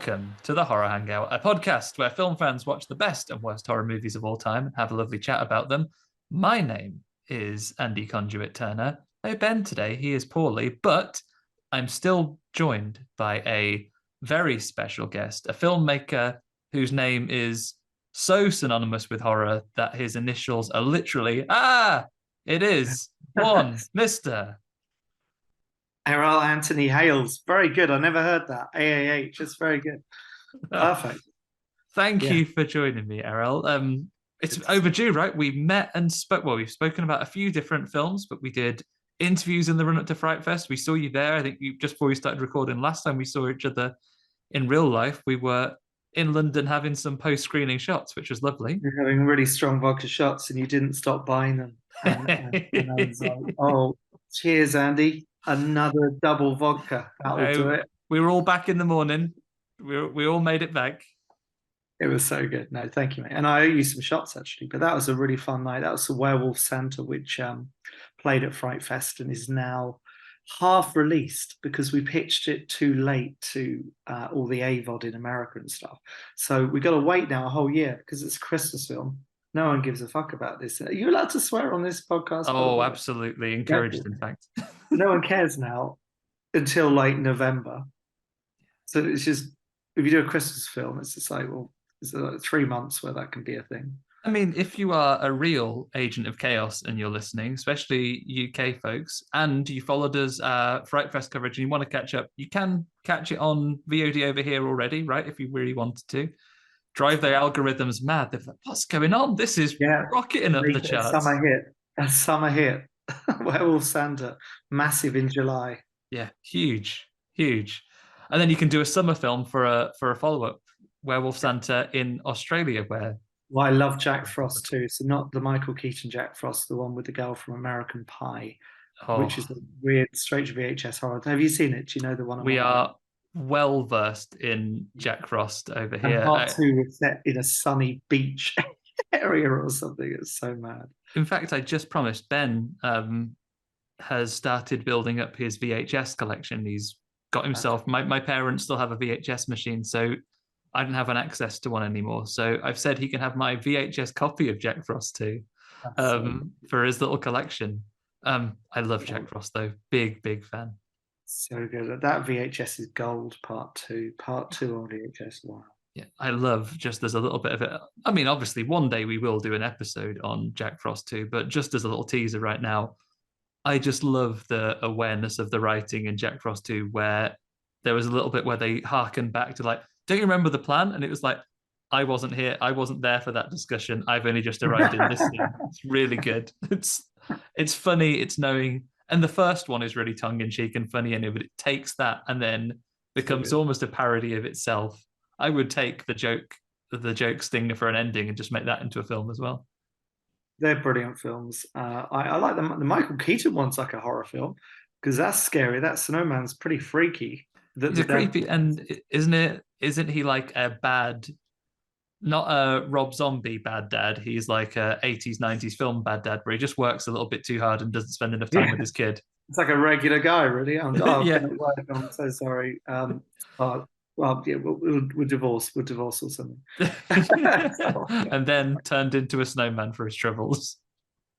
Welcome to the Horror Hangout, a podcast where film fans watch the best and worst horror movies of all time and have a lovely chat about them. My name is Andy Conduit Turner. No Ben today, he is poorly, but I'm still joined by a very special guest, a filmmaker whose name is so synonymous with horror that his initials are literally, it is one Mr. Airell Anthony Hayles. Very good. I never heard that. AAH. It's very good. Perfect. Thank Yeah. you for joining me, Airell. It's overdue, right? We met and spoke. Well, we've spoken about a few different films, but we did interviews in the run up to Fright Fest. We saw you there. I think you just before we started recording last time we saw each other in real life. We were in London having some post screening shots, which was lovely. You're having really strong vodka shots and you didn't stop buying them. And I was like, oh, cheers, Andy. Another double vodka. That'll do it. We were all back in the morning. We all made it back. It was so good. No, thank you, mate. And I owe you some shots actually, but that was a really fun night. That was the Werewolf Santa, which played at Fright Fest and is now half released because we pitched it too late to all the AVOD in America and stuff. So we got to wait now a whole year because it's a Christmas film. No one gives a fuck about this. Are you allowed to swear on this podcast? Oh, absolutely. Encouraged, in fact. No one cares now until like November. So it's just, if you do a Christmas film, it's just like, well, it's like 3 months where that can be a thing. I mean, if you are a real agent of chaos and you're listening, especially UK folks, and you followed us Fright Fest coverage and you want to catch up, you can catch it on VOD over here already, right? If you really wanted to. Drive their algorithms mad. They're like, what's going on? This is rocketing up the charts. A summer hit. Werewolf Santa, massive in July. Yeah, huge. And then you can do a summer film for a follow-up, Werewolf Santa in Australia, where I love Jack Frost too. So not the Michael Keaton Jack Frost, the one with the girl from American Pie, which is a weird straight to VHS horror. Have you seen it? Do you know the one? We are well versed in Jack Frost over here. Part 2 was set in a sunny beach area or something. It's so mad. In fact, I just promised Ben has started building up his VHS collection. He's got himself. My parents still have a VHS machine, so I don't have an access to one anymore. So I've said he can have my VHS copy of Jack Frost too, for his little collection. I love Jack Frost though. Big fan. So good. That VHS is gold. Part 2 on VHS. Wow. Yeah, I love just there's a little bit of it. I mean, obviously, one day we will do an episode on Jack Frost too, but just as a little teaser right now, I just love the awareness of the writing in Jack Frost 2, where there was a little bit where they harken back to like, don't you remember the plan? And it was like, I wasn't here. I wasn't there for that discussion. I've only just arrived in this scene. It's really good. It's funny. It's knowing. And the first one is really tongue-in-cheek and funny, but it takes that and then becomes almost a parody of itself. I would take the joke stinger for an ending and just make that into a film as well. They're brilliant films. I like them. The Michael Keaton one's like a horror film because that's scary. That snowman's pretty freaky. He's creepy, and isn't he like a bad, not a Rob Zombie bad dad? He's like a 80s, 90s film bad dad where he just works a little bit too hard and doesn't spend enough time with his kid. It's like a regular guy, really. I'm so sorry. Well, yeah, we'll divorce. We'll divorce or something. And then turned into a snowman for his troubles.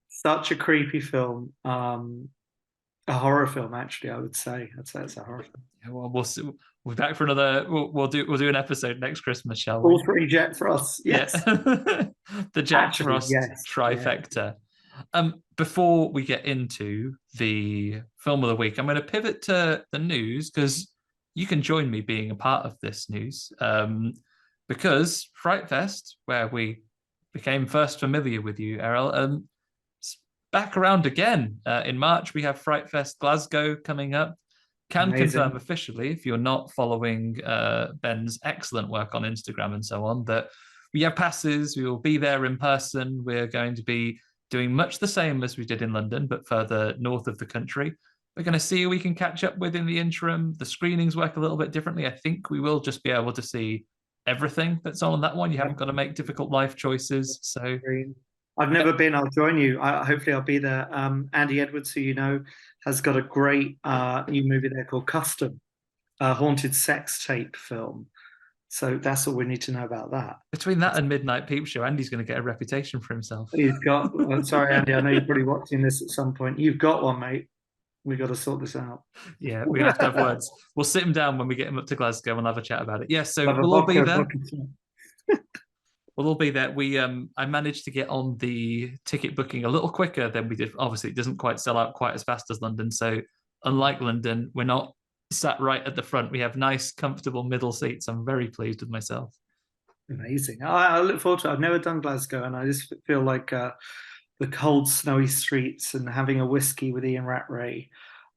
Such a creepy film. A horror film, actually. I'd say it's a horror film. Yeah, well, we'll see. We'll be back for another. We'll do an episode next Christmas, shall we? All 3 Jack Frosts. Yes. Yeah. The Jack Frost trifecta. Yeah. Before we get into the film of the week, I'm going to pivot to the news because you can join me being a part of this news. Because Fright Fest, where we became first familiar with you, Airell, back around again. In March, we have Fright Fest Glasgow coming up. Can confirm officially, if you're not following Ben's excellent work on Instagram and so on, that we have passes. We will be there in person. We're going to be doing much the same as we did in London, but further north of the country. We're going to see who we can catch up with in the interim. The screenings work a little bit differently. I think we will just be able to see everything that's on that one. You haven't got to make difficult life choices. So I've never been. I'll join you. Hopefully I'll be there. Andy Edwards, who you know, has got a great new movie there called Custom, a haunted sex tape film So that's all we need to know about that. Between that and Midnight Peep Show, Andy's going to get a reputation for himself. He's got. Sorry, Andy. I know you're probably watching this at some point. You've got one, mate. We got to sort this out. Yeah, we have to have words. We'll sit him down when we get him up to Glasgow and have a chat about it. Yeah, so we'll all be there. We'll all be there. I managed to get on the ticket booking a little quicker than we did. Obviously, it doesn't quite sell out quite as fast as London. So unlike London, we're not sat right at the front. We have nice, comfortable middle seats. I'm very pleased with myself. Amazing. I look forward to it. I've never done Glasgow, and I just feel like the cold, snowy streets and having a whiskey with Ian Rattray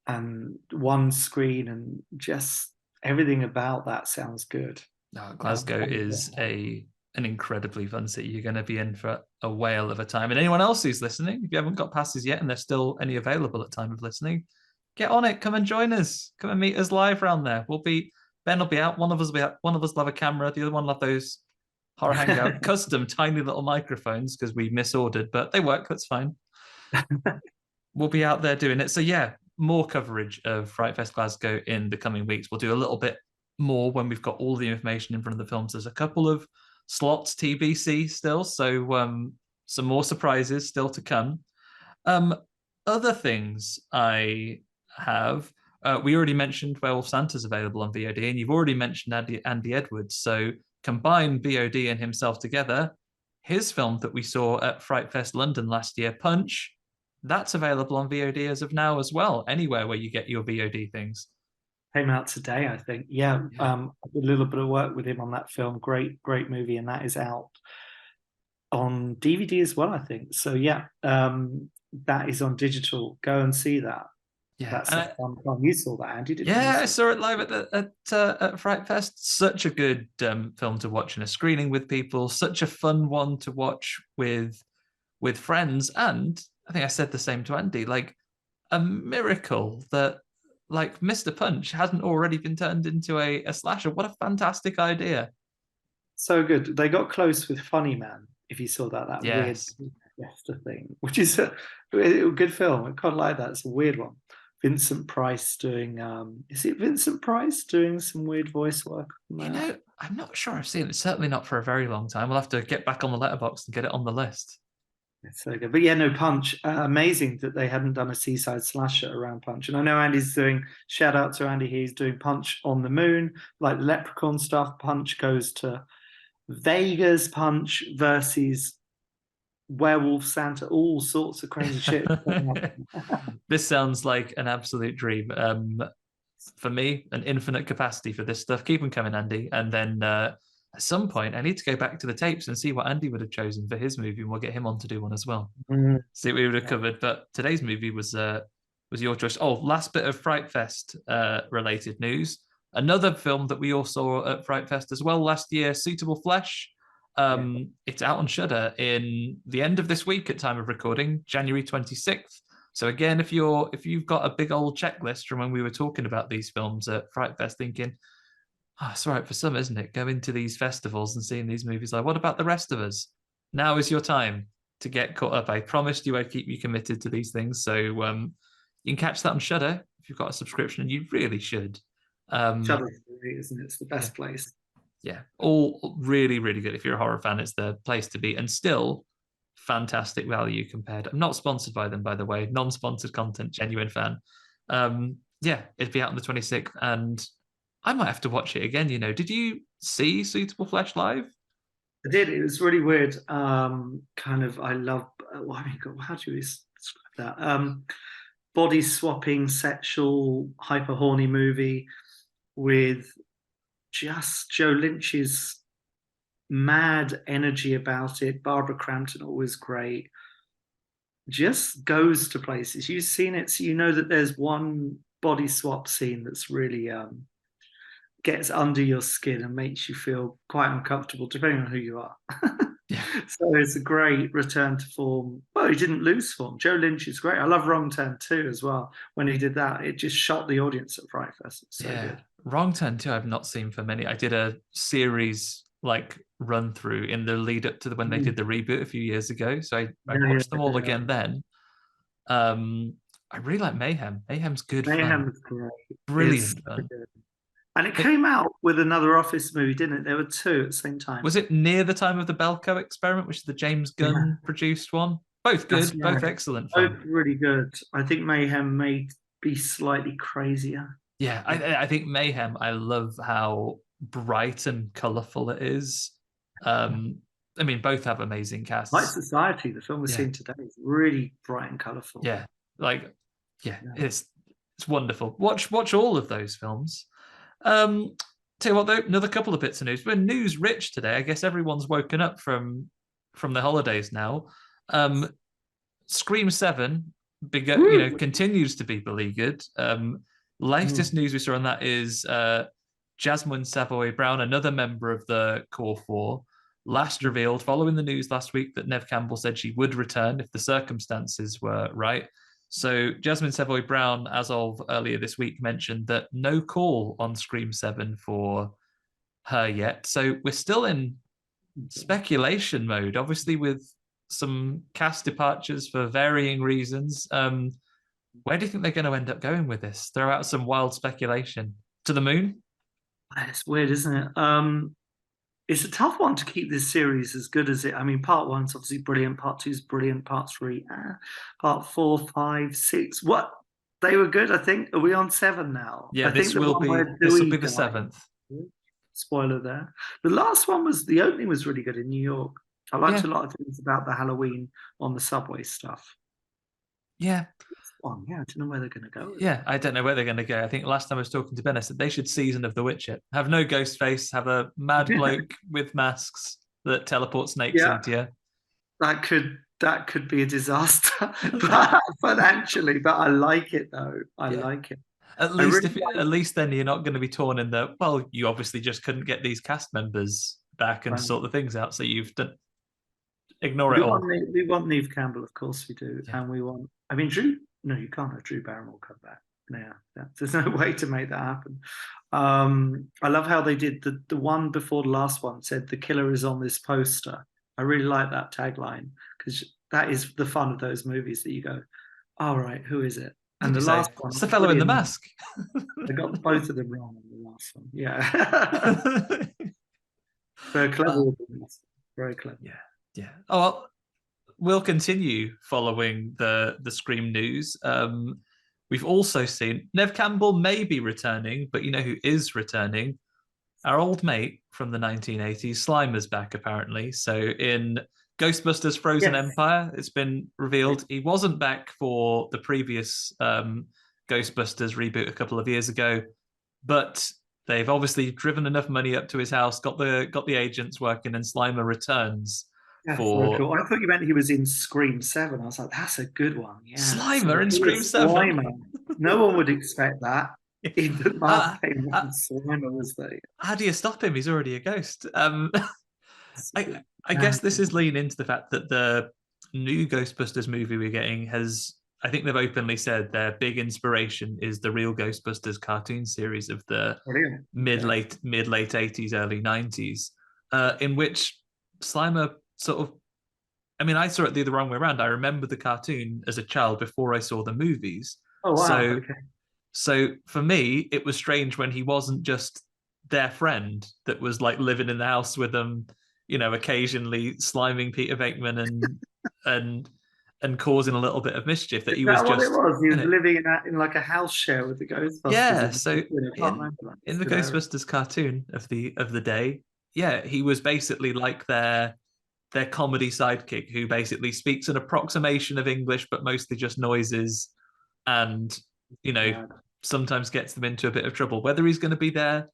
and one screen and just everything about that sounds good. No, Glasgow is an incredibly fun city. You're going to be in for a whale of a time. And anyone else who's listening, if you haven't got passes yet and there's still any available at time of listening, get on it. Come and join us. Come and meet us live around there. Ben will be out. One of us will be out. One of us will have a camera. The other one will have those Horror Hangout custom tiny little microphones because we misordered, but they work. That's fine. We'll be out there doing it. So yeah, more coverage of Fright Fest Glasgow in the coming weeks. We'll do a little bit more when we've got all the information in front of the films. There's a couple of slots TBC still, so some more surprises still to come. Other things I have, we already mentioned Werewolf Santa's available on VOD, and you've already mentioned Andy Edwards. So combine VOD and himself together, his film that we saw at Fright Fest London last year, Punch, that's available on VOD as of now as well, anywhere where you get your VOD things. Came out today, I think. Yeah, I did a little bit of work with him on that film. Great movie, and that is out on DVD as well, I think. So yeah, that is on digital. Go and see that. Yeah, that's a fun film. You saw that, Andy? Didn't you? I saw it live at Fright Fest. Such a good film to watch in a screening with people. Such a fun one to watch with friends. And I think I said the same to Andy. Like a miracle that like Mr. Punch hasn't already been turned into a slasher. What a fantastic idea! So good. They got close with Funny Man. If you saw that weird Jester thing, which is a good film. I quite like that. It's a weird one. Vincent Price doing is it Vincent Price doing some weird voice work? I'm not sure I've seen it. Certainly not for a very long time. We'll have to get back on the letterbox and get it on the list. It's so good. But yeah, no, Punch. Amazing that they hadn't done a seaside slasher around Punch. And I know Andy's doing, shout out to Andy, he's doing Punch on the Moon, like Leprechaun stuff. Punch goes to Vegas, Punch versus Werewolf Santa, all sorts of crazy shit. This sounds like an absolute dream. For me, an infinite capacity for this stuff. Keep them coming, Andy. And then at some point, I need to go back to the tapes and see what Andy would have chosen for his movie, and we'll get him on to do one as well. See what we would have covered. But today's movie was your choice. Oh, last bit of Fright Fest related news. Another film that we all saw at Fright Fest as well last year, Suitable Flesh. It's out on Shudder in the end of this week at time of recording, January 26th. So again, if you've got a big old checklist from when we were talking about these films at Fright Fest, thinking, it's all right for some, isn't it? Going to these festivals and seeing these movies. Like, what about the rest of us? Now is your time to get caught up. I promised you I'd keep you committed to these things. So you can catch that on Shudder if you've got a subscription, and you really should. Shudder's great, isn't it? It's the best place. Yeah, all really, really good. If you're a horror fan, it's the place to be, and still fantastic value compared. I'm not sponsored by them, by the way. Non-sponsored content, genuine fan. It'd be out on the 26th, and I might have to watch it again. Did you see Suitable Flesh live? I did. It was really weird. I love. How do you describe that? Body swapping, sexual, hyper horny movie with just Joe Lynch's mad energy about it. Barbara Crampton, always great. Just goes to places. You've seen it, so you know that there's one body swap scene that's really gets under your skin and makes you feel quite uncomfortable, depending on who you are. So it's a great return to form. Well, he didn't lose form. Joe Lynch is great. I love Wrong Turn 2 as well. When he did that, it just shot the audience at Fright Fest. It's so good. Wrong Turn 2 I've not seen for many. I did a series run through in the lead up to when they did the reboot a few years ago. So I watched them all again then. I really like Mayhem. Mayhem's good. Mayhem's great. Brilliant fun. And it came out with another Office movie, didn't it? There were two at the same time. Was it near the time of the Belko Experiment, which is the James Gunn produced one? Both good, right. both excellent fun. Both really good. I think Mayhem may be slightly crazier. Yeah, I think Mayhem, I love how bright and colourful it is. I mean, both have amazing casts. Like Society, the film we're seeing today, is really bright and colourful. Yeah, it's wonderful. Watch all of those films. Tell you what, though, another couple of bits of news. We're news rich today. I guess everyone's woken up from the holidays now. Scream 7, continues to be beleaguered. Latest news we saw on that is Jasmine Savoy Brown, another member of the Core 4, last revealed following the news last week that Neve Campbell said she would return if the circumstances were right. So Jasmine Savoy Brown, as of earlier this week, mentioned that no call on Scream 7 for her yet. So we're still in speculation mode, obviously with some cast departures for varying reasons. Where do you think they're going to end up going with this? Throw out some wild speculation. To the moon? It's weird, isn't it? It's a tough one to keep this series as good as it. I mean, part 1's obviously brilliant. Part 2's brilliant. Part 3, part 4, 5, 6. What? They were good, I think. Are we on 7 now? Yeah, this will be the 7th. Spoiler there. The last one the opening was really good in New York. I liked a lot of things about the Halloween on the subway stuff. Yeah. I don't know where they're going to go. Yeah, I don't know where they're going to go. I think last time I was talking to Ben, I said they should season of The Witch it. Have no ghost face, have a mad bloke with masks that teleports snakes into you. That could be a disaster financially, but I like it though. I like it. At least then you're not going to be torn in the, well, you obviously just couldn't get these cast members back and sort the things out, so you've done. Ignore it all. We want Neve Campbell, of course we do, and we want. I mean, Drew. No, you can't have Drew Barrymore come back. Yeah, there's no way to make that happen. I love how they did the one before the last one said the killer is on this poster. I really like that tagline because that is the fun of those movies that you go, all right, who is it? And the last one, it's the fellow in the mask. They got both of them wrong in the last one. Yeah, very clever. Very clever. Yeah. Oh well. We'll continue following the Scream news. We've also seen Neve Campbell may be returning, but you know who is returning? Our old mate from the 1980s, Slimer's back apparently. So in Ghostbusters Frozen Empire, it's been revealed he wasn't back for the previous Ghostbusters reboot a couple of years ago, but they've obviously driven enough money up to his house, got the agents working, and Slimer returns. Cool. I thought you meant he was in Scream 7. I was like, that's a good one. Yeah, Slimer in Scream 7. Slimer. No one would expect that. In the Slimer was there. How do you stop him? He's already a ghost. I guess this is leaning into the fact that the new Ghostbusters movie we're getting has. I think they've openly said their big inspiration is the real Ghostbusters cartoon series of the mid-late 80s, early 90s, in which Slimer sort of, I mean, I saw it the wrong way around. I remember the cartoon as a child before I saw the movies. Oh, wow. So for me, it was strange when he wasn't just their friend that was like living in the house with them, occasionally sliming Peter Venkman and causing a little bit of mischief. That he was just. He was living in like a house share with the Ghostbusters. Yeah. So in the Ghostbusters cartoon of the day, he was basically like their comedy sidekick who basically speaks an approximation of English, but mostly just noises, and sometimes gets them into a bit of trouble. Whether he's going to be their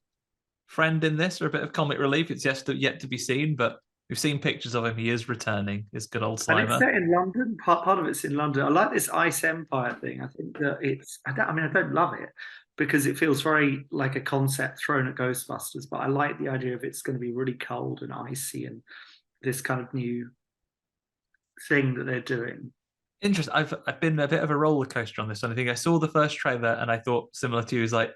friend in this or a bit of comic relief, it's yet to be seen. But we've seen pictures of him. He is returning. His good old Slimer. And it's set in London. Part of it's in London. I like this Ice Empire thing. I think that I don't love it because it feels very like a concept thrown at Ghostbusters. But I like the idea of it's going to be really cold and icy and this kind of new thing that they're doing. Interesting. I've been a bit of a roller coaster on this one. I think I saw the first trailer and I thought, similar to you, is like,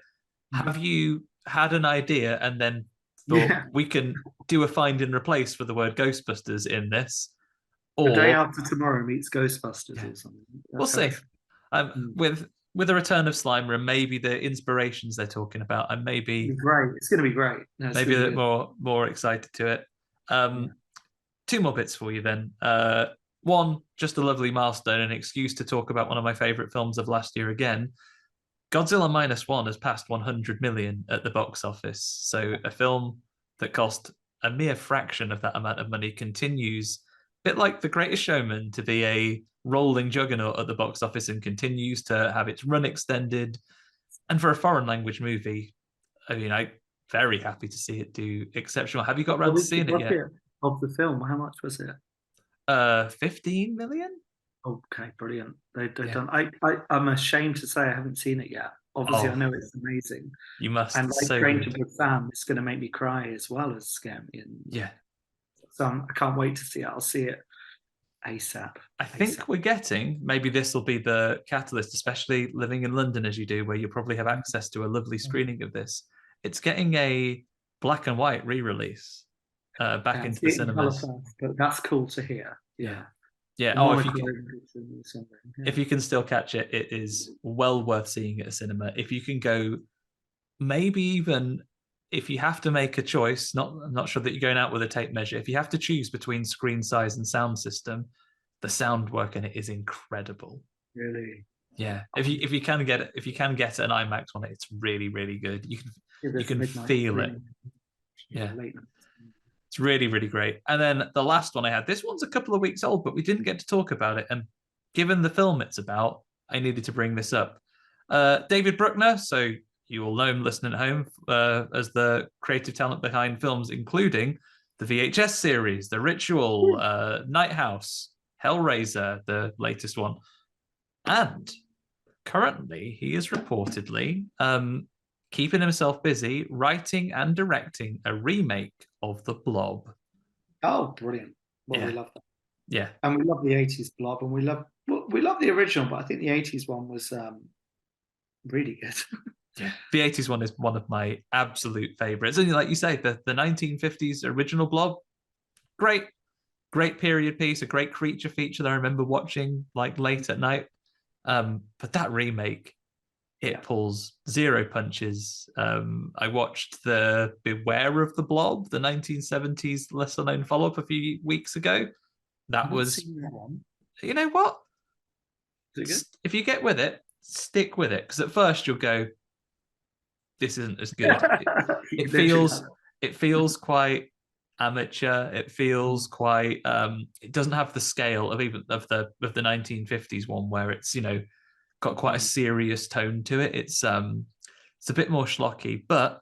have you had an idea and then thought we can do a find and replace for the word Ghostbusters in this? Or The Day After Tomorrow meets Ghostbusters or something. We'll see. with the return of Slimer and maybe the inspirations they're talking about, I'm maybe great. It's going to be great. No, maybe a bit more excited to it. Two more bits for you then. One, just a lovely milestone, an excuse to talk about one of my favorite films of last year again. Godzilla Minus One has passed 100 million at the box office. So a film that cost a mere fraction of that amount of money continues, a bit like The Greatest Showman, to be a rolling juggernaut at the box office and continues to have its run extended. And for a foreign language movie, I mean, I'm very happy to see it do exceptional. Have you got around to seeing it yet? Of the film, how much was it? 15 million. Okay, brilliant. They've done. I'm ashamed to say I haven't seen it yet. Obviously, I know it's amazing. You must. And like Train to Busan, it's going to make me cry as well as scare me. Yeah. So I can't wait to see it. I'll see it ASAP. I think we're getting, maybe this will be the catalyst, especially living in London as you do, where you probably have access to a lovely screening of this. It's getting a black and white re-release back into the cinemas. But that's cool to hear. Yeah. Oh, if you can still catch it, it is well worth seeing at a cinema. If you can go, maybe even if you have to make a choice, I'm not sure that you're going out with a tape measure. If you have to choose between screen size and sound system, the sound work in it is incredible. Really? Yeah. If you can get an IMAX on it, it's really, really good. You can feel it. Yeah. It's really, really great. And then the last one I had, this one's a couple of weeks old, but we didn't get to talk about it. And given the film it's about, I needed to bring this up. David Bruckner, so you all know him listening at home, as the creative talent behind films, including the VHS series, The Ritual, Night House, Hellraiser, the latest one. And currently, he is reportedly keeping himself busy writing and directing a remake of The Blob. Oh, brilliant. Well, we love that. Yeah. And we love the 80s Blob, and we love the original, but I think the 80s one was really good. Yeah. The 80s one is one of my absolute favorites. And like you say, the 1950s original Blob, great period piece, a great creature feature that I remember watching like late at night. But that remake, it pulls zero punches. I watched the Beware of the Blob, the 1970s lesser known follow-up a few weeks ago. That was, you know what? If you get with it, stick with it. Because at first you'll go, this isn't as good. It feels quite amateur. It feels quite. It doesn't have the scale of the 1950s one, where it's got quite a serious tone to it. It's a bit more schlocky, but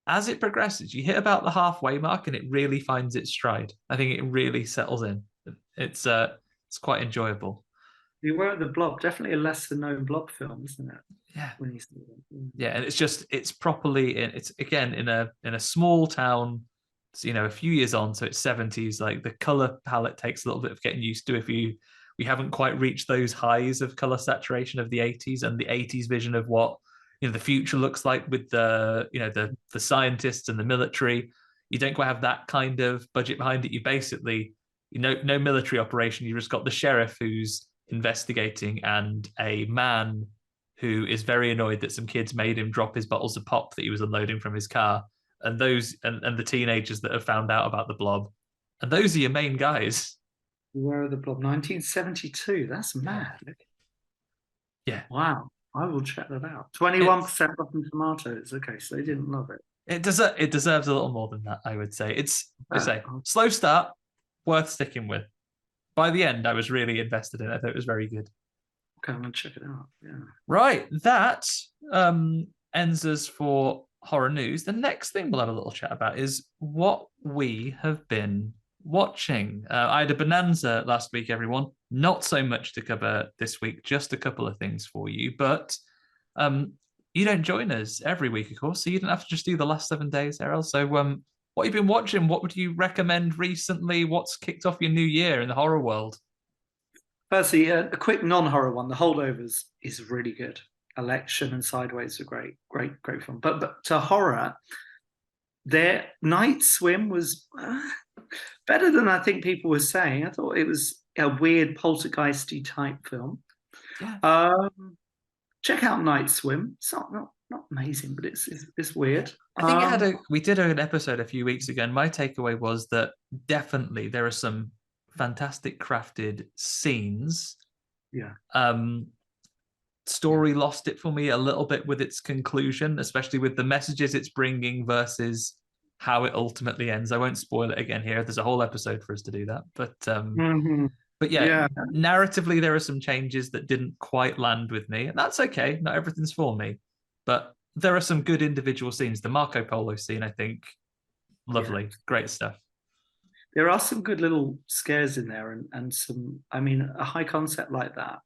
as it progresses, you hit about the halfway mark, and it really finds its stride. I think it really settles in. It's quite enjoyable. Beware of the Blob, definitely a lesser known Blob film, isn't it? Yeah. Yeah, and it's properly it's again in a small town. A few years on, so it's 70s. Like the color palette takes a little bit of getting used to. We haven't quite reached those highs of color saturation of the 80s and the 80s vision of what the future looks like with the scientists and the military. You don't quite have that kind of budget behind it. You basically no military operation. You just got the sheriff who's investigating and a man who is very annoyed that some kids made him drop his bottles of pop that he was unloading from his car, and the teenagers that have found out about the Blob, and those are your main guys. Beware of the Blob, 1972. That's mad. Yeah. Wow. I will check that out. 21% Rotten Tomatoes. Okay, so they didn't love it. It deserves a little more than that, I would say. Slow start, worth sticking with. By the end, I was really invested in it. I thought it was very good. Okay, I'm going to check it out. Yeah. Right. That ends us for horror news. The next thing we'll have a little chat about is what we have been watching. I had a bonanza last week, everyone. Not so much to cover this week, just a couple of things for you. But you don't join us every week, of course, so you don't have to just do the last 7 days, Airell. So what have you been watching? What would you recommend recently? What's kicked off your new year in the horror world? Firstly, a quick non-horror one. The Holdovers is really good. Election and Sideways are great film. But to horror, their Night Swim was better than I think people were saying. I thought it was a weird poltergeisty type film. Yeah. check out Night Swim. It's not amazing, but it's weird. I think we did an episode a few weeks ago, and my takeaway was that definitely there are some fantastic crafted scenes. Yeah. Story lost it for me a little bit with its conclusion, especially with the messages it's bringing versus how it ultimately ends. I won't spoil it again here. There's a whole episode for us to do that. But yeah, narratively, there are some changes that didn't quite land with me. And that's okay. Not everything's for me. But there are some good individual scenes. The Marco Polo scene, I think, lovely. Great stuff. There are some good little scares in there and some, I mean, a high concept like that,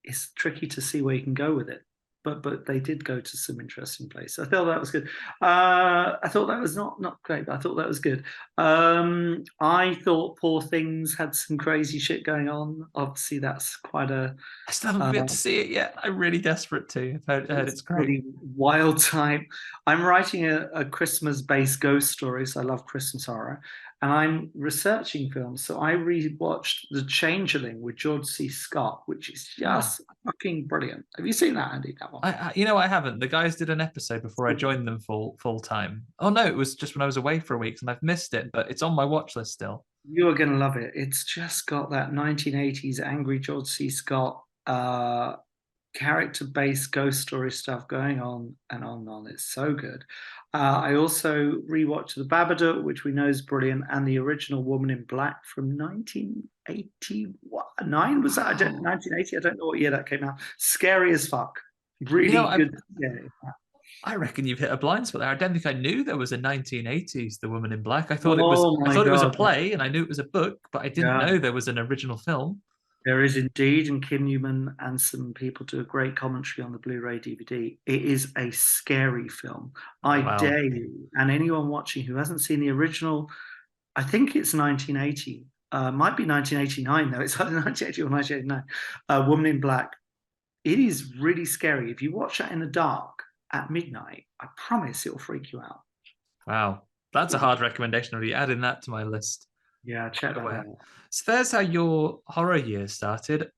it's tricky to see where you can go with it. But they did go to some interesting places. I thought that was good. I thought that was not great, but I thought that was good. I thought Poor Things had some crazy shit going on. Obviously, that's quite a... I still haven't been to see it yet. I'm really desperate to. I've heard it's great. Really wild time. I'm writing a Christmas-based ghost story, so I love Christmas horror. And I'm researching films. So I rewatched The Changeling with George C. Scott, which is just fucking brilliant. Have you seen that, Andy? That one? I haven't. The guys did an episode before I joined them full time. Oh no, it was just when I was away for a week and I've missed it, but it's on my watch list still. You are going to love it. It's just got that 1980s angry George C. Scott character-based ghost story stuff going on and on and on. It's so good. I also rewatched The Babadook, which we know is brilliant, and the original Woman in Black from 1989. Was that? 1980? I don't know what year that came out. Scary as fuck. Really good. I reckon you've hit a blind spot there. I don't think I knew there was a 1980s The Woman in Black. I thought it was a play, and I knew it was a book, but I didn't know there was an original film. There is indeed, and Kim Newman and some people do a great commentary on the Blu-ray DVD. It is a scary film. I dare you, and anyone watching who hasn't seen the original, I think it's 1980, might be 1989 though. It's either 1980 or 1989. Woman in Black. It is really scary. If you watch that in the dark at midnight, I promise it'll freak you out. Wow, that's a hard recommendation. I'll be adding that to my list. Yeah, check that out. So there's how your horror year started.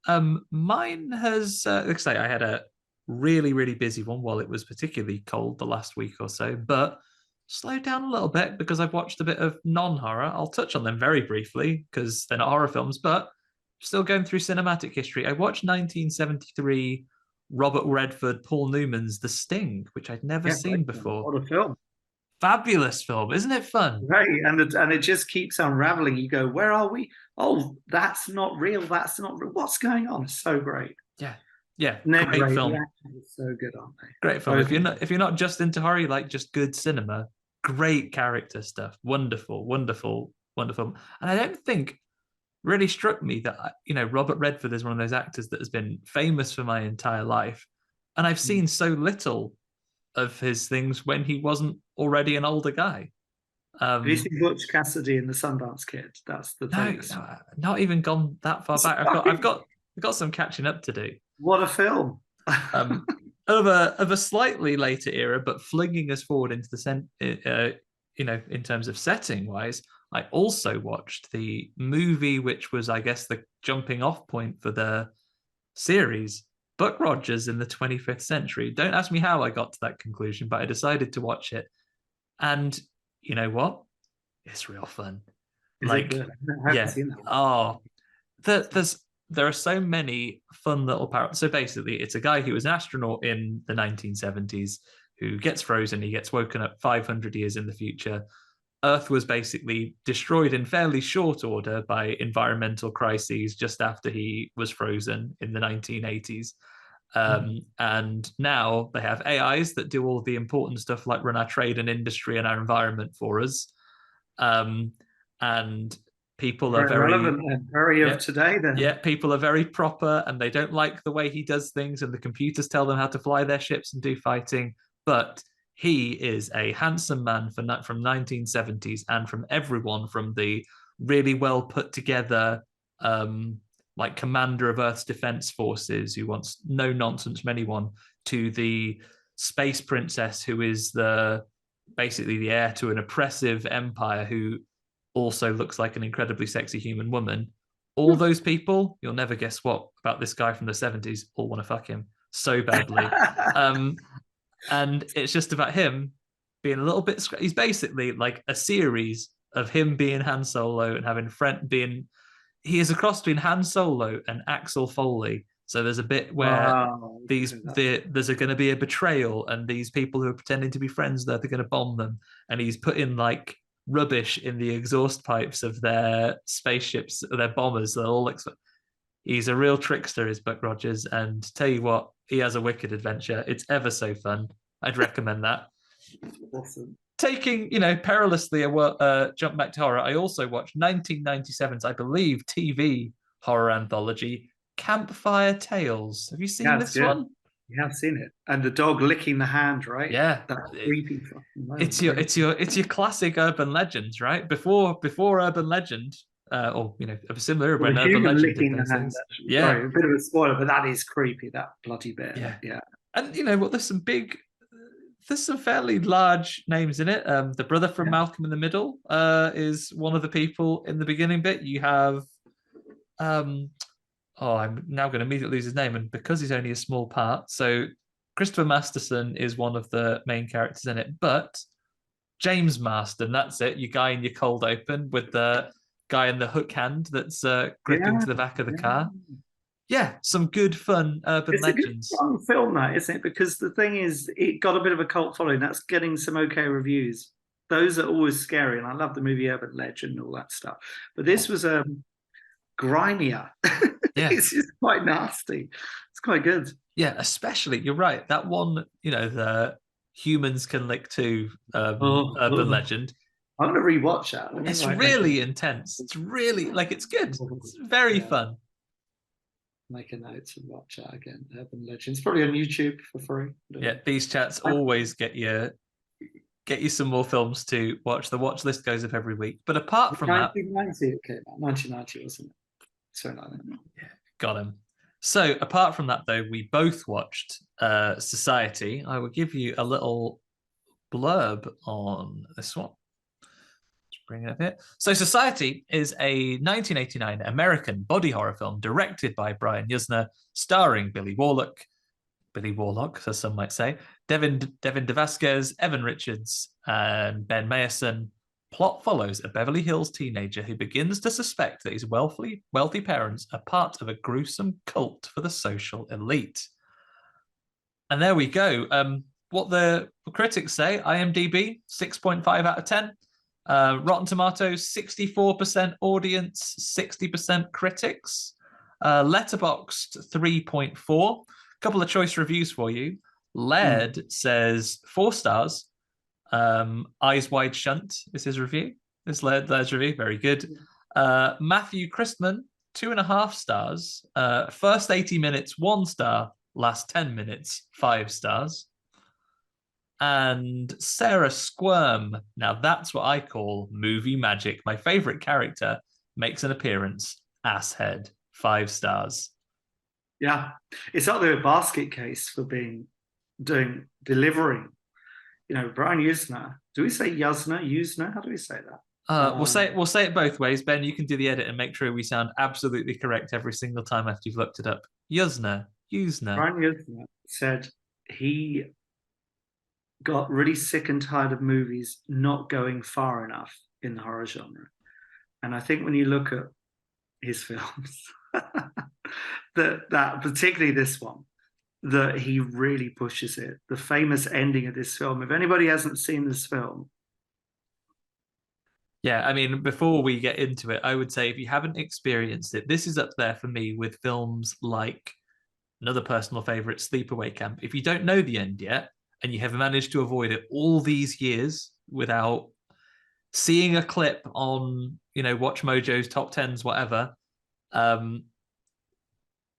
Mine has, looks like I had a really, really busy one while it was particularly cold the last week or so, but slowed down a little bit because I've watched a bit of non-horror. I'll touch on them very briefly because they're not horror films, but still going through cinematic history. I watched 1973 Robert Redford, Paul Newman's The Sting, which I'd never seen before. What a film. Fabulous film, isn't it fun? Right, and it just keeps unraveling. You go, where are we? Oh, that's not real. That's not real. What's going on? It's so great. Yeah, great film. So good, aren't they? Great film. If you're not just into horror, you like just good cinema. Great character stuff. Wonderful. And I don't think really struck me that Robert Redford is one of those actors that has been famous for my entire life, and I've seen so little of his things when he wasn't already an older guy. Have you seen Butch Cassidy and the Sundance Kid? That's the thing. No, not even gone that far back. I've got some catching up to do. What a film! of a slightly later era, but flinging us forward into the in terms of setting wise. I also watched the movie, which was, I guess, the jumping off point for the series, Buck Rogers in the 25th Century. Don't ask me how I got to that conclusion, but I decided to watch it. And you know what? It's real fun. Seen that one. Oh, there are so many fun little parallels. So basically, it's a guy who was an astronaut in the 1970s who gets frozen. He gets woken up 500 years in the future. Earth was basically destroyed in fairly short order by environmental crises just after he was frozen in the 1980s. And now they have AIs that do all the important stuff like run our trade and industry and our environment for us. And people are very relevant and very of today then. Yeah, people are very proper and they don't like the way he does things, and the computers tell them how to fly their ships and do fighting. But he is a handsome man from 1970s, and from everyone from the really well put together like commander of Earth's defense forces who wants no nonsense from anyone, to the space princess who is basically the heir to an oppressive empire who also looks like an incredibly sexy human woman. All those people, you'll never guess what about this guy from the 70s, all want to fuck him. so badly. And it's just about him being a little bit. He's basically like a series of him being Han Solo and having friend being. He is a cross between Han Solo and Axel Foley. So there's a bit where there's going to be a betrayal, and these people who are pretending to be friends, they're going to bomb them, and he's putting like rubbish in the exhaust pipes of their spaceships, their bombers. They're all he's a real trickster, is Buck Rogers, and tell you what, he has a wicked adventure. It's ever so fun. I'd recommend that. Awesome. Taking, perilously a jump back to horror, I also watched 1997's, I believe, TV horror anthology, Campfire Tales. Have you seen this one? Yeah, I've seen it. And the dog licking the hand, right? Yeah. That creepy it's your classic urban legends, right? Before urban legend, or a similar when urban legend did those things. Yeah. Sorry, a bit of a spoiler, but that is creepy, that bloody bit. Yeah. And you know what, there's some fairly large names in it. The brother from Malcolm in the Middle is one of the people in the beginning bit. You have, I'm now going to immediately lose his name, and because he's only a small part, so Christopher Masterson is one of the main characters in it, but James Marston, that's it, you guy in your cold open with the guy in the hook hand that's gripping to the back of the car. Yeah, some good fun urban legends. It's a good fun film, that, isn't it? Because the thing is, it got a bit of a cult following. That's getting some okay reviews. Those are always scary, and I love the movie Urban Legend and all that stuff. But this was grimier. Yeah. It's just quite nasty. It's quite good. Yeah, especially, you're right, that one, the Humans Can Lick Too urban legend. I'm going to rewatch that. It's really intense. It's really, it's good. It's very fun. Make a note to watch that again. Urban Legends, probably on YouTube for free. Yeah, these chats always get you some more films to watch. The watch list goes up every week. But apart from 1990 it came out. 1990, wasn't it? Sorry, yeah, got him. So apart from that, though, we both watched Society. I will give you a little blurb on this one. Bring it up here. So Society is a 1989 American body horror film directed by Brian Yuzna, starring Billy Warlock, as some might say, Devin DeVasquez, Evan Richards, and Ben Meyerson. Plot follows a Beverly Hills teenager who begins to suspect that his wealthy parents are part of a gruesome cult for the social elite. And there we go. What the critics say, IMDb, 6.5 out of 10. Rotten Tomatoes, 64% audience, 60% critics. Letterboxd, 3.4. Couple of choice reviews for you. Laird says 4 stars. Eyes Wide Shut is his review. This Laird's review, very good. Matthew Christman, 2.5 stars. First 80 minutes, 1 star. Last 10 minutes, 5 stars. And Sarah Squirm, now that's what I call movie magic. My favorite character makes an appearance. Asshead, 5 stars. Yeah, it's up there with Basket Case for delivering. Brian Yuzna. Do we say Yuzna? How do we say that? We'll say it both ways. Ben, you can do the edit and make sure we sound absolutely correct every single time after you've looked it up. Yuzna. Brian Yuzna said he got really sick and tired of movies not going far enough in the horror genre. And I think when you look at his films, that particularly this one, that he really pushes it. The famous ending of this film, if anybody hasn't seen this film. Yeah, I mean, before we get into it, I would say if you haven't experienced it, this is up there for me with films like another personal favorite, Sleepaway Camp. If you don't know the end yet, and you have managed to avoid it all these years without seeing a clip on, Watch Mojo's top 10s, whatever,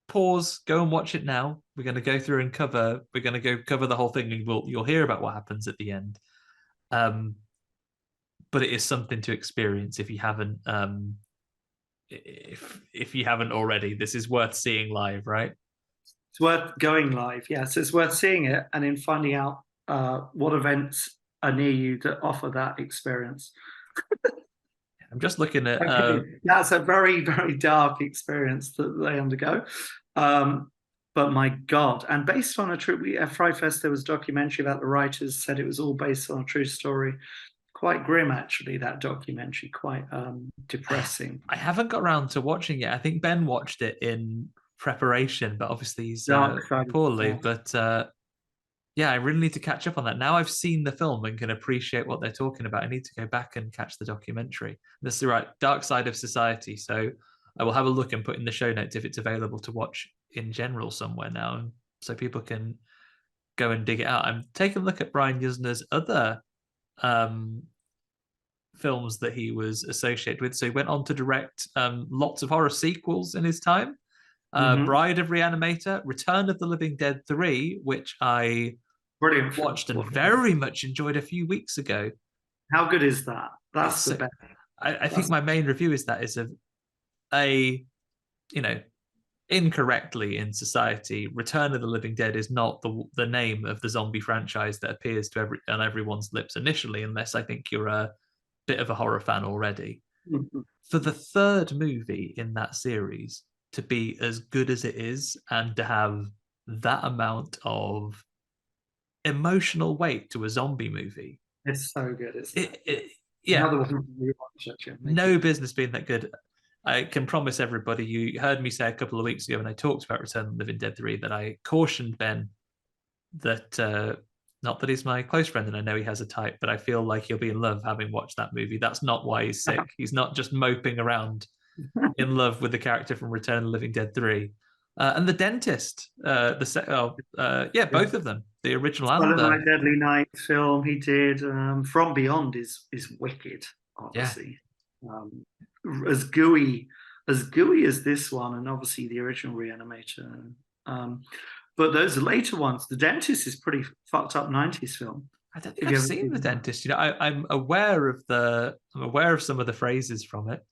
pause, go and watch it now. We're going to go through and cover the whole thing, and you'll hear about what happens at the end. But it is something to experience if you haven't, if you haven't already. This is worth seeing live, right? It's worth going live, yeah. So it's worth seeing it and then finding out what events are near you that offer that experience. I'm just looking at... That's a very, very dark experience that they undergo. But my God, and based on a true, at Fright Fest, there was a documentary about the writers said it was all based on a true story. Quite grim, actually, that documentary, quite depressing. I haven't got around to watching it. I think Ben watched it in preparation, but obviously he's poorly. But yeah, I really need to catch up on that. Now I've seen the film and can appreciate what they're talking about. I need to go back and catch the documentary. That's the right Dark Side of Society. So I will have a look and put in the show notes if it's available to watch in general somewhere now, so people can go and dig it out. I'm taking a look at Brian Yuzna's other films that he was associated with. So he went on to direct lots of horror sequels in his time. Bride of Reanimator, Return of the Living Dead 3, which I watched and very much enjoyed a few weeks ago. How good is that? That's the best. I think my main review is that is incorrectly in society, Return of the Living Dead is not the name of the zombie franchise that appears to on everyone's lips initially, unless I think you're a bit of a horror fan already. Mm-hmm. For the third movie in that series to be as good as it is and to have that amount of emotional weight to a zombie movie, it's so good. Yeah, no business being that good. I can promise everybody, you heard me say a couple of weeks ago when I talked about Return of the Living Dead 3 that I cautioned Ben that, not that he's my close friend and I know he has a type, but I feel like he'll be in love having watched that movie. That's not why he's sick. He's not just moping around in love with the character from Return of the Living Dead 3. And The Dentist, both of them, the original and the Deadly Night film he did. From Beyond is wicked, obviously. Yeah. As gooey as this one, and obviously the original Reanimator. But those later ones, The Dentist is pretty fucked up 90s film. I don't think I've seen The Dentist. I'm aware of some of the phrases from it.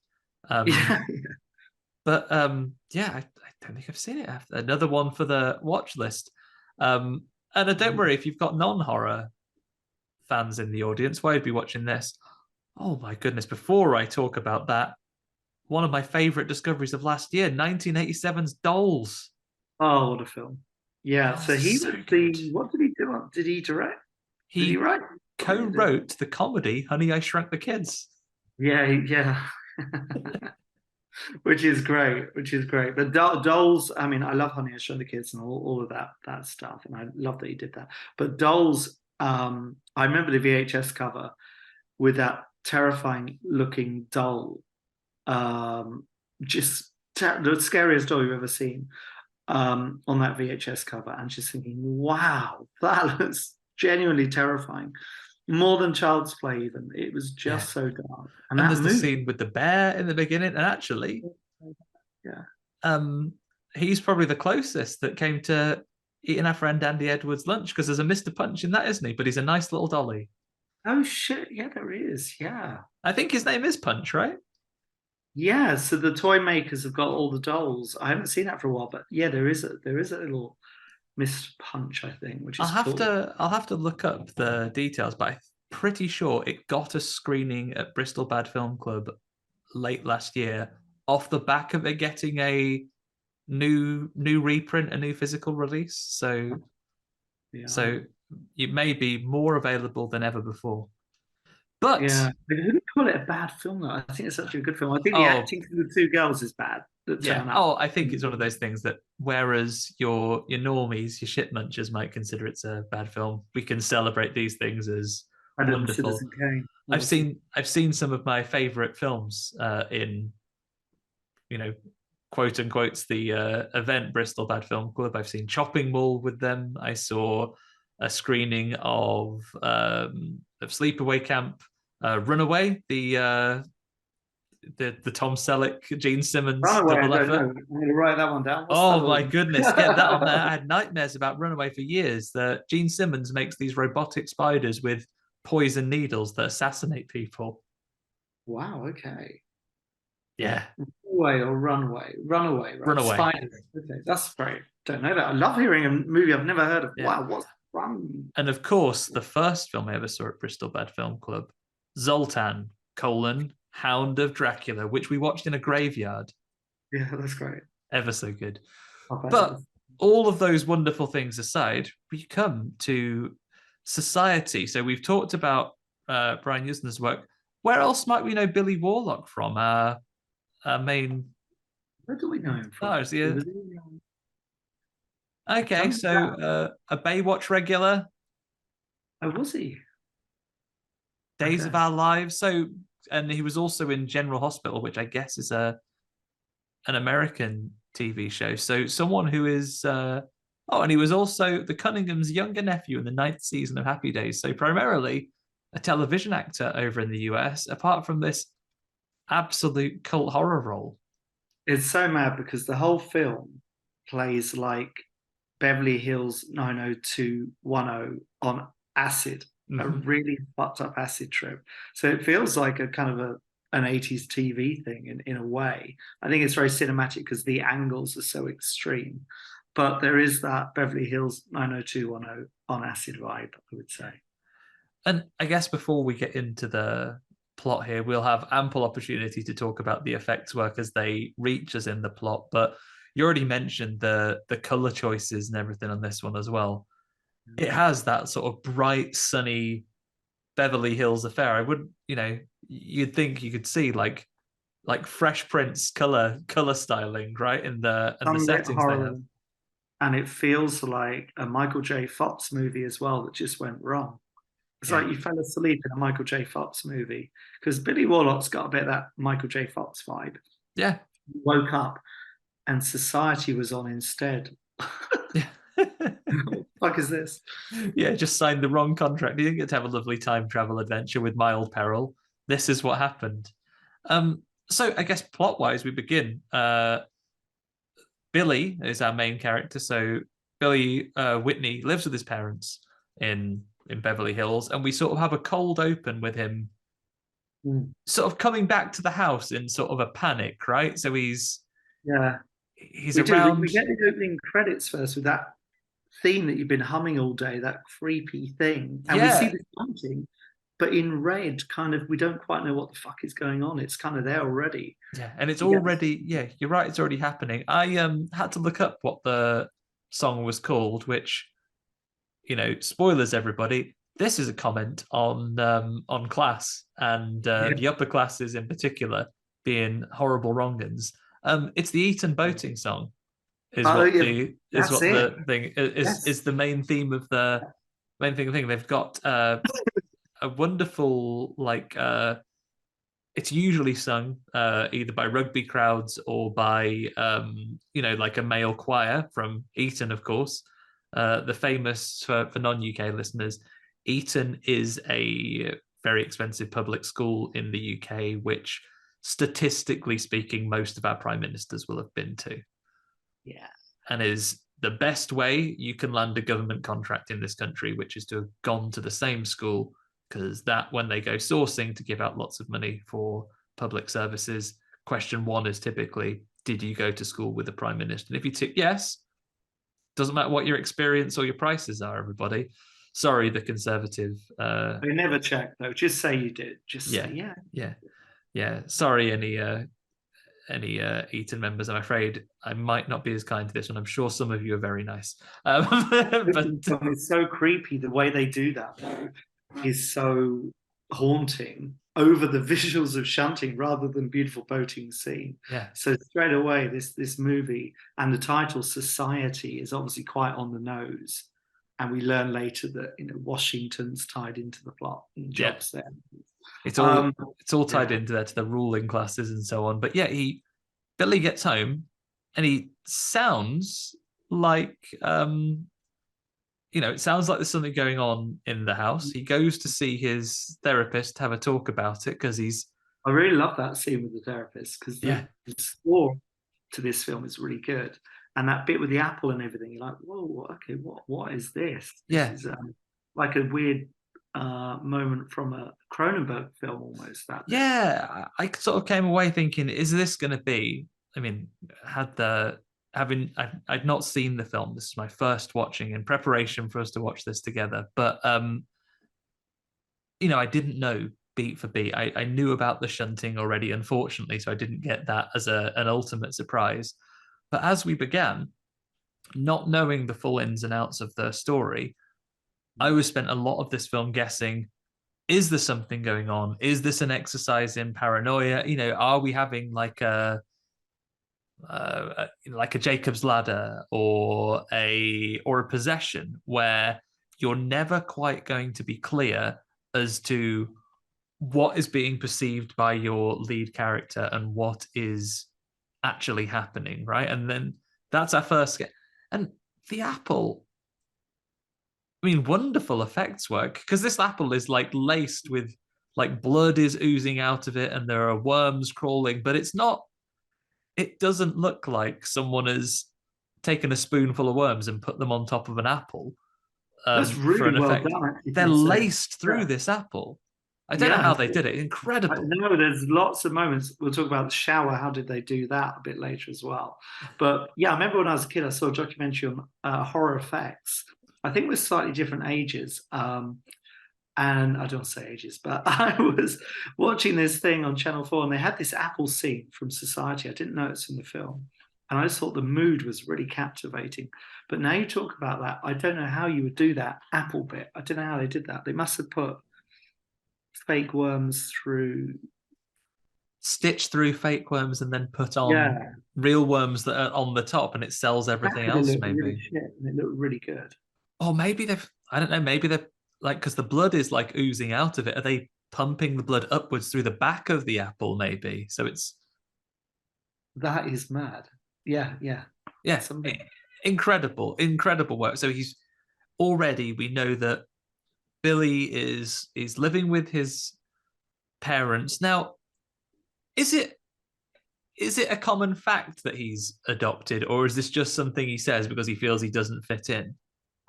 But I don't think I've seen it. Another one for the watch list. And don't worry if you've got non-horror fans in the audience, why would be watching this? Oh my goodness! Before I talk about that, one of my favorite discoveries of last year, 1987's Dolls. Oh, what a film! Yeah, so he was what did he do? Did he direct? Did he write? Co-wrote the comedy Honey, I Shrunk the Kids. Yeah. which is great. But Dolls, I mean, I love Honey, I Shrunk the Kids and all of that stuff, and I love that he did that. But Dolls, I remember the VHS cover with that terrifying looking doll, just the scariest doll you've ever seen, on that VHS cover, and just thinking, wow, that looks genuinely terrifying, more than Child's Play even. It was just so dark. And there's the scene with the bear in the beginning, and actually he's probably the closest that came to eating our friend Andy Edwards' lunch, because there's a Mr. Punch in that, isn't he? But he's a nice little dolly. Oh shit! Yeah, there is. Yeah, I think his name is Punch, right? Yeah. So the toy makers have got all the dolls. I haven't seen that for a while, but yeah, there is a little Mr. Punch, I think, which is I'll have to look up the details, but I'm pretty sure it got a screening at Bristol Bad Film Club late last year off the back of it getting a new reprint, a new physical release. So it may be more available than ever before. But I wouldn't call it a bad film, though. I think it's actually a good film. I think the acting for the two girls is bad. I think it's one of those things that, whereas your normies, your shit munchers might consider it's a bad film, we can celebrate these things as wonderful. I've seen some of my favorite films in, quote unquote, the event Bristol Bad Film Club. I've seen Chopping Mall with them. I saw a screening of Sleepaway Camp, Runaway, the Tom Selleck, Gene Simmons double effort. I'm going to write that one down. My goodness, get that on there. I had nightmares about Runaway for years. That Gene Simmons makes these robotic spiders with poison needles that assassinate people. Wow. Okay. Yeah. Runaway. Runaway. Spiders. Okay, that's great. Don't know that. I love hearing a movie I've never heard of. Yeah. Wow, what's Run? And of course, the first film I ever saw at Bristol Bad Film Club, Zoltan: Hound of Dracula, which we watched in a graveyard. Yeah, that's great. Ever so good. But all of those wonderful things aside, we come to society. So we've talked about Brian Yuzna's work. Where else might we know Billy Warlock from? Our main Where do we know him from? stars. Yeah. Okay, so a Baywatch regular. Oh, was he? Days of Our Lives. So, and he was also in General Hospital, which I guess is an American TV show. So someone who is and he was also the Cunningham's younger nephew in the 9th season of Happy Days. So primarily a television actor over in the US, apart from this absolute cult horror role. It's so mad because the whole film plays like Beverly Hills 90210 on acid, a really fucked up acid trip. So it feels like a kind of an 80s TV thing in a way. I think it's very cinematic because the angles are so extreme. But there is that Beverly Hills 90210 on acid vibe, I would say. And I guess before we get into the plot here, we'll have ample opportunity to talk about the effects work as they reach us in the plot. But you already mentioned the color choices and everything on this one as well. It has that sort of bright, sunny Beverly Hills affair. I would, you'd think you could see like Fresh Prince color styling, right? In the settings they have. And it feels like a Michael J. Fox movie as well that just went wrong. It's like you fell asleep in a Michael J. Fox movie because Billy Warlock's got a bit of that Michael J. Fox vibe. Yeah. You woke up and Society was on instead. Yeah. What the fuck is this? Yeah, just signed the wrong contract. You didn't get to have a lovely time travel adventure with Mild Peril. This is what happened. So I guess plot-wise, we begin. Billy is our main character. So Billy Whitney lives with his parents in Beverly Hills, and we sort of have a cold open with him sort of coming back to the house in sort of a panic, right? So he's around. We get the opening credits first with that theme that you've been humming all day, that creepy thing. And we see the hunting, but in red, kind of, we don't quite know what the fuck is going on. It's kind of there already. Yeah, and it's already, you're right, it's already happening. I had to look up what the song was called, which, spoilers, everybody. This is a comment on class and the upper classes in particular being horrible wrong'uns. It's the Eton boating song. Is the thing is the main theme of the main thing. They've got a wonderful it's usually sung either by rugby crowds or by like a male choir from Eton, of course. The famous for non-UK listeners, Eton is a very expensive public school in the UK, which statistically speaking, most of our prime ministers will have been to. Yeah. And is the best way you can land a government contract in this country, which is to have gone to the same school, because that when they go sourcing to give out lots of money for public services, question one is typically, did you go to school with the prime minister? And if you tick yes, doesn't matter what your experience or your prices are, everybody. Sorry, the Conservative. They never check though. Just say you did. Just say yeah. Sorry, any Eton members. I'm afraid I might not be as kind to this one. I'm sure some of you are very nice. But it's so creepy. The way they do that though is so haunting over the visuals of shunting rather than beautiful boating scene. Yeah. So straight away, this movie and the title Society is obviously quite on the nose. And we learn later that Washington's tied into the plot and jobs there. It's all tied into there to the ruling classes and so on. But Billy gets home and he sounds like it sounds like there's something going on in the house. He goes to see his therapist, have a talk about it because I really love that scene with the therapist because the score to this film is really good. And that bit with the apple and everything, you're like, whoa, okay, what is this? This is like a weird moment from a Cronenberg film almost. I sort of came away thinking, is this going to be? I mean, I'd not seen the film. This is my first watching in preparation for us to watch this together. But I didn't know beat for beat. I knew about the shunting already, unfortunately, so I didn't get that as an ultimate surprise. But as we began, not knowing the full ins and outs of the story, I always spent a lot of this film guessing, is there something going on? Is this an exercise in paranoia? Are we having like a Jacob's ladder or a possession where you're never quite going to be clear as to what is being perceived by your lead character and what is actually happening, right? And then that's our first and the apple, I mean, wonderful effects work, because this apple is like laced with like blood is oozing out of it and there are worms crawling, but it doesn't look like someone has taken a spoonful of worms and put them on top of an apple That's for really an well effect. done. They're laced through this apple. I don't know how they did it. Incredible. No, there's lots of moments. We'll talk about the shower. How did they do that a bit later as well? But yeah, I remember when I was a kid, I saw a documentary on horror effects. I think with slightly different ages. And I don't say ages, but I was watching this thing on Channel 4 and they had this apple scene from Society. I didn't know it's in the film. And I just thought the mood was really captivating. But now you talk about that, I don't know how you would do that apple bit. I don't know how they did that. They must have put fake worms through. Stitch through fake worms and then put on real worms that are on the top, and it sells everything else, maybe. Really shit, and it looked really good. Or maybe I don't know, maybe they're like, because the blood is like oozing out of it. Are they pumping the blood upwards through the back of the apple, maybe? So that is mad. Yeah. Something incredible work. So he's already, we know that Billy is living with his parents. Now, is it a common fact that he's adopted, or is this just something he says because he feels he doesn't fit in?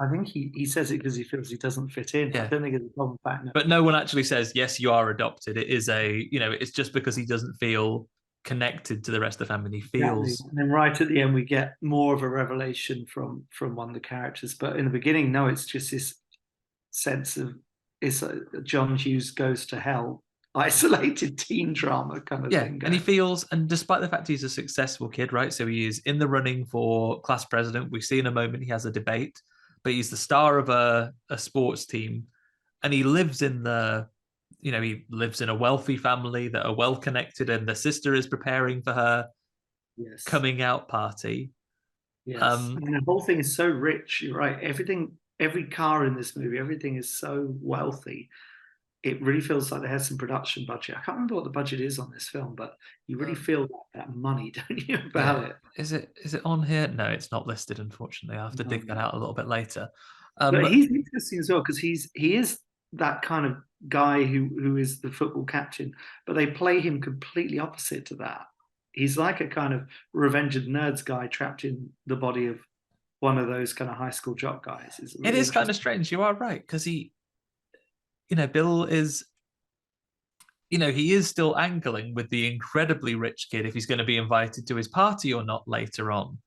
I think he says it because he feels he doesn't fit in. Yeah. I don't think it's a common fact. No. But no one actually says, yes, you are adopted. It is it's just because he doesn't feel connected to the rest of the family. He feels. Exactly. And then right at the end, we get more of a revelation from one of the characters. But in the beginning, no, it's just this sense of John Hughes goes to hell, isolated teen drama kind of thing. And he feels, and despite the fact he's a successful kid, right? So he is in the running for class president. We see in a moment he has a debate, but he's the star of a sports team, and he lives in he lives in a wealthy family that are well connected, and the sister is preparing for her coming out party. Yes, and the whole thing is so rich. You're right. Every car in this movie, everything is so wealthy. It really feels like they had some production budget. I can't remember what the budget is on this film, but you really feel that money, don't you, about it? Is it on here? No, it's not listed, unfortunately. I'll have to dig that out a little bit later. But he's interesting as well, because he is that kind of guy who is the football captain, but they play him completely opposite to that. He's like a kind of Revenge of the Nerds guy trapped in the body of one of those kind of high school jock guys. It is kind of strange. You are right, because Bill is, he is still angling with the incredibly rich kid if he's going to be invited to his party or not later on.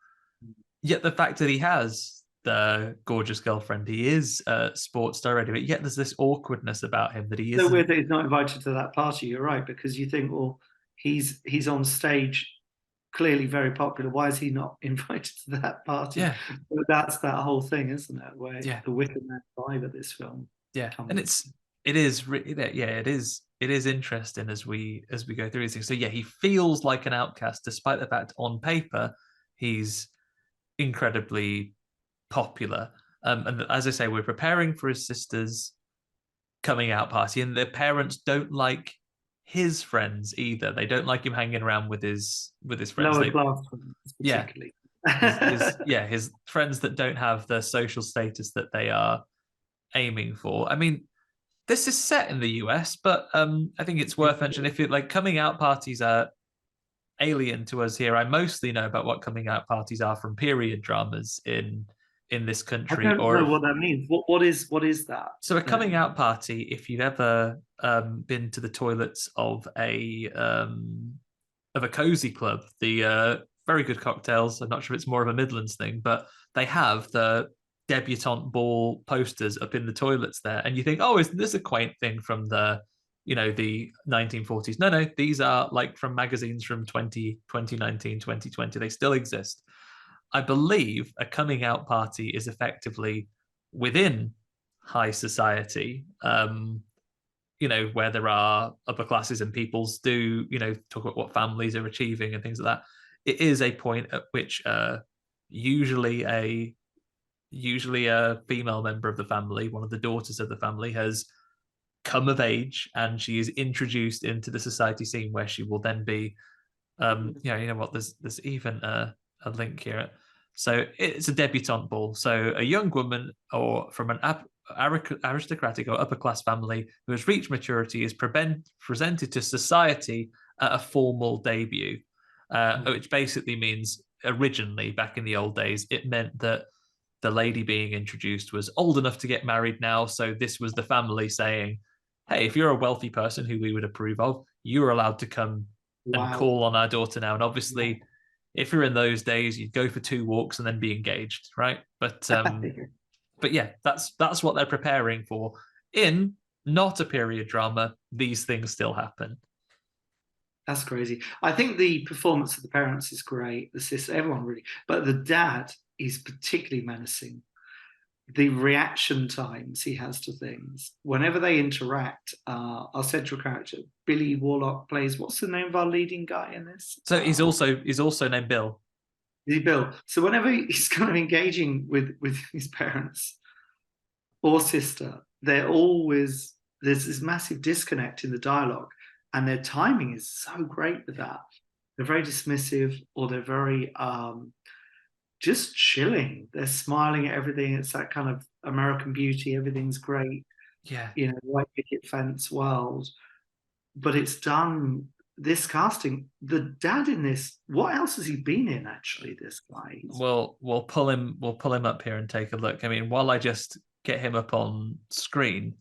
Yet the fact that he has the gorgeous girlfriend, he is a sports director, but yet there's this awkwardness about him that he isn't. So weird that he's not invited to that party. You're right, because you think, well, he's on stage, clearly very popular. Why is he not invited to that party? Yeah, but that's that whole thing, isn't it? Where the Wicker Man vibe of this film. Yeah, and it is interesting as we go through these things. So yeah, he feels like an outcast, despite the fact on paper he's incredibly popular. And as I say, we're preparing for his sister's coming out party, and their parents don't like his friends either. They don't like him hanging around with his friends. Lower class friends, particularly. His friends that don't have the social status that they are aiming for. I mean, this is set in the US, but I think it's worth mentioning, if coming out parties are alien to us here. I mostly know about what coming out parties are from period dramas in this country. I don't know what that means. What is that? So a coming out party, if you've ever been to the toilets of a cozy club, the very good cocktails. I'm not sure if it's more of a Midlands thing, but they have the debutante ball posters up in the toilets there, and you think, oh, isn't this a quaint thing from the 1940s? No, these are like from magazines from 2019, 2020. They still exist. I believe a coming out party is effectively within high society, where there are upper classes and peoples do, talk about what families are achieving and things like that. It is a point at which usually a female member of the family, one of the daughters of the family, has come of age and she is introduced into the society scene where she will then be, there's even a link here. So it's a debutante ball. So a young woman or from an aristocratic or upper class family who has reached maturity is presented to society at a formal debut, which basically means originally back in the old days, it meant that the lady being introduced was old enough to get married now. So this was the family saying, hey, if you're a wealthy person who we would approve of, you're allowed to come and call on our daughter now. And obviously, if you're in those days, you'd go for 2 walks and then be engaged, right? But yeah, that's what they're preparing for. In not a period drama, these things still happen. That's crazy. I think the performance of the parents is great. The sister, everyone really, but the dad is particularly menacing. The reaction times he has to things whenever they interact. Our central character, Billy Warlock, plays, what's the name of our leading guy in this? So he's also named Bill. Is he Bill? So whenever he's kind of engaging with his parents or sister, there's this massive disconnect in the dialogue, and their timing is so great with that. They're very dismissive, or they're very just chilling. They're smiling at everything. It's that kind of American Beauty. Everything's great. Yeah. White picket fence world. But it's done, this casting, the dad in this, what else has he been in actually, this guy? Well, we'll pull him up here and take a look. I mean, while I just get him up on screen,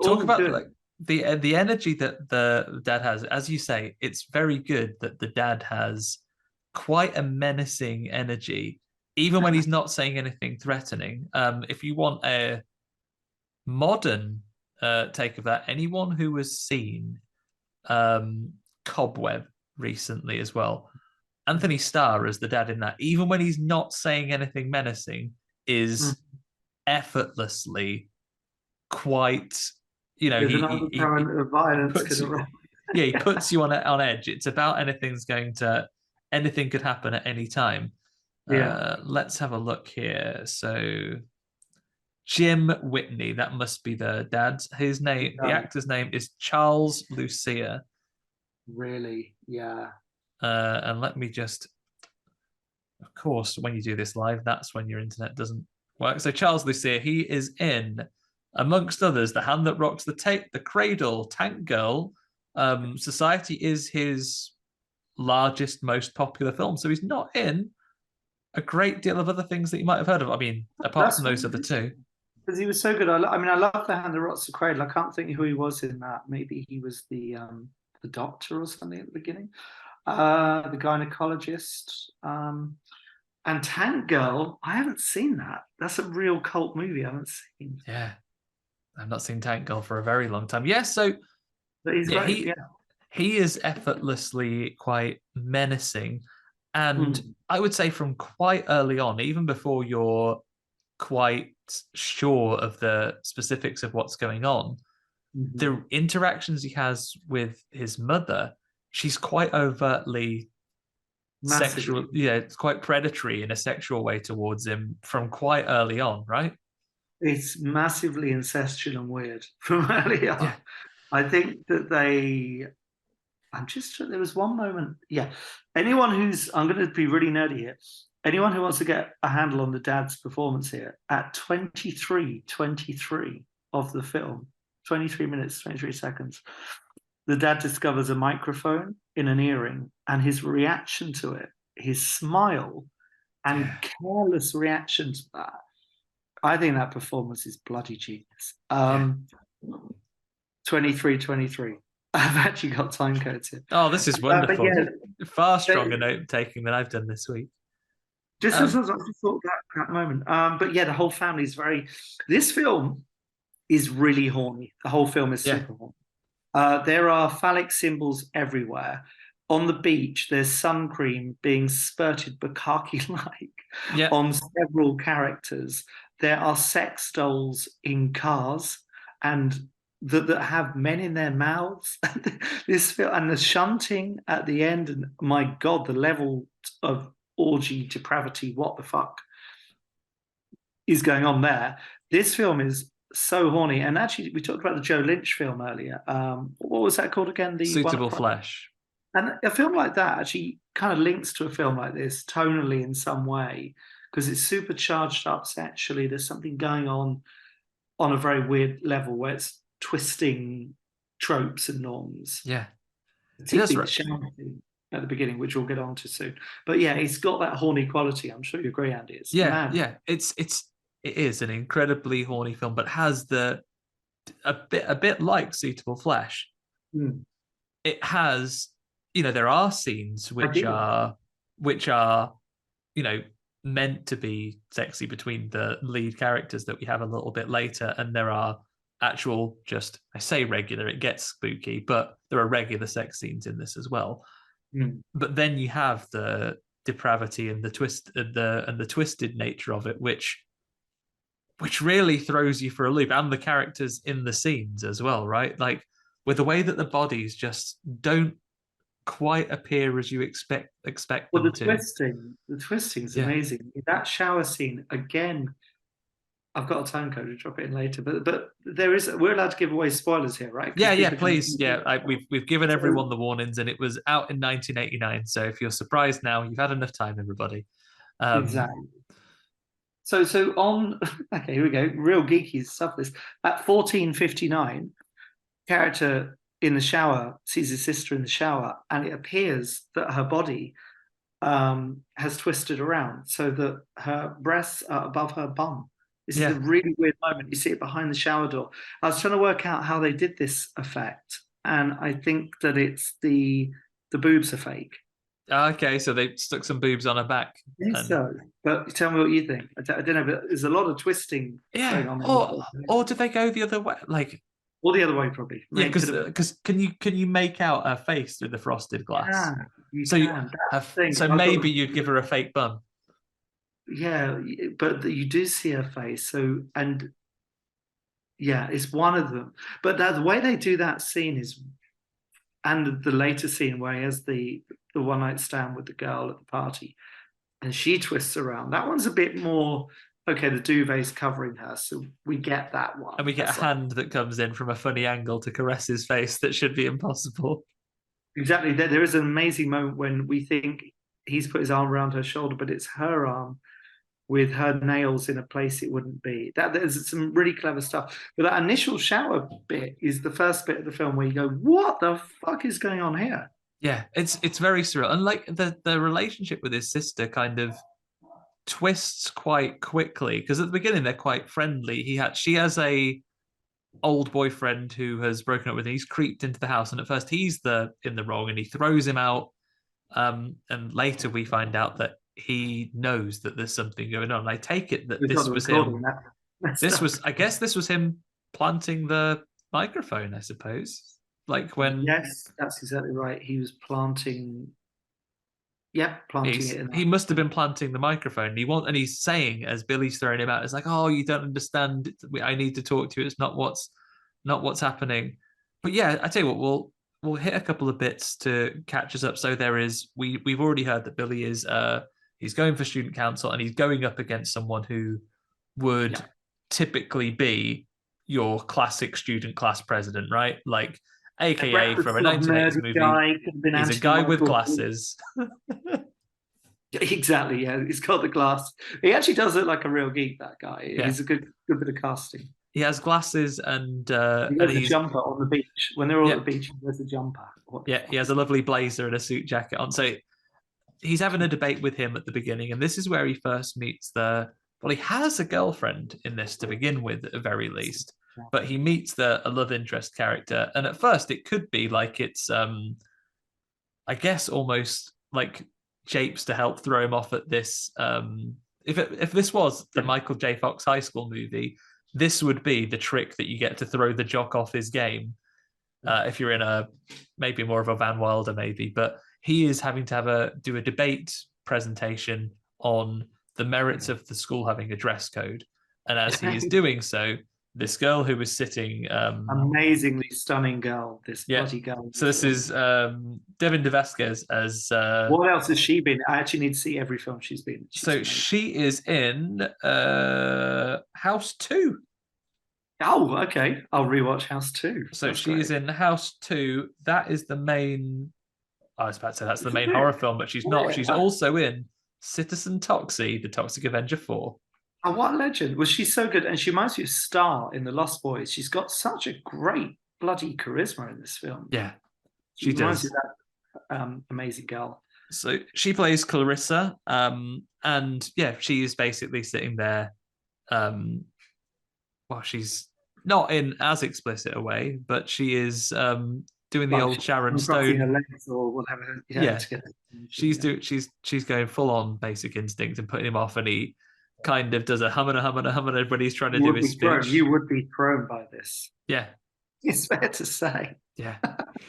talk about like the energy that the dad has. As you say, it's very good that the dad has quite a menacing energy, even when he's not saying anything threatening. If you want a modern take of that, anyone who has seen Cobweb recently as well, Anthony Starr as the dad in that, even when he's not saying anything menacing, is effortlessly quite, There's an undercurrent of violence. He puts you on edge. It's about anything could happen at any time. Yeah. Let's have a look here. So Jim Whitney, that must be the dad. His name, the actor's name is Charles Lucia. Really? Yeah. And let me just, of course, when you do this live, that's when your internet doesn't work. So Charles Lucia, he is in, amongst others, The Hand That Rocks the Cradle, Tank Girl. Society is his largest, most popular film. So he's not in a great deal of other things that you might have heard of. I mean, apart from those other two. Because he was so good. I love The Hand That Rocks the Cradle. I can't think who he was in that. Maybe he was the doctor or something at the beginning. The gynecologist. And Tank Girl, I haven't seen that. That's a real cult movie I haven't seen. Yeah. I've not seen Tank Girl for a very long time. Yeah, so he is effortlessly quite menacing. And I would say from quite early on, even before you're quite sure of the specifics of what's going on, the interactions he has with his mother, she's quite overtly sexual. Yeah, it's quite predatory in a sexual way towards him from quite early on, right? It's massively incestual and weird from early on. Yeah. I think that there was one moment. Yeah. Anyone I'm going to be really nerdy here. Anyone who wants to get a handle on the dad's performance here, at 23 of the film, 23 minutes, 23 seconds, the dad discovers a microphone in an earring, and his reaction to it, his smile and careless reaction to that, I think that performance is bloody genius. 23. I've actually got time codes here. Oh, this is wonderful. Far stronger note taking than I've done this week. Just as I thought that moment. But yeah, the whole family is this film is really horny. The whole film is super horny. There are phallic symbols everywhere. on the beach, there's sun cream being spurted bukkake-like on several characters. There are sex dolls in cars and that have men in their mouths. This film, and the shunting at the end, and my God, the level of orgy depravity, what the fuck is going on there? This film is so horny. And actually, we talked about the Joe Lynch film earlier. What was that called again? The Suitable Flesh. And a film like that actually kind of links to a film like this tonally in some way, because it's super charged up sexually. There's something going on a very weird level where it's twisting tropes and norms. Yeah. Particularly the shower scene at the beginning, which we'll get on to soon. But yeah, it's got that horny quality. I'm sure you agree, Andy. It's mad. Yeah. It is an incredibly horny film, but has a bit like Suitable Flesh. It has, there are scenes which are meant to be sexy between the lead characters that we have a little bit later, and there are actual, I say regular, it gets spooky, but there are regular sex scenes in this as well. But then you have the depravity and the twist and the twisted nature of it, which really throws you for a loop, and the characters in the scenes as well, right? Like, with the way that the bodies just don't quite appear as you expect them to. The twisting is amazing. That shower scene again. I've got a time code to drop it in later, but we're allowed to give away spoilers here, right? Yeah, please. We've given everyone the warnings, and it was out in 1989. So if you're surprised now, you've had enough time, everybody. Exactly. So okay, here we go. Real geeky stuff. This at 14:59, character in the shower sees his sister in the shower, and it appears that her body has twisted around so that her breasts are above her bum. This is a really weird moment. You see it behind the shower door. I was trying to work out how they did this effect, and I think that it's the boobs are fake. Okay, so they stuck some boobs on her back. I think so, but tell me what you think. I don't know, but there's a lot of twisting going on. Or did they go the other way? Or the other way, probably. Because can you make out her face through the frosted glass? So maybe you'd give her a fake bum. Yeah, but you do see her face. So, and yeah, it's one of them. But the way they do that scene is, and the later scene where he has the one night stand with the girl at the party, and she twists around. That one's a bit more. Okay, the duvet's covering her, so we get that one. And we get a hand that comes in from a funny angle to caress his face that should be impossible. Exactly. There is an amazing moment when we think he's put his arm around her shoulder, but it's her arm with her nails in a place it wouldn't be. There's some really clever stuff. But that initial shower bit is the first bit of the film where you go, what the fuck is going on here? Yeah, it's very surreal. And like the relationship with his sister kind of twists quite quickly, because at the beginning they're quite friendly. She has a old boyfriend who has broken up with him. He's creeped into the house, and at first he's in the wrong, and he throws him out. And later we find out that he knows that there's something going on. I take it that this was him. I guess this was him planting the microphone, I suppose. Like when. Yes, that's exactly right. He was planting. Yeah, planting it. He must have been planting the microphone. And he's saying, as Billy's throwing him out, it's like, "Oh, you don't understand. I need to talk to you. It's not what's happening." But yeah, I tell you what, we'll hit a couple of bits to catch us up. So we've already heard that Billy is he's going for student council, and he's going up against someone who would typically be your classic student class president, right? Like, AKA from a 1980s movie. He's a guy with glasses. Exactly, yeah. He's got the glass. He actually does look like a real geek, that guy. Yeah. He's a good bit of casting. He has glasses and he has a jumper on the beach. When they're all at the beach, he wears a jumper. He has a lovely blazer and a suit jacket on. So he's having a debate with him at the beginning, and this is where he first meets he has a girlfriend in this to begin with, at the very least. But he meets a love interest character, and at first it could be like it's, I guess, almost like japes to help throw him off at this. If this was the Michael J. Fox High School movie, this would be the trick that you get to throw the jock off his game. If you're in maybe more of a Van Wilder, maybe, but he is having to do a debate presentation on the merits of the school having a dress code. And as he is doing so, this girl who was sitting, amazingly stunning girl, this bloody girl. So this is Devin DeVasquez as. What else has she been? I actually need to see every film she's been. She is in House 2. Oh, okay. I'll rewatch House 2. So she is in House 2. That is the main. I was about to say that's the main horror film, but she's not. She's also in Citizen Toxie, The Toxic Avenger 4. Oh, what a legend. Was she so good? And she reminds me of Star in The Lost Boys. She's got such a great bloody charisma in this film. Yeah, she does. That amazing girl. So she plays Clarissa, and yeah, she is basically sitting there. Well, she's not in as explicit a way, but she is doing the old Sharon Stone. Her legs or whatever. Yeah. She's going full on Basic Instinct and putting him off, and he kind of does a humming when he's trying to do his speech. You would be thrown by this. Yeah. It's fair to say. Yeah.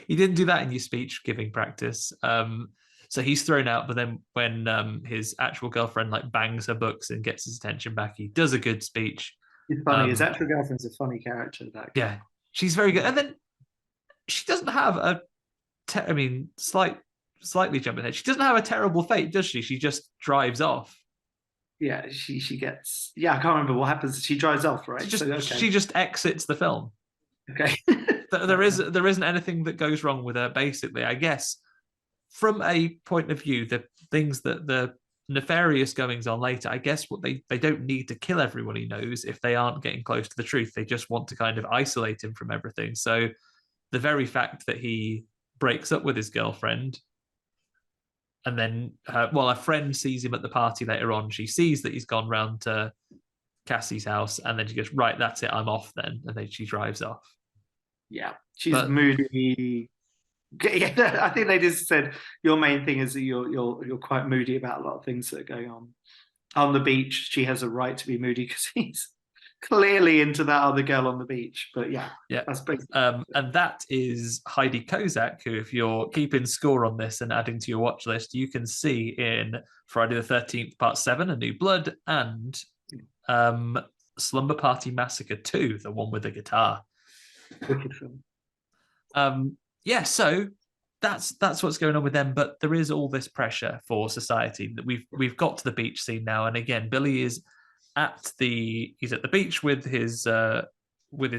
You didn't do that in your speech giving practice. So he's thrown out, but then when his actual girlfriend like bangs her books and gets his attention back, he does a good speech. It's funny. His actual girlfriend's a funny character. That guy. Yeah. She's very good. And then she doesn't have slightly jumping ahead. She doesn't have a terrible fate, does she? She just drives off. Yeah, she gets. Yeah, I can't remember what happens. She drives off, right? She just exits the film. Okay. there isn't anything that goes wrong with her. Basically, I guess from a point of view, the things that the nefarious goings on later, I guess what they don't need to kill everyone he knows if they aren't getting close to the truth. They just want to kind of isolate him from everything. So the very fact that he breaks up with his girlfriend, and then a friend sees him at the party later on, she sees that he's gone round to Cassie's house, and then she goes, right, that's it, I'm off then. And then she drives off. Yeah, she's moody. Yeah, I think they just said your main thing is that you're quite moody about a lot of things that are going on the beach. She has a right to be moody because he's clearly into that other girl on the beach. But yeah, that's basically. And that is Heidi Kozak, who, if you're keeping score on this and adding to your watch list, you can see in Friday the 13th Part 7, A New Blood, and Slumber Party Massacre 2, the one with the guitar. Wicked film. So that's what's going on with them. But there is all this pressure for society that we've got to the beach scene now, and again, Billy is at the beach with his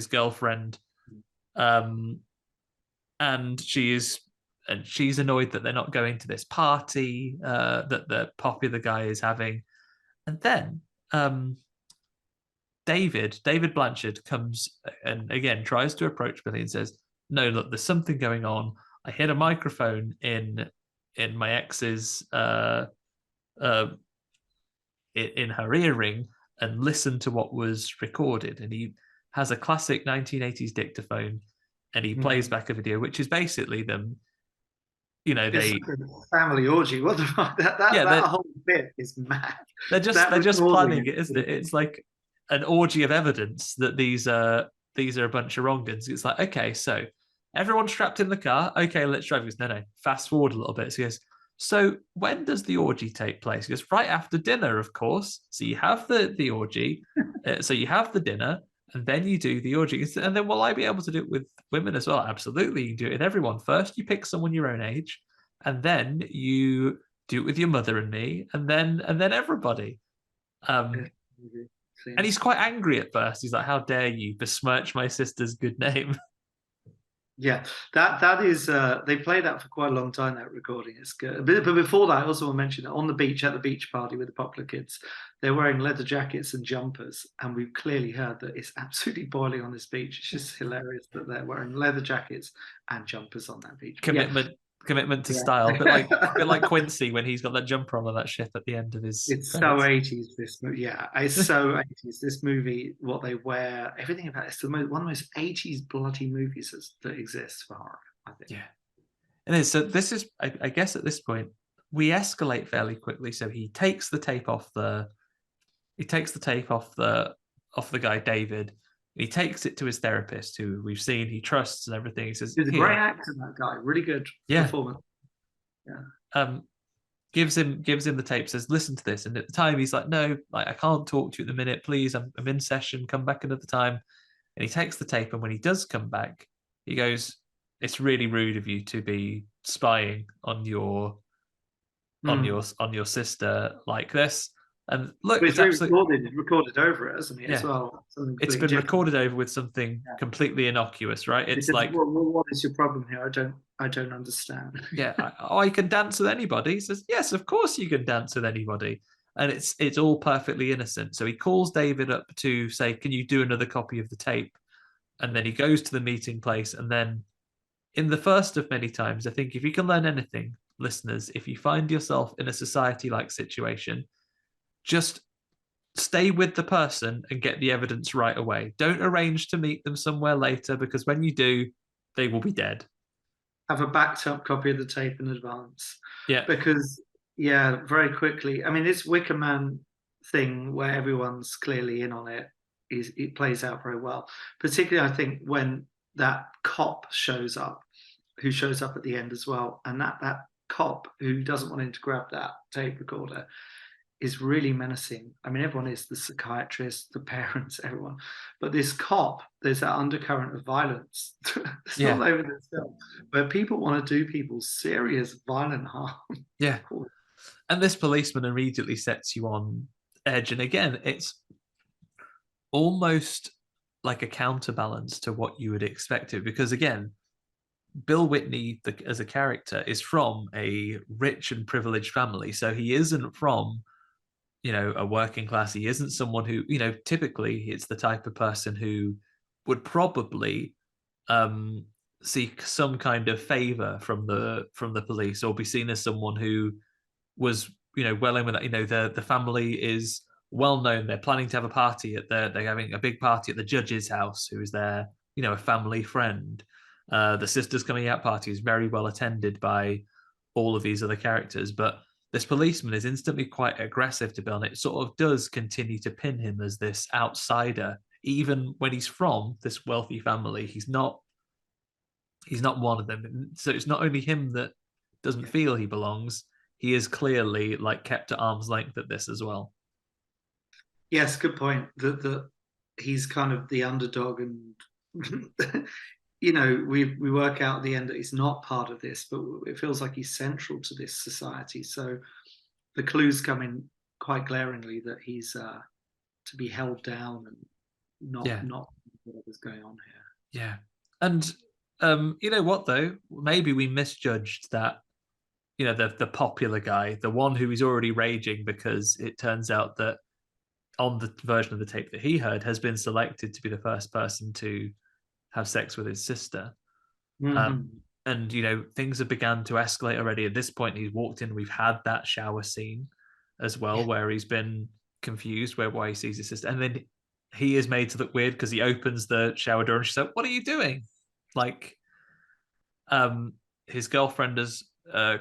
girlfriend, and she's annoyed that they're not going to this party that the popular guy is having, and then David Blanchard comes and again tries to approach Billy and says, no, look, there's something going on. I hid a microphone in my ex's in her earring and listened to what was recorded. And he has a classic 1980s dictaphone, and he plays back a video, which is basically them. They family orgy. What the fuck? That whole bit is mad. They're just planning it, isn't it? It's like an orgy of evidence that these are a bunch of wrong-uns. It's like, okay, so everyone's strapped in the car. Okay, let's drive. He goes, no, fast forward a little bit. So he goes, so when does the orgy take place? He goes, right after dinner, of course. So you have the orgy. So you have the dinner, and then you do the orgy. And then will I be able to do it with women as well? Absolutely. You can do it with everyone. First, you pick someone your own age, and then you do it with your mother and me, and then everybody. And he's quite angry at first. He's like, how dare you besmirch my sister's good name? Yeah, that is they play that for quite a long time, that recording. It's good. But before that, I also want to mention that on the beach, at the beach party with the popular kids, they're wearing leather jackets and jumpers, and we've clearly heard that it's absolutely boiling on this beach. It's just hilarious that they're wearing leather jackets and jumpers on that beach. Commitment to style, a bit like Quincy when he's got that jumper on that ship at the end of his. It's credits. So 80s, this movie. Yeah, it's so 80s. This movie, what they wear, everything about it's one of the most 80s bloody movies that exists for horror, I think. Yeah, it is. So this is, I guess, at this point we escalate fairly quickly. So he takes the tape off the guy David. He takes it to his therapist, who we've seen he trusts and everything. He says, he's a great actor, that guy. Really good performance. gives him the tape, says, listen to this. And at the time he's like, no, like, I can't talk to you at the minute, please. I'm in session, come back another time. And he takes the tape, and when he does come back, he goes, it's really rude of you to be spying on your sister like this. And look, it's absolutely recorded over it, hasn't it? Yeah. As well, it's been recorded over with something completely innocuous, right? It's like, well, what is your problem here? I don't understand. Yeah, I can dance with anybody. He says, yes, of course you can dance with anybody. And it's all perfectly innocent. So he calls David up to say, can you do another copy of the tape? And then he goes to the meeting place. And then in the first of many times, I think if you can learn anything, listeners, if you find yourself in a society-like situation, just stay with the person and get the evidence right away. Don't arrange to meet them somewhere later, because when you do, they will be dead. Have a backed up copy of the tape in advance. Yeah. Because, very quickly, I mean, this Wicker Man thing where everyone's clearly in on it, it plays out very well. Particularly, I think, when that cop shows up, who shows up at the end as well. And that cop who doesn't want him to grab that tape recorder is really menacing. I mean, everyone is, the psychiatrist, the parents, everyone. But this cop, there's that undercurrent of violence. It's all over this film, where people want to do people serious violent harm. Yeah. And this policeman immediately sets you on edge. And again, it's almost like a counterbalance to what you would expect it. Because again, Bill Whitney, as a character, is from a rich and privileged family. So he isn't from a working class. He isn't someone who, typically it's the type of person who would probably seek some kind of favor from the police, or be seen as someone who was, well in with that. The family is well known. They're planning to have a party they're having a big party at the judge's house, who is their, a family friend. The Sisters Coming Out party is very well attended by all of these other characters, but this policeman is instantly quite aggressive to Bill, and it sort of does continue to pin him as this outsider, even when he's from this wealthy family. He's not one of them. So it's not only him that doesn't feel he belongs, he is clearly like kept at arm's length at this as well. Yes, good point. That he's kind of the underdog, and we work out at the end that he's not part of this, but it feels like he's central to this society. So the clues come in quite glaringly that he's to be held down and not whatever's going on here. Yeah. And you know what though? Maybe we misjudged that, the popular guy, the one who is already raging because it turns out that on the version of the tape that he heard has been selected to be the first person to have sex with his sister. And things have begun to escalate already. At this point, he's walked in, we've had that shower scene as well, where he's been confused why he sees his sister, and then he is made to look weird because he opens the shower door and she's like, what are you doing? Like, his girlfriend is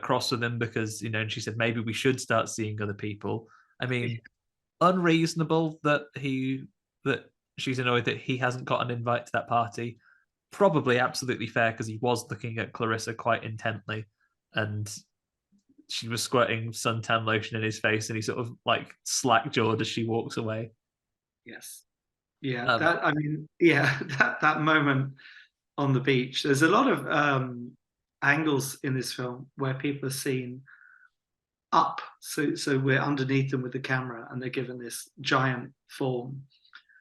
cross with him because, and she said maybe we should start seeing other people. I mean, unreasonable that she's annoyed that he hasn't got an invite to that party. Probably absolutely fair, because he was looking at Clarissa quite intently, and she was squirting suntan lotion in his face, and he sort of like slack-jawed as she walks away. Yes. Yeah. That moment on the beach. There's a lot of angles in this film where people are seen up. So we're underneath them with the camera, and they're given this giant form.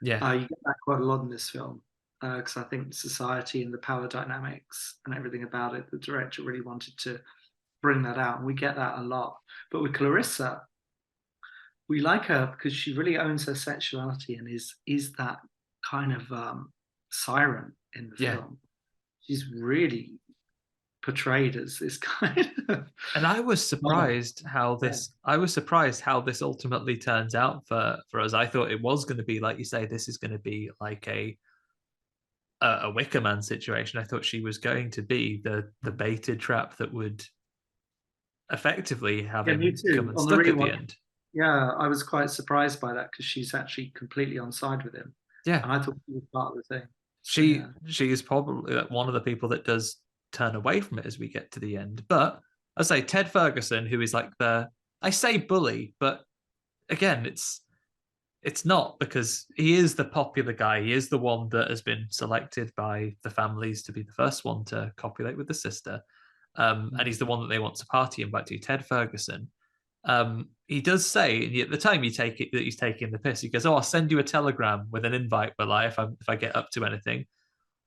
Yeah. You get that quite a lot in this film, because I think society and the power dynamics and everything about it, the director really wanted to bring that out, and we get that a lot. But with Clarissa, we like her because she really owns her sexuality and is that kind of siren in the film. She's really portrayed as this kind of. And I was surprised how this ultimately turns out for us. I thought it was going to be, like you say, this is going to be like a Wicker Man situation. I thought she was going to be the baited trap that would effectively have him come unstuck at the end. Yeah, I was quite surprised by that, because she's actually completely on side with him. Yeah, and I thought she was part of the thing. She is probably one of the people that does turn away from it as we get to the end. But I say Ted Ferguson, who is like I say bully, but again, it's not, because he is the popular guy. He is the one that has been selected by the families to be the first one to copulate with the sister. And he's the one that they want to party invite to, Ted Ferguson. He does say, and at the time you take it that he's taking the piss, he goes, "Oh, I'll send you a telegram with an invite, will I, if I get up to anything."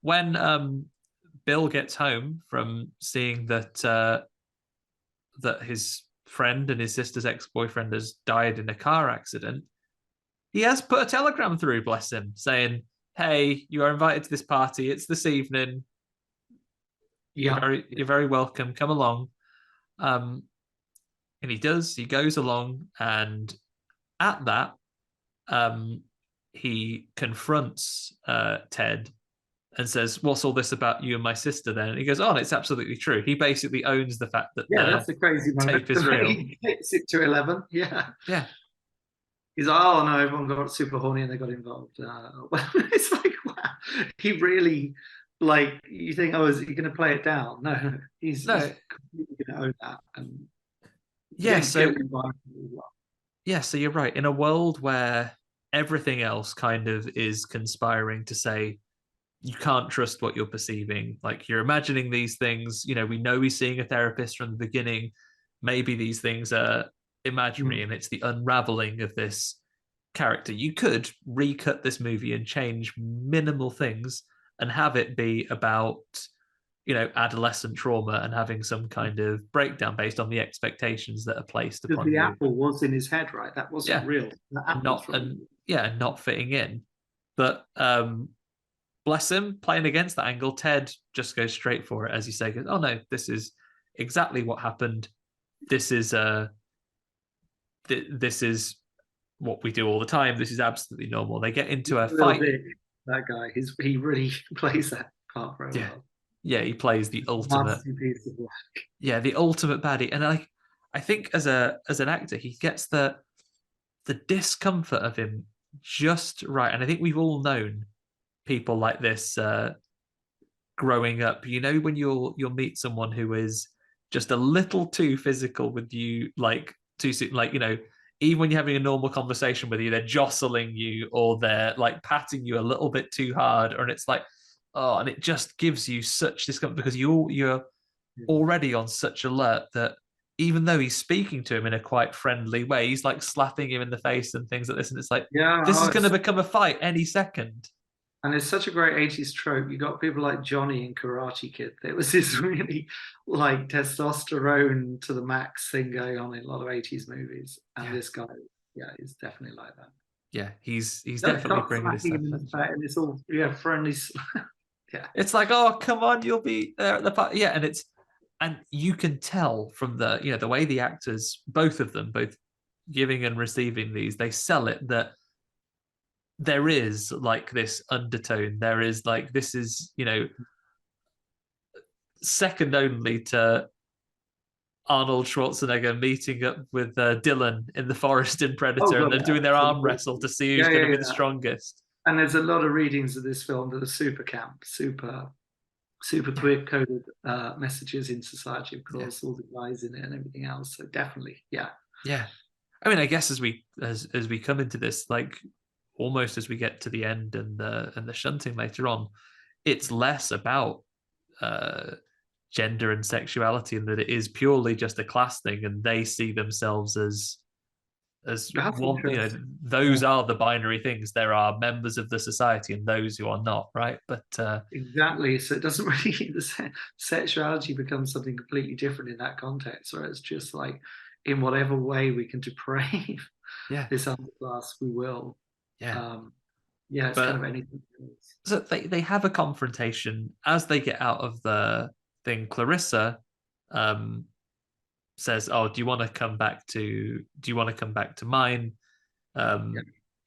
When Bill gets home from seeing that his friend and his sister's ex-boyfriend has died in a car accident, he has put a telegram through, bless him, saying, "Hey, you are invited to this party. It's this evening. You're very welcome. Come along." And he does. He goes along, and at that, he confronts Ted and says, "What's all this about you and my sister then?" And he goes, "Oh, it's absolutely true." He basically owns the fact that that's a crazy tape is real. He takes it to 11. Yeah. He's like, "Oh no, everyone got super horny and they got involved." It's like, wow. He really, like, you think, oh, is he going to play it down? No, he's completely going to own that. And so you're right. In a world where everything else kind of is conspiring to say you can't trust what you're perceiving, like you're imagining these things. We know he's seeing a therapist from the beginning. Maybe these things are imaginary, and it's the unraveling of this character. You could recut this movie and change minimal things and have it be about adolescent trauma and having some kind of breakdown based on the expectations that are placed upon the apple was in his head, right? That wasn't real. Not fitting in. But bless him, playing against that angle, Ted just goes straight for it, as you say. Goes, "Oh no, this is exactly what happened. This is this is what we do all the time. This is absolutely normal." They get into a fight. That guy, he really plays that part very well. Yeah, he plays the ultimate piece of work. Yeah, the ultimate baddie. And I think as an actor, he gets the discomfort of him just right. And I think we've all known people like this growing up. When you'll meet someone who is just a little too physical with you, like too soon, like even when you're having a normal conversation with you, they're jostling you or they're like patting you a little bit too hard, and it's like, oh, and it just gives you such discomfort because you're already on such alert that even though he's speaking to him in a quite friendly way, he's like slapping him in the face and things like this, and it's like, this is going to become a fight any second. And it's such a great 80s trope. You got people like Johnny in Karate Kid. There was this really like testosterone to the max thing going on in a lot of 80s movies. And this guy, is definitely like that. Yeah, he's definitely bringing this up. And it's all friendly. Yeah, it's like, oh, come on, you'll be there at the party. Yeah, and you can tell from the the way the actors, both of them, both giving and receiving these, they sell it that there is like this undertone. There is like, this is second only to Arnold Schwarzenegger meeting up with Dylan in the forest in Predator, and they're doing their arm wrestle to see who's going to be the strongest. And there's a lot of readings of this film that are super camp, super queer coded messages in society, of course, all the guys in it and everything else. So definitely, yeah. I mean, I guess as we come into this, like almost as we get to the end and the shunting later on, it's less about gender and sexuality, and that it is purely just a class thing, and they see themselves as one. Those are the binary things. There are members of the society and those who are not, right? But exactly. So it doesn't really, the sexuality becomes something completely different in that context, or it's just like, in whatever way we can deprave this underclass, we will. It's kind of anything else. So they have a confrontation as they get out of the thing. Clarissa says, "Oh, do you want to come back to mine?"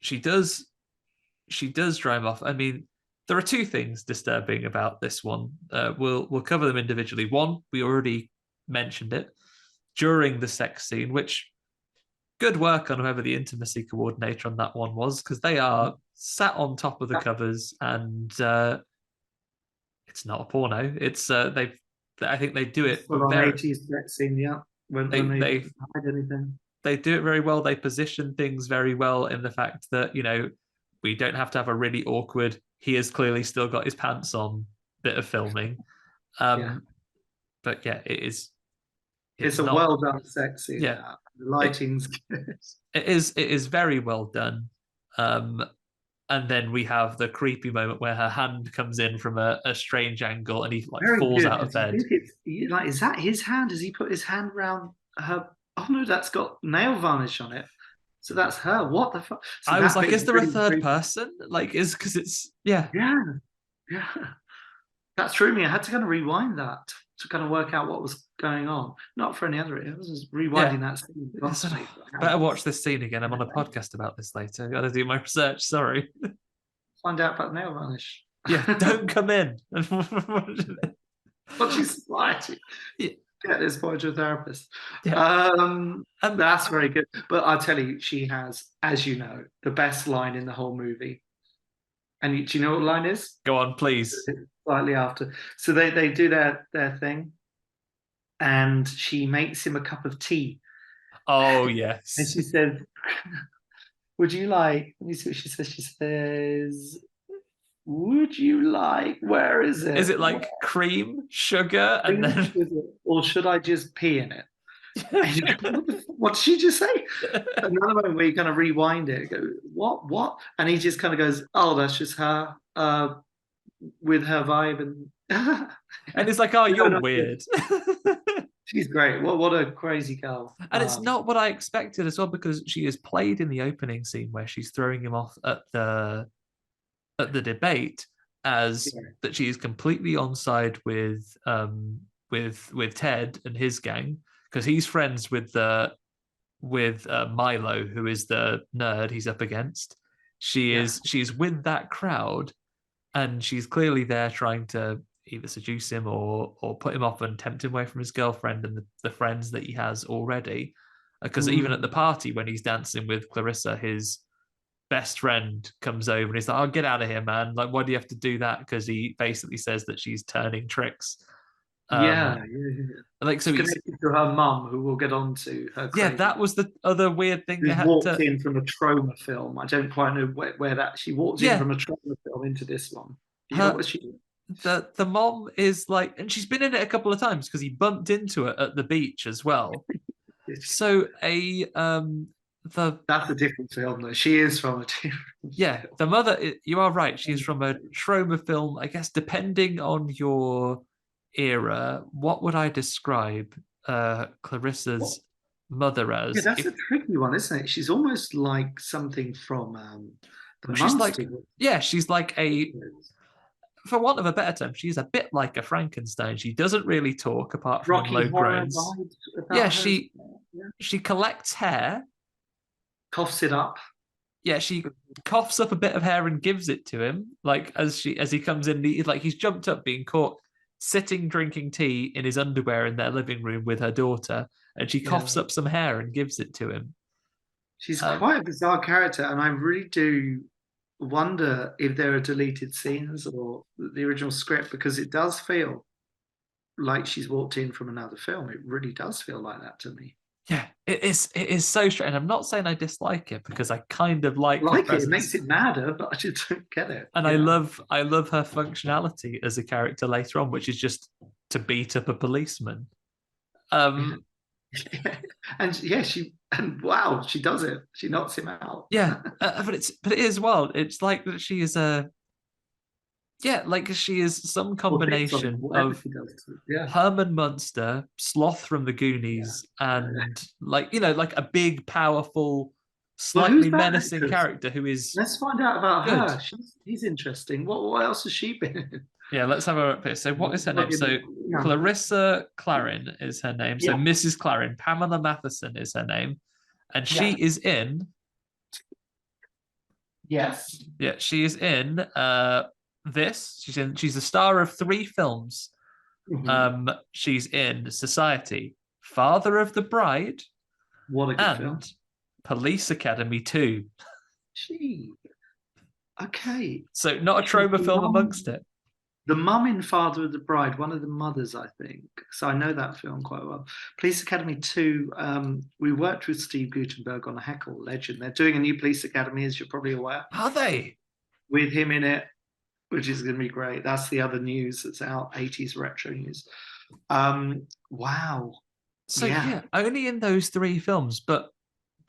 She does drive off. I mean, there are two things disturbing about this one. We'll cover them individually. One, we already mentioned it during the sex scene, which good work on whoever the intimacy coordinator on that one was, because they are sat on top of the covers, and it's not a porno. It's they've I think they do it Full on very. 80s sex scene, yeah. When They they hide anything. they do it very well. They position things very well in the fact that we don't have to have a really awkward. He has clearly still got his pants on bit of filming. Yeah. But yeah, it is. It's a not, well done sex scene. Yeah, the lighting's good. It is very well done. And then we have the creepy moment where her hand comes in from a strange angle, and he Very falls good. out of bed. Like, is that his hand? Has he put his hand around her? Oh no, that's got nail varnish on it. So that's her. What the fuck? So I was like, is there a third person? Like, because it's yeah. That threw me. I had to kind of rewind that to kind of work out what was going on. Not for any other. It was just rewinding that scene. Better watch this scene again. I'm on a podcast about this later. I've got to do my research. Sorry. Find out about nail varnish. Yeah, don't come in. What she's like. Yeah. Get this boy to a therapist. Yeah. That's very good. But I'll tell you, she has, as you know, the best line in the whole movie. And do you know what the line is? Go on, please. Slightly after. So they do their thing, and she makes him a cup of tea. Oh, yes. And she says, would you like, let me see what she says. She says, would you like, where is it? Is it like cream, sugar, and then... Or should I just pee in it? What did she just say? Another moment where you kind of rewind it, go, what? And he just kind of goes, oh, that's just her with her vibe. And it's like, oh, you're weird. She's great. What a crazy girl. And it's not what I expected as well, because she is played in the opening scene where she's throwing him off at the debate as that she is completely on side with Ted and his gang, because he's friends with Milo, who is the nerd he's up against. She's with that crowd, and she's clearly there trying to either seduce him or put him off and tempt him away from his girlfriend and the friends that he has already. Because even at the party when he's dancing with Clarissa, his best friend comes over and he's like, oh, get out of here, man. Like, why do you have to do that? Because he basically says that she's turning tricks. Like, so he's connected to her mum, who we'll get on to. Her that was the other weird thing. She walked in from a trauma film. I don't quite know where that she walked in from a trauma film into this one. You know what she did? The mom is like, and she's been in it a couple of times because he bumped into it at the beach as well. So that's a different film though. She is from a different film. The mother, you are right, she's from a trauma film. I guess depending on your era, what would I describe Clarissa's mother as? That's a tricky one, isn't it? She's almost like something from the Munster. She's like a, for want of a better term, she's a bit like a Frankenstein. She doesn't really talk apart from low groans. She collects hair, coughs it up. Yeah, she coughs up a bit of hair and gives it to him. Like as he comes in, he's jumped up being caught sitting drinking tea in his underwear in their living room with her daughter, and she coughs up some hair and gives it to him. She's quite a bizarre character, and I really do wonder if there are deleted scenes or the original script, because it does feel like she's walked in from another film. It really does feel like that to me. Yeah, it is so strange. And I'm not saying I dislike it, because I kind of like it. It makes it madder, but I just don't get it. And I love her functionality as a character later on, which is just to beat up a policeman. And wow, she does it. She knocks him out. But it is wild. It's like that she is she is some combination of Herman Munster, Sloth from the Goonies, and like a big, powerful, slightly menacing character who is. Let's find out about her. She's interesting. What else has she been in? Yeah, let's have her up here. So what is her name? So Clarissa Clarin is her name. So Mrs. Clarin. Pamela Matheson is her name. And she is in... Yes. Yeah, she is in this. She's the star of 3 films. Mm-hmm. She's in Society, Father of the Bride, what a good film. Police Academy 2. Okay. So not a trauma film amongst it. The mum in Father of the Bride, one of the mothers, I think. So I know that film quite well. Police Academy 2, we worked with Steve Guttenberg on a Heckle legend. They're doing a new Police Academy, as you're probably aware. Are they? With him in it, which is going to be great. That's the other news that's out, 80s retro news. Wow. So yeah, only in those 3 films, but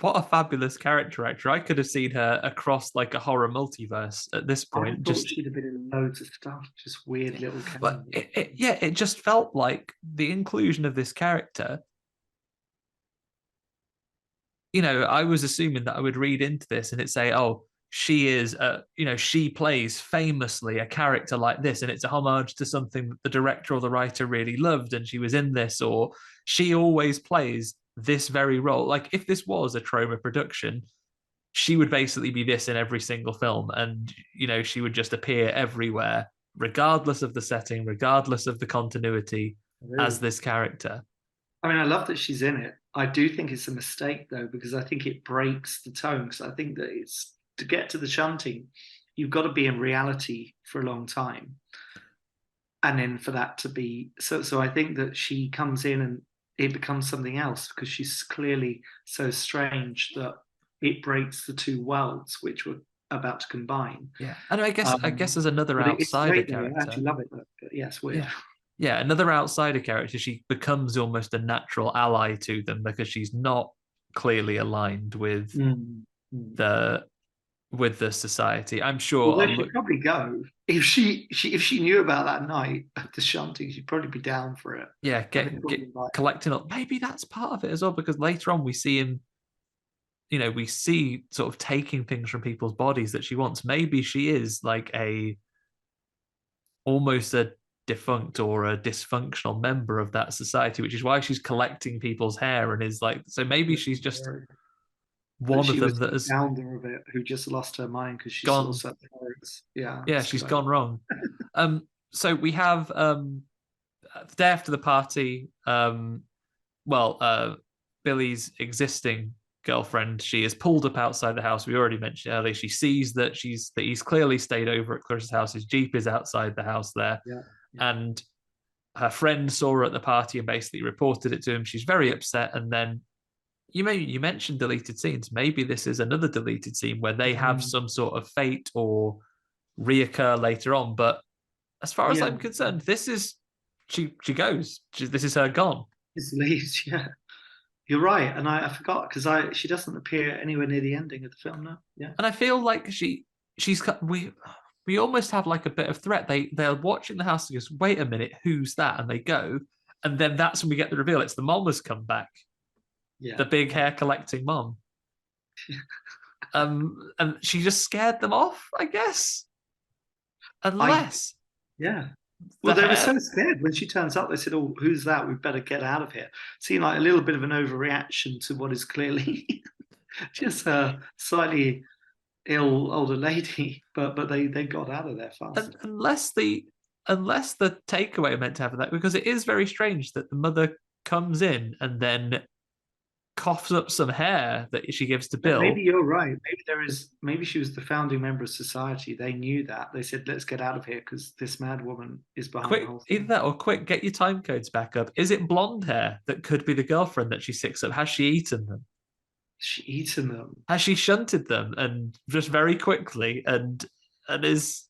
what a fabulous character actor. I could have seen her across like a horror multiverse at this point. I thought she'd have been in loads of stuff, just weird little cameos. It just felt like the inclusion of this character. You know, I was assuming that I would read into this and it'd say, oh, she is, she plays famously a character like this, and it's a homage to something that the director or the writer really loved, and she was in this, or she always plays this very role. Like, if this was a Troma production, she would basically be this in every single film, and she would just appear everywhere, regardless of the setting, regardless of the continuity, as this character. I mean, I love that she's in it. I do think it's a mistake though, because I think it breaks the tone. Because I think that it's, to get to the shunting, you've got to be in reality for a long time, and then for that to be so I think that she comes in and it becomes something else, because she's clearly so strange that it breaks the 2 worlds which were about to combine. Yeah, and I guess there's another outsider character. I actually love it, but yes, weird. Yeah, another outsider character. She becomes almost a natural ally to them, because she's not clearly aligned with the society. I'm sure. Well, she'd probably go if she knew about that night of the shunting. She'd probably be down for it. Yeah, get collecting up. Maybe that's part of it as well, because later on we see him. We see sort of taking things from people's bodies that she wants. Maybe she is like almost a defunct or a dysfunctional member of that society, which is why she's collecting people's hair and is like. So maybe she's just one of them that has founder of it, who just lost her mind because she's also she's gone wrong. So we have the day after the party. Billy's existing girlfriend, she is pulled up outside the house. We already mentioned earlier. She sees that he's clearly stayed over at Clarissa's house. His Jeep is outside the house there, and her friend saw her at the party and basically reported it to him. She's very upset, and then you mentioned deleted scenes. Maybe this is another deleted scene where they have some sort of fate or reoccur later on. But as far as I'm concerned, this is she goes. This is her gone. This leaves, yeah. You're right, and I forgot, because she doesn't appear anywhere near the ending of the film now. Yeah, and I feel like we almost have like a bit of threat. They're watching the house and goes, wait a minute, who's that? And they go, and then that's when we get the reveal. It's the mom has come back. Yeah, the big hair collecting mom. And she just scared them off, I guess. Unless, Well, they were so scared when she turns up. They said, "Oh, who's that? We better get out of here." Seemed like a little bit of an overreaction to what is clearly just a slightly ill older lady. But they got out of there fast. Unless the takeaway meant to have that, because it is very strange that the mother comes in and then coughs up some hair that she gives to Bill. Maybe you're right. Maybe she was the founding member of society. They knew that. They said, let's get out of here because this mad woman is behind the whole thing. Either that or quick, get your time codes back up. Is it blonde hair that could be the girlfriend that she sticks up? Has she eaten them? Has she shunted them and just very quickly and is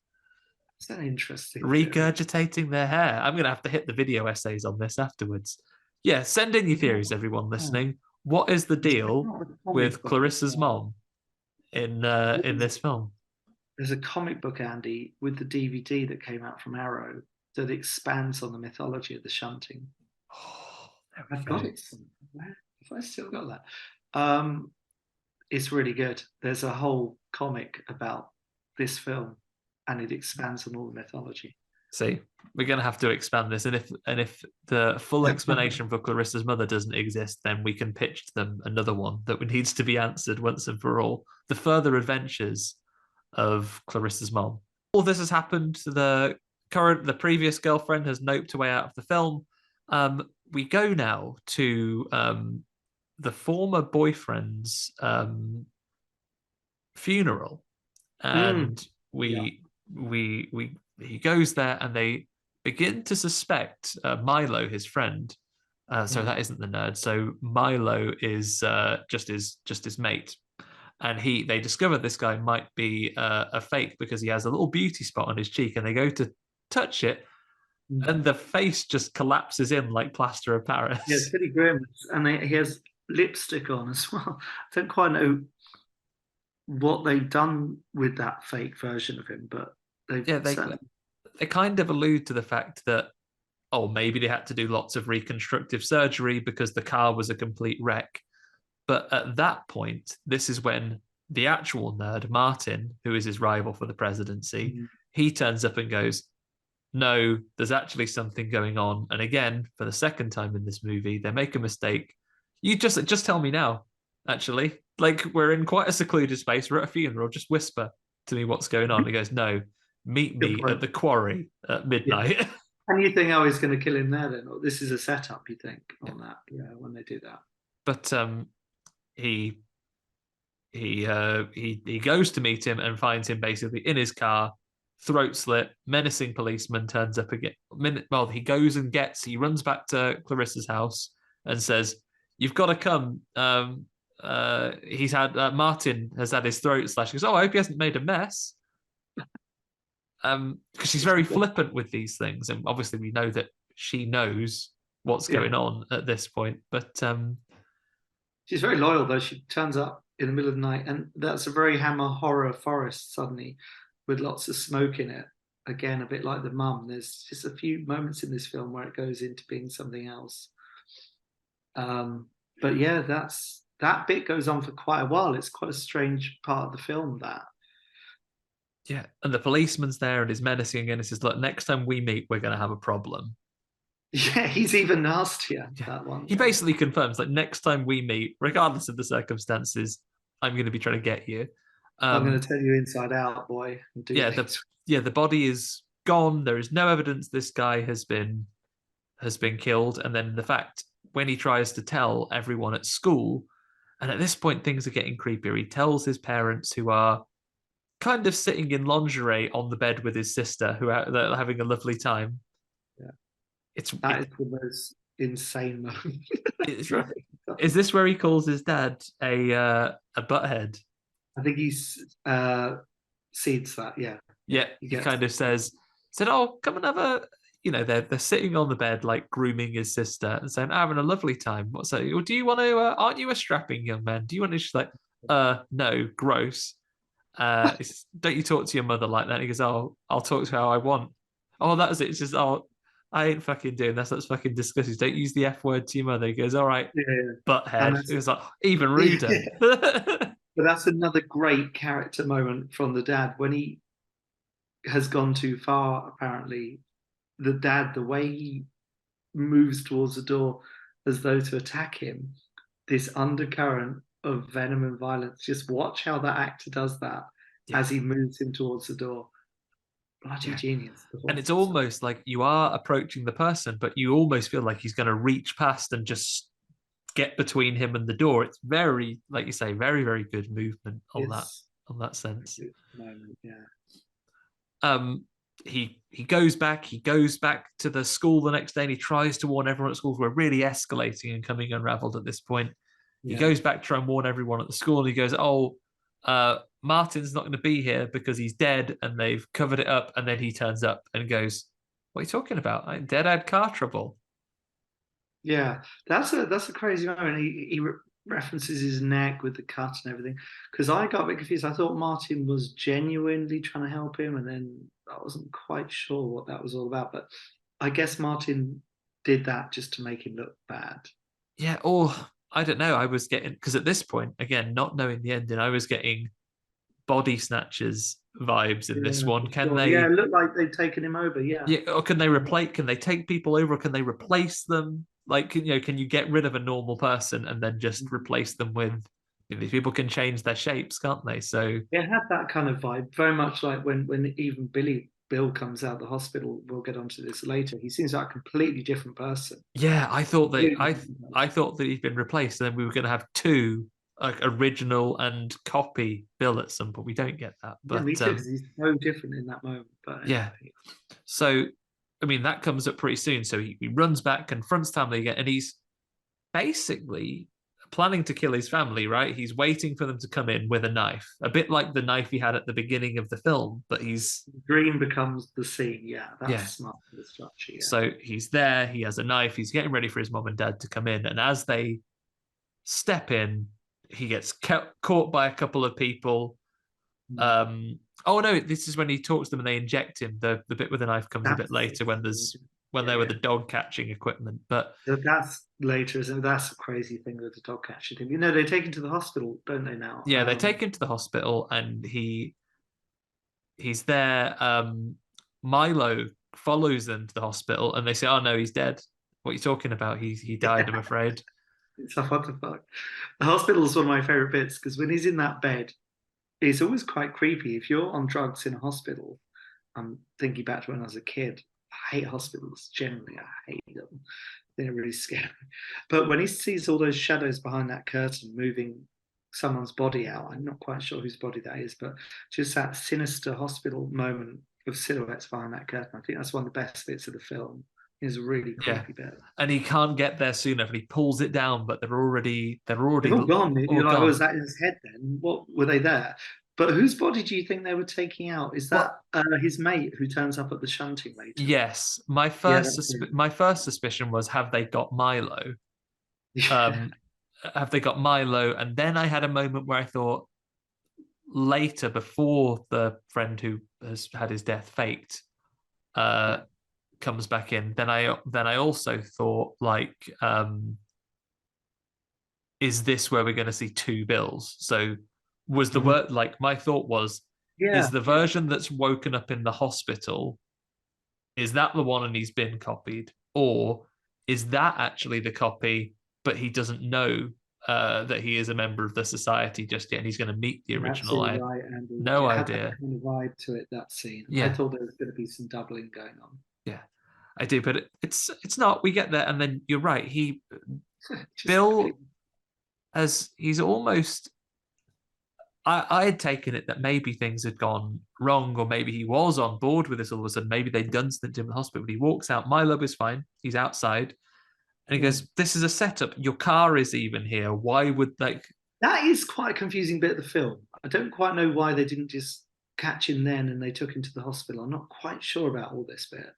that interesting? Regurgitating their hair. I'm going to have to hit the video essays on this afterwards. Yeah, send in your theories, everyone listening. What is the deal with Clarissa's mom in this film? There's a comic book, Andy, with the DVD that came out from Arrow that expands on the mythology of the shunting. Oh, I've got it somewhere. Have I still got that? It's really good. There's a whole comic about this film, and it expands on all the mythology. See, we're going to have to expand this, and if the full explanation for Clarissa's mother doesn't exist, then we can pitch to them another one that needs to be answered once and for all: the further adventures of Clarissa's mom. All this has happened. The previous girlfriend has noped her way out of the film. We go now to the former boyfriend's funeral, and we he goes there, and they begin to suspect Milo, his friend. So that isn't the nerd. So Milo is just his mate, and they discover this guy might be a fake because he has a little beauty spot on his cheek, and they go to touch it, and the face just collapses in like plaster of Paris. Yeah, it's pretty grim, and he has lipstick on as well. I don't quite know what they've done with that fake version of him, but they kind of allude to the fact that, oh, maybe they had to do lots of reconstructive surgery because the car was a complete wreck. But at that point, this is when the actual nerd, Martin, who is his rival for the presidency, he turns up and goes, no, there's actually something going on. And again, for the second time in this movie, they make a mistake. You just tell me now, actually. Like, we're in quite a secluded space. We're at a funeral. Just whisper to me what's going on. He goes, no, meet me at the quarry at midnight. Yeah. And you think, oh, he's going to kill him there then? Or this is a setup, you think, on that, when they do that. But he goes to meet him and finds him basically in his car, throat slit, menacing policeman turns up again. Well, he runs back to Clarissa's house and says, you've got to come. Martin has had his throat slashed. He goes, oh, I hope he hasn't made a mess. Because she's very flippant with these things. And obviously we know that she knows what's going on at this point. But she's very loyal, though. She turns up in the middle of the night, and that's a very Hammer horror forest suddenly, with lots of smoke in it. Again, a bit like The Mum. There's just a few moments in this film where it goes into being something else. But yeah, that bit goes on for quite a while. It's quite a strange part of the film, that. Yeah, and the policeman's there and is menacing, and he says, look, next time we meet, we're going to have a problem. Yeah, he's even nastier, that one. He basically confirms, like, next time we meet, regardless of the circumstances, I'm going to be trying to get you. I'm going to turn you inside out, boy. The body is gone. There is no evidence this guy has been killed. And then the fact, when he tries to tell everyone at school, and at this point things are getting creepier, he tells his parents, who are kind of sitting in lingerie on the bed with his sister, who are having a lovely time. Yeah, that is the most insane moment. Is this where he calls his dad a butthead? I think he's seeds that, yeah. Yeah, he kind of said, oh, come and have a, they're sitting on the bed, like, grooming his sister and saying, having a lovely time. What's that? Do you want to, aren't you a strapping young man? Do you want to, she's like, no, gross. Don't you talk to your mother like that? And he goes, oh, I'll talk to her how I want. Oh, that was it. It's just, oh, I ain't fucking doing this. That's fucking disgusting. Don't use the F word to your mother. He goes, all right, butthead. It was like, even ruder. But that's another great character moment from the dad when he has gone too far, apparently. The dad, the way he moves towards the door as though to attack him, this undercurrent of venom and violence. Just watch how that actor does that as he moves him towards the door. Bloody genius. And it's almost like you are approaching the person, but you almost feel like he's going to reach past and just get between him and the door. It's very, like you say, very, very good movement on that sense. Moment, yeah. He goes back to the school the next day, and he tries to warn everyone at school. We're really escalating and coming unraveled at this point. He goes back to try and warn everyone at the school, and he goes, Martin's not going to be here because he's dead and they've covered it up. And then he turns up and goes, what are you talking about? I had car trouble. Yeah, that's a crazy moment. He references his neck with the cut and everything, because I got a bit confused. I thought Martin was genuinely trying to help him, and then I wasn't quite sure what that was all about. But I guess Martin did that just to make him look bad. Yeah, or I don't know. I was getting, because at this point, again, not knowing the ending, I was getting Body Snatchers vibes in this one. Can they? Yeah, it looked like they'd taken him over. Yeah. Or can they take people over? Or can they replace them? Like, can you get rid of a normal person and then just replace them with? These people can change their shapes, can't they? So it had that kind of vibe, very much like when even Bill comes out of the hospital. We'll get onto this later. He seems like a completely different person. Yeah, I thought that he'd been replaced, and then we were going to have two like original and copy Bill at some point. We don't get that, but me too, because he's so different in that moment. But yeah. So, I mean, that comes up pretty soon. So he runs back, confronts family again, and he's basically planning to kill his family, right? He's waiting for them to come in with a knife, a bit like the knife he had at the beginning of the film, but he's... Dream becomes the scene. Yeah, that's smart for the structure. Yeah. So he's there, he has a knife, he's getting ready for his mom and dad to come in, and as they step in, he gets caught by a couple of people. Oh no, this is when he talks to them and they inject him. The bit with the knife comes a bit later when they're with the dog catching equipment. But that's later, isn't it? That's a crazy thing with the dog catching thing. You know, they take him to the hospital, don't they now? Yeah, they take him to the hospital and he's there. Milo follows them to the hospital and they say, "Oh no, he's dead. What are you talking about? He died, I'm afraid." It's like, what the fuck? The hospital is one of my favorite bits because when he's in that bed, it's always quite creepy. If you're on drugs in a hospital, I'm thinking back to when I was a kid. I hate hospitals generally. I hate them. They're really scary. But when he sees all those shadows behind that curtain moving someone's body out, I'm not quite sure whose body that is, but just that sinister hospital moment of silhouettes behind that curtain. I think that's one of the best bits of the film. Is a really creepy bit. And he can't get there soon enough. And he pulls it down, but they're already all gone. You're like, was that in his head then? What were they there? But whose body do you think they were taking out? Is that his mate who turns up at the shunting later? Yes. My first suspicion was, have they got Milo? Have they got Milo? And then I had a moment where I thought, later, before the friend who has had his death faked comes back in, then I also thought, like, is this where we're going to see two Bills? So was the word, like, my thought was, is the version that's woken up in the hospital, is that the one and he's been copied? Or is that actually the copy, but he doesn't know that he is a member of the society just yet and he's going to meet the original? I had no idea. That kind of vibe to it, that scene. Yeah. I thought there was going to be some doubling going on. Yeah, I do, but it's not. We get there, and then you're right. Bill, as he's almost... I had taken it that maybe things had gone wrong, or maybe he was on board with this all of a sudden. Maybe they'd done something to him in the hospital. But he walks out. Milo is fine. He's outside, and he goes, "This is a setup. Your car is even here. Why would they?" That is quite a confusing bit of the film. I don't quite know why they didn't just catch him then and they took him to the hospital. I'm not quite sure about all this bit.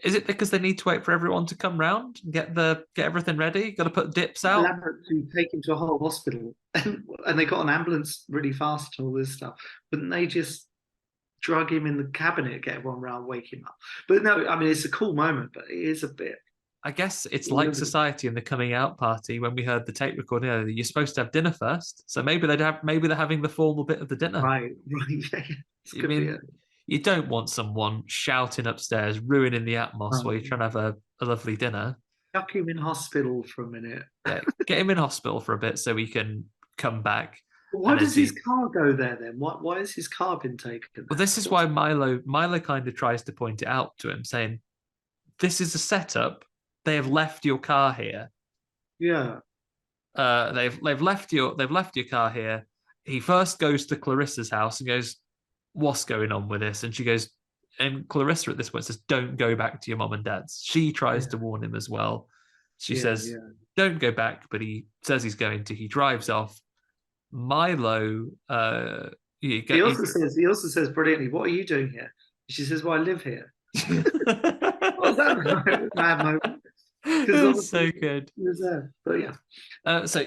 Is it because they need to wait for everyone to come round and get everything ready? Got to put dips out? To take him to a whole hospital and they got an ambulance really fast and all this stuff. Wouldn't they just drug him in the cabinet, get everyone round, wake him up? But no, I mean, it's a cool moment, but it is a bit... I guess it's like Society and the coming out party when we heard the tape recording earlier. You're supposed to have dinner first, so maybe they're having the formal bit of the dinner. Right. Yeah. You don't want someone shouting upstairs, ruining the atmos while you're trying to have a lovely dinner. Chuck him in hospital for a minute. Yeah, get him in hospital for a bit so he can come back. Why does his car go there then? Why has his car been taken? Well, this is why Milo kind of tries to point it out to him, saying, "This is a setup. They have left your car here." Yeah. They've left your car here. He first goes to Clarissa's house and goes, "What's going on with this?" And she goes, and Clarissa at this point says, "Don't go back to your mom and dad's." She tries to warn him as well. She says, "Don't go back," but he says he's going to. He drives off. Milo, he also says brilliantly, "What are you doing here?" She says, "Well, I live here." What's that mad moment? It's so good. He was there, but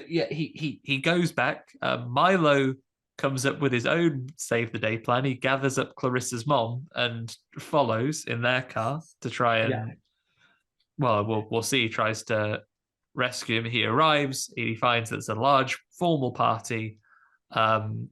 he goes back. Milo comes up with his own save the day plan. He gathers up Clarissa's mom and follows in their car to try and we'll see. He tries to rescue him. He arrives. He finds that it's a large formal party, and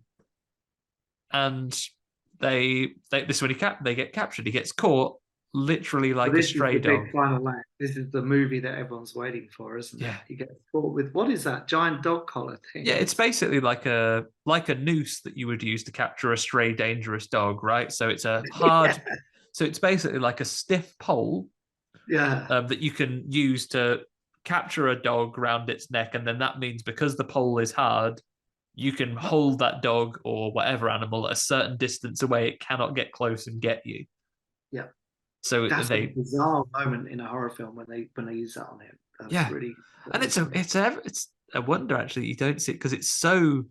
they this is when they get captured. He gets caught. Literally like a stray dog. Big final act. This is the movie that everyone's waiting for, isn't it? You get caught with, what is that giant dog collar thing? Yeah, it's basically like a noose that you would use to capture a stray dangerous dog, right? So it's a hard, so it's basically like a stiff pole, that you can use to capture a dog round its neck, and then that means because the pole is hard, you can hold that dog or whatever animal at a certain distance away. It cannot get close and get you. Yeah. So that's a bizarre moment in a horror film when they use that on him. That's really, and it's a wonder actually you don't see it, because it's so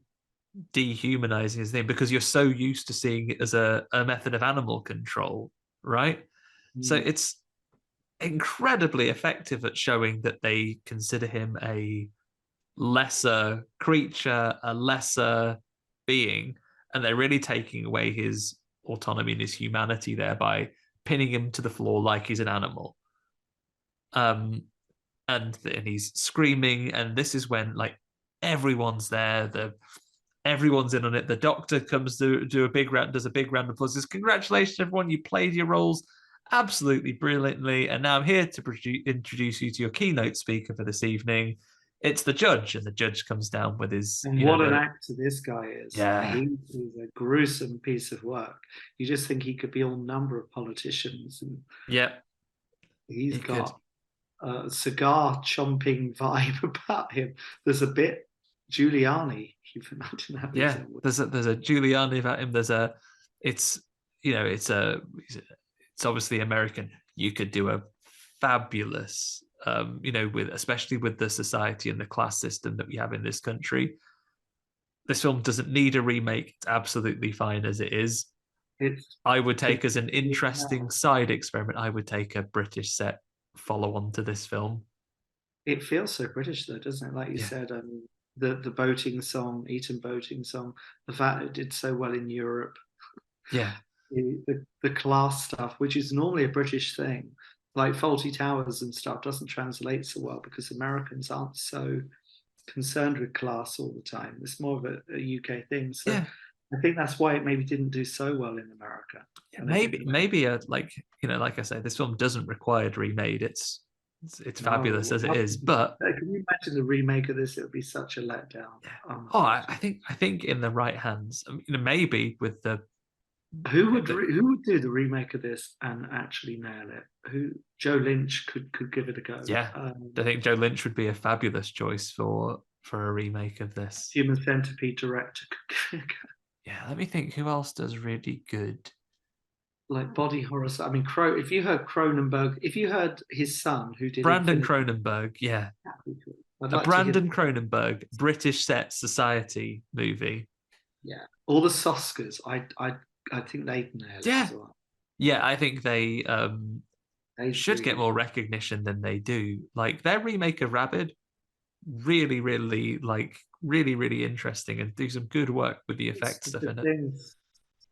dehumanizing his name, because you're so used to seeing it as a method of animal control, right? So it's incredibly effective at showing that they consider him a lesser creature, a lesser being, and they're really taking away his autonomy and his humanity there by pinning him to the floor like he's an animal. And he's screaming, and this is when like everyone's there. Everyone's in on it. The doctor comes to do a big round, does a big round of applause. Says, "Congratulations, everyone! You played your roles absolutely brilliantly, and now I'm here to introduce you to your keynote speaker for this evening. It's the judge." And the judge comes down with his. And what an actor this guy is! Yeah, he is a gruesome piece of work. You just think he could be on a number of politicians, and he's got a cigar chomping vibe about him. There's a bit Giuliani. You can imagine that. Yeah, there's a Giuliani about him. It's obviously American. You could do a fabulous, especially with the society and the class system that we have in this country. This film doesn't need a remake. It's absolutely fine as it is. I would take as an interesting side experiment, I would take a British set follow-on to this film. It feels so British though, doesn't it? Like you said, the boating song, Eton boating song, the fact it did so well in Europe. Yeah. The class stuff, which is normally a British thing, like Fawlty Towers and stuff, doesn't translate so well because Americans aren't so concerned with class all the time. It's more of a UK thing. So I think that's why it maybe didn't do so well in America. Yeah, maybe like I say, this film doesn't require to be remade. It's fabulous as it is. But can you imagine the remake of this? It would be such a letdown. Yeah. I think in the right hands, maybe with the who would do the remake of this and actually nail it? Joe Lynch could give it a go. Yeah, I think Joe Lynch would be a fabulous choice for a remake of this. Human Centipede director could give it a go. Yeah, let me think. Who else does really good? Like body horror. I mean, if you heard Cronenberg, if you heard his son who did Brandon Cronenberg, yeah, a Brandon Cronenberg British set society movie. Yeah, all the Oscars. I think they'd nail it as well. Yeah, I think they should get more recognition than they do. Like their remake of Rabid, really, really, really interesting, and do some good work with the effects stuff in it.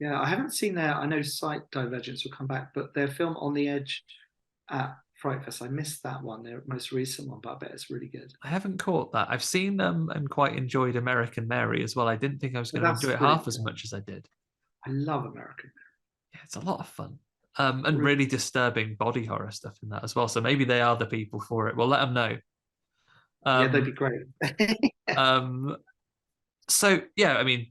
Yeah, I haven't seen I know Sight Divergence will come back, but their film On the Edge at Fright Fest, I missed that one, their most recent one, but I bet it's really good. I haven't caught that. I've seen them and quite enjoyed American Mary as well. I didn't think I was going to enjoy it half as much as I did. I love American Mary. Yeah, it's a lot of fun. And really disturbing body horror stuff in that as well. So maybe they are the people for it. Well, let them know. Yeah, they'd be great. So yeah, I mean,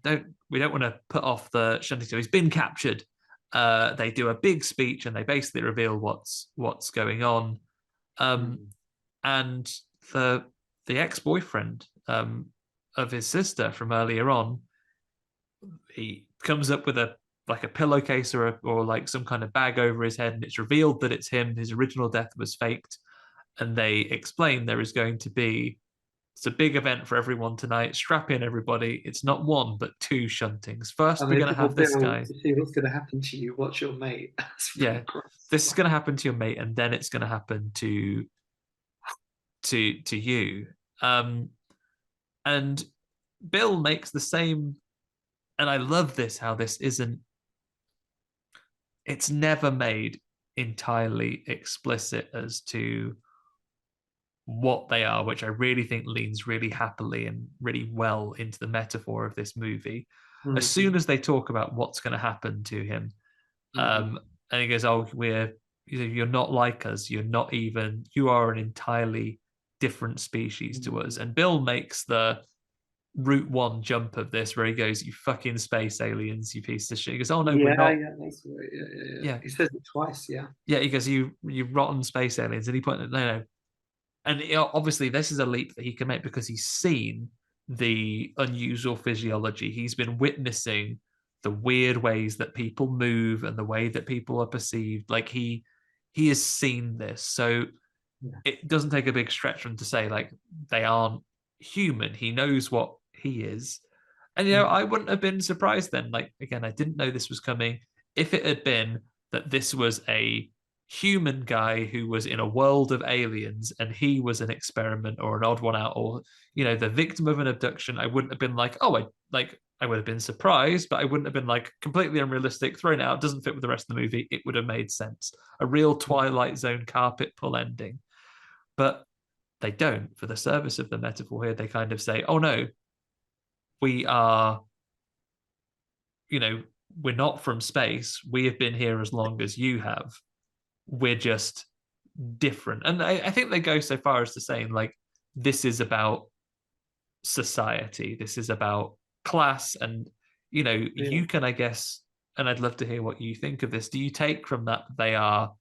we don't want to put off the shunting. So he's been captured. They do a big speech and they basically reveal what's going on. And the ex-boyfriend of his sister from earlier on, he comes up with a pillowcase or like some kind of bag over his head, and it's revealed that it's him. His original death was faked, and they explain there is going to be it's a big event for everyone tonight. Strap in, everybody. It's not one but two shuntings. First, we're going to have this guy. To see what's going to happen to you. What's your mate? This is going to happen to your mate, and then it's going to happen to you. And Bill makes the same. And I love this, how this isn't, it's never made entirely explicit as to what they are, which I really think leans really happily and really well into the metaphor of this movie. Mm-hmm. As soon as they talk about what's going to happen to him, and he goes, "Oh, you're not like us. You are an entirely different species to us." And Bill makes the Route 1 jump of this, where he goes, "You fucking space aliens, you piece of shit." He goes, "Oh no, we're not." That's right. Yeah. He says it twice. Yeah. Yeah, he goes, "You rotten space aliens," and he pointed, "No, And obviously, this is a leap that he can make because he's seen the unusual physiology. He's been witnessing the weird ways that people move and the way that people are perceived. Like he has seen this. So it doesn't take a big stretch for him to say, like, they aren't human. He knows what he is. And, I wouldn't have been surprised then. Like, again, I didn't know this was coming. If it had been that this was a human guy who was in a world of aliens and he was an experiment or an odd one out, or, the victim of an abduction, I wouldn't have been like, I would have been surprised, but I wouldn't have been like completely unrealistic, thrown out, doesn't fit with the rest of the movie. It would have made sense. A real Twilight Zone carpet pull ending. But they don't. For the service of the metaphor here, they kind of say, oh no, we are, we're not from space. We have been here as long as you have. We're just different. And I think they go so far as to saying, like, this is about society. This is about class. And, you can, I guess, and I'd love to hear what you think of this. Do you take from that they are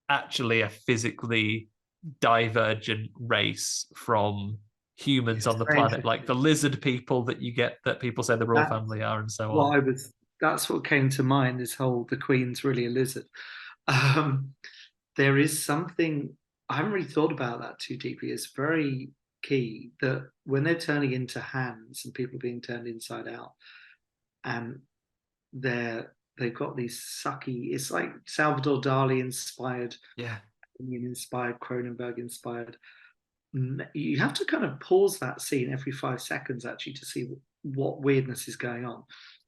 actually a physically divergent race from humans on the planet, like the lizard people that you get, that people say the royal family are, and so on? That's what came to mind, this whole the queen's really a lizard. There is something, I haven't really thought about that too deeply. It's very key that when they're turning into hands and people being turned inside out, and they've got these sucky, it's like Salvador Dali inspired, inspired, Cronenberg inspired. You have to kind of pause that scene every 5 seconds actually to see what weirdness is going on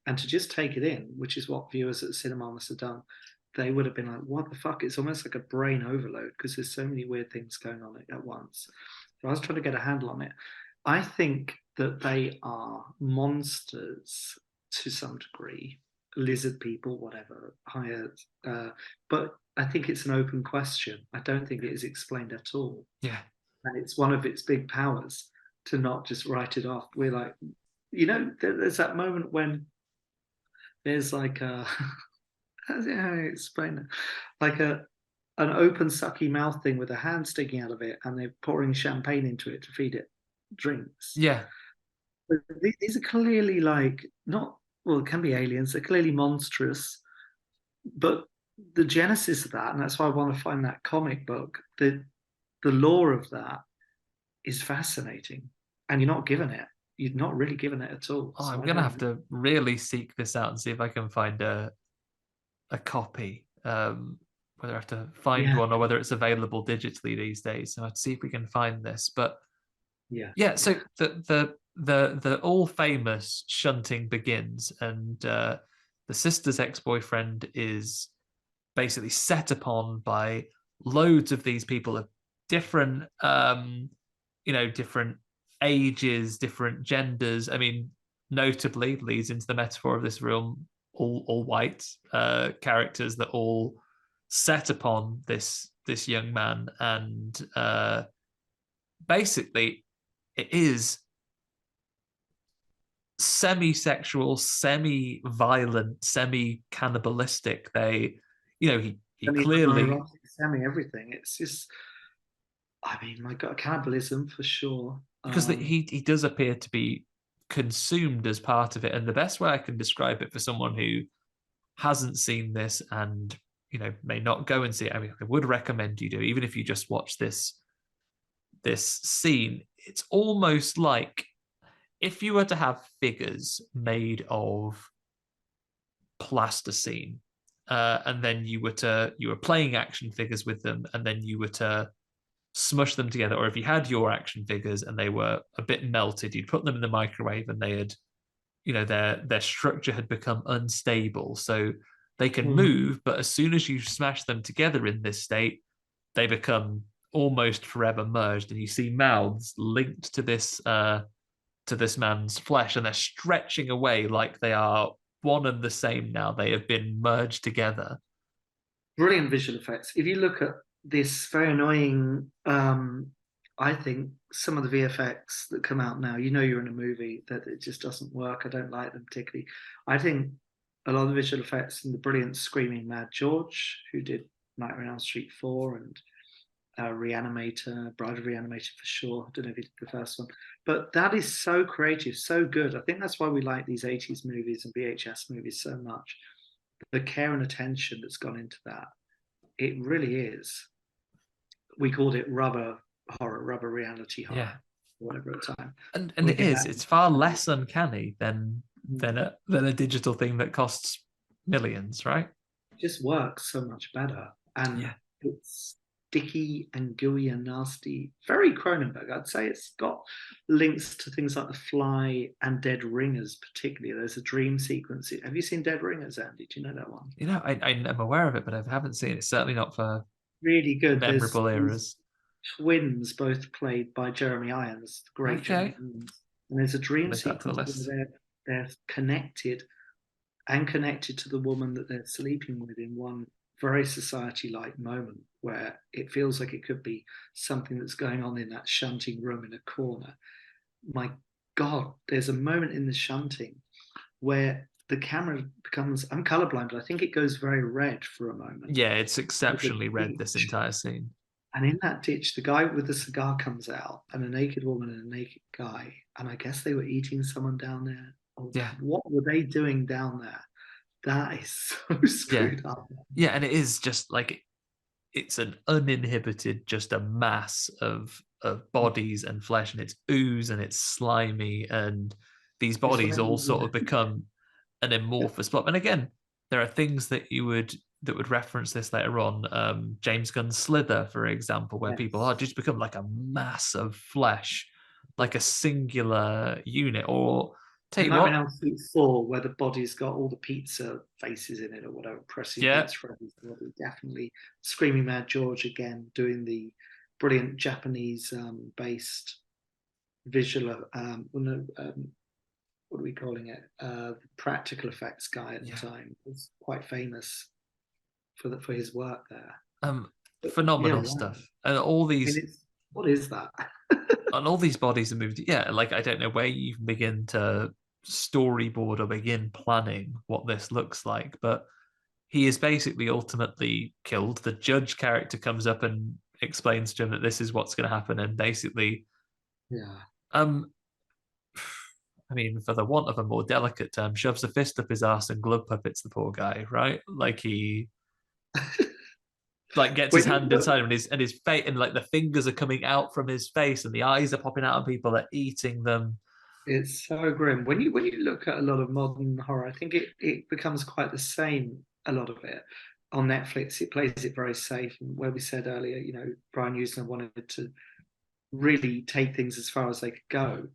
and to just take it in, which is what viewers at the cinema must have done. They would have been like, what the fuck? It's almost like a brain overload because there's so many weird things going on at once. So I was trying to get a handle on it. I think that they are monsters to some degree, lizard people, whatever, higher. But I think it's an open question. I don't think it is explained at all. Yeah. And it's one of its big powers to not just write it off. We're like, there's that moment when there's like a, how do I explain it? Like an open sucky mouth thing with a hand sticking out of it, and they're pouring champagne into it to feed it drinks. Yeah. But these are clearly like it can be aliens. They're clearly monstrous, but the genesis of that, and that's why I want to find that comic book, the lore of that is fascinating, and you're not given it. You're not really given it at all. I'm gonna have to really seek this out and see if I can find a copy. Whether I have to find one or whether it's available digitally these days. So I'd see if we can find this. But so the all famous shunting begins, and the sister's ex-boyfriend is basically set upon by loads of these people of different different ages, different genders. I mean, notably leads into the metaphor of this film, all white characters that all set upon this young man, and basically it is semi-sexual, semi-violent, semi-cannibalistic. He clearly semi everything. It's just, I mean, my God, cannibalism for sure. Because he does appear to be consumed as part of it. And the best way I can describe it for someone who hasn't seen this and, may not go and see it, I mean, I would recommend you do, even if you just watch this scene. It's almost like if you were to have figures made of plasticine, and then you were playing action figures with them, and then you were to smush them together, or if you had your action figures and they were a bit melted, you'd put them in the microwave and they had, their structure had become unstable, so they can move, but as soon as you smash them together in this state, they become almost forever merged, and you see mouths linked to this man's flesh, and they're stretching away like they are one and the same now. They have been merged together. Brilliant visual effects. If you look at this very annoying, I think some of the VFX that come out now, you're in a movie, that it just doesn't work. I don't like them particularly. I think a lot of the visual effects and the brilliant screaming Mad George, who did Nightmare on Elm Street 4 and Reanimator, Bride of Reanimator for sure. I don't know if you did the first one, but that is so creative, so good. I think that's why we like these 80s movies and VHS movies so much. The care and attention that's gone into that. It really is. We called it rubber horror, rubber reality horror, Yeah. whatever at the time. And it is. It's far less uncanny than a digital thing that costs millions, right? It just works so much better. And it's sticky and gooey and nasty. Very Cronenberg. I'd say it's got links to things like The Fly and Dead Ringers, particularly. There's a dream sequence. Have you seen Dead Ringers, Andy? Do you know that one? You know, I'm aware of it, but I haven't seen it. Certainly not for really good. Memorable eras. Twins, both played by Jeremy Irons, great Jeremy Irons. And there's a dream sequence where they're connected to the woman that they're sleeping with in one very society-like moment where it feels like it could be something that's going on in that shunting room in a corner. My God, there's a moment in the shunting where the camera becomes, I'm colorblind, but I think it goes very red for a moment. Yeah, it's exceptionally red, this entire scene. And in that ditch, the guy with the cigar comes out, and a naked woman and a naked guy. And I guess they were eating someone down there. What were they doing down there? That is so screwed up. Yeah, and it is just like, it's an uninhibited, just a mass of bodies and flesh, and it's ooze and it's slimy, and these bodies all sort of become an amorphous blob. And again, there are things that would reference this later on. James Gunn's Slither, for example, where people just become like a mass of flesh, like a singular unit. Or take what? Nightmare on Elm Street 4, where the body's got all the pizza faces in it or whatever, pressing against Freddy's body. Definitely. Screaming Mad George again, doing the brilliant Japanese based visual. What are we calling it? The practical effects guy at the time was quite famous for his work there. Phenomenal stuff. And all these. What is that? And all these bodies are moved. Yeah, like I don't know where you can begin to storyboard or begin planning what this looks like, but he is basically ultimately killed. The judge character comes up and explains to him that this is what's going to happen, and basically, I mean, for the want of a more delicate term, shoves a fist up his ass and glove puppets the poor guy, right? Like he like gets his hand inside him, and his face, and like the fingers are coming out from his face, and the eyes are popping out, and people are eating them. It's so grim. When you look at a lot of modern horror, I think it becomes quite the same. A lot of it on Netflix, it plays it very safe. And where we said earlier, you know, Brian Yuzna wanted to really take things as far as they could go.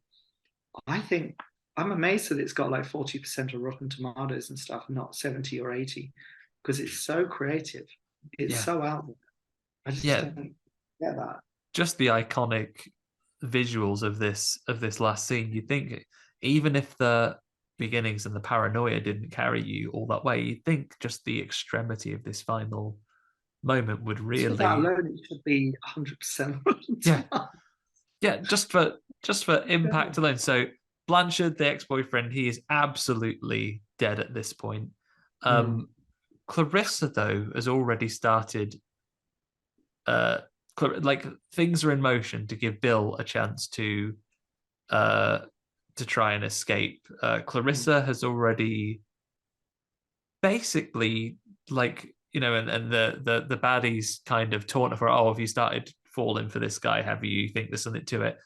I think I'm amazed that it's got like 40% of Rotten Tomatoes and stuff, not 70 or 80, because it's so creative. It's so out there. I just don't get that. Just the iconic visuals of this last scene. You'd think, even if the beginnings and the paranoia didn't carry you all that way, you'd think just the extremity of this final moment would really. So that alone, it should be 100%. Yeah, just for impact alone. So Blanchard, the ex-boyfriend, he is absolutely dead at this point. Clarissa, though, has already started. Like things are in motion to give Bill a chance to try and escape. Clarissa has already basically, like, you know, and the baddies kind of taunt her. Oh, have you started falling for this guy? Have you? You think there's something to it?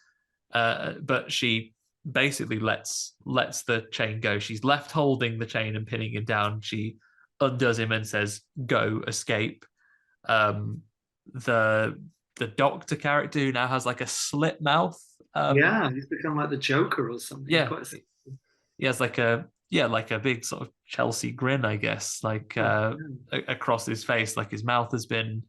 But she basically lets the chain go. She's left holding the chain and pinning him down. She undoes him and says, "Go, escape." The doctor character, who now has like a slit mouth. He's become like the Joker or something. Yeah, he has like a big sort of Chelsea grin, I guess, like across his face, like his mouth has been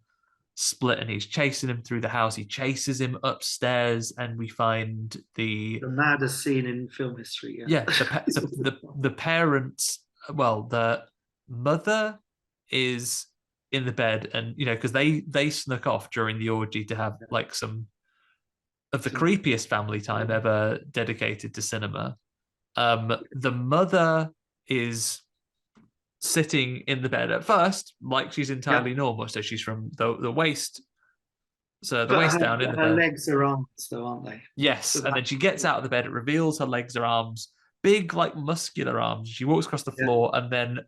split, and he's chasing him through the house. He chases him upstairs, and we find the maddest scene in film history. The parents. Well, the mother is in the bed, and you know, because they snuck off during the orgy to have like some of the creepiest family time ever dedicated to cinema. The mother is sitting in the bed at first like she's entirely normal, so she's from the waist So the But waist down in the her bed. legs are arms, though, aren't they? Yes, So and then she gets out of the bed. It reveals her legs or arms, big like muscular arms. She walks across the yeah. floor, and then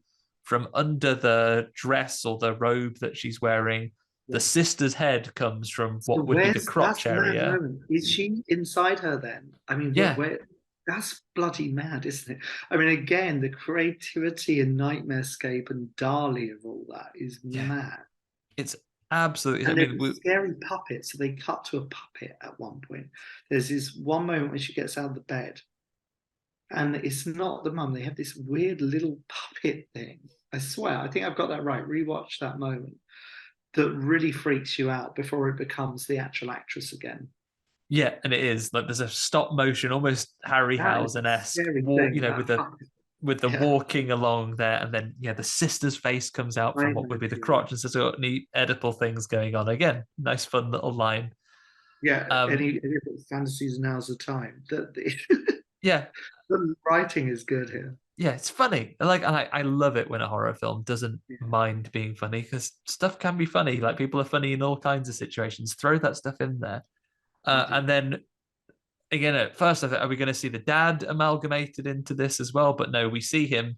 from under the dress or the robe that she's wearing, the Yeah. sister's head comes from So what would be the where's crotch that's a mad area. moment? Is she inside her then? I mean, Yeah, where that's bloody mad, isn't it? I mean, again, the creativity in Nightmarescape and Dali of all that is yeah, mad. it's absolutely. I And there's mean, a scary puppet, so they cut to a puppet at one point. There's this one moment when she gets out of the bed, and it's not the mum. They have this weird little puppet thing. I swear, I think I've got that right. Rewatch that moment that really freaks you out before it becomes the actual actress again. yeah, and it is like there's a stop motion, almost That is Harryhausen a esque scary walk, thing. with That the puppet. Yeah, walking along there, and then the sister's face comes out from what would be the nightmares. crotch, and so got neat Oedipal things going on. Again, nice fun little line. Yeah, Um, any fantasies now's the time. yeah, The writing is good here. yeah, it's funny. I love it when a horror film doesn't Yeah, mind being funny because stuff can be funny. Like people are funny in all kinds of situations. Throw that stuff in there, indeed. and then again, at first, I thought, are we going to see the dad amalgamated into this as well? But no, we see him.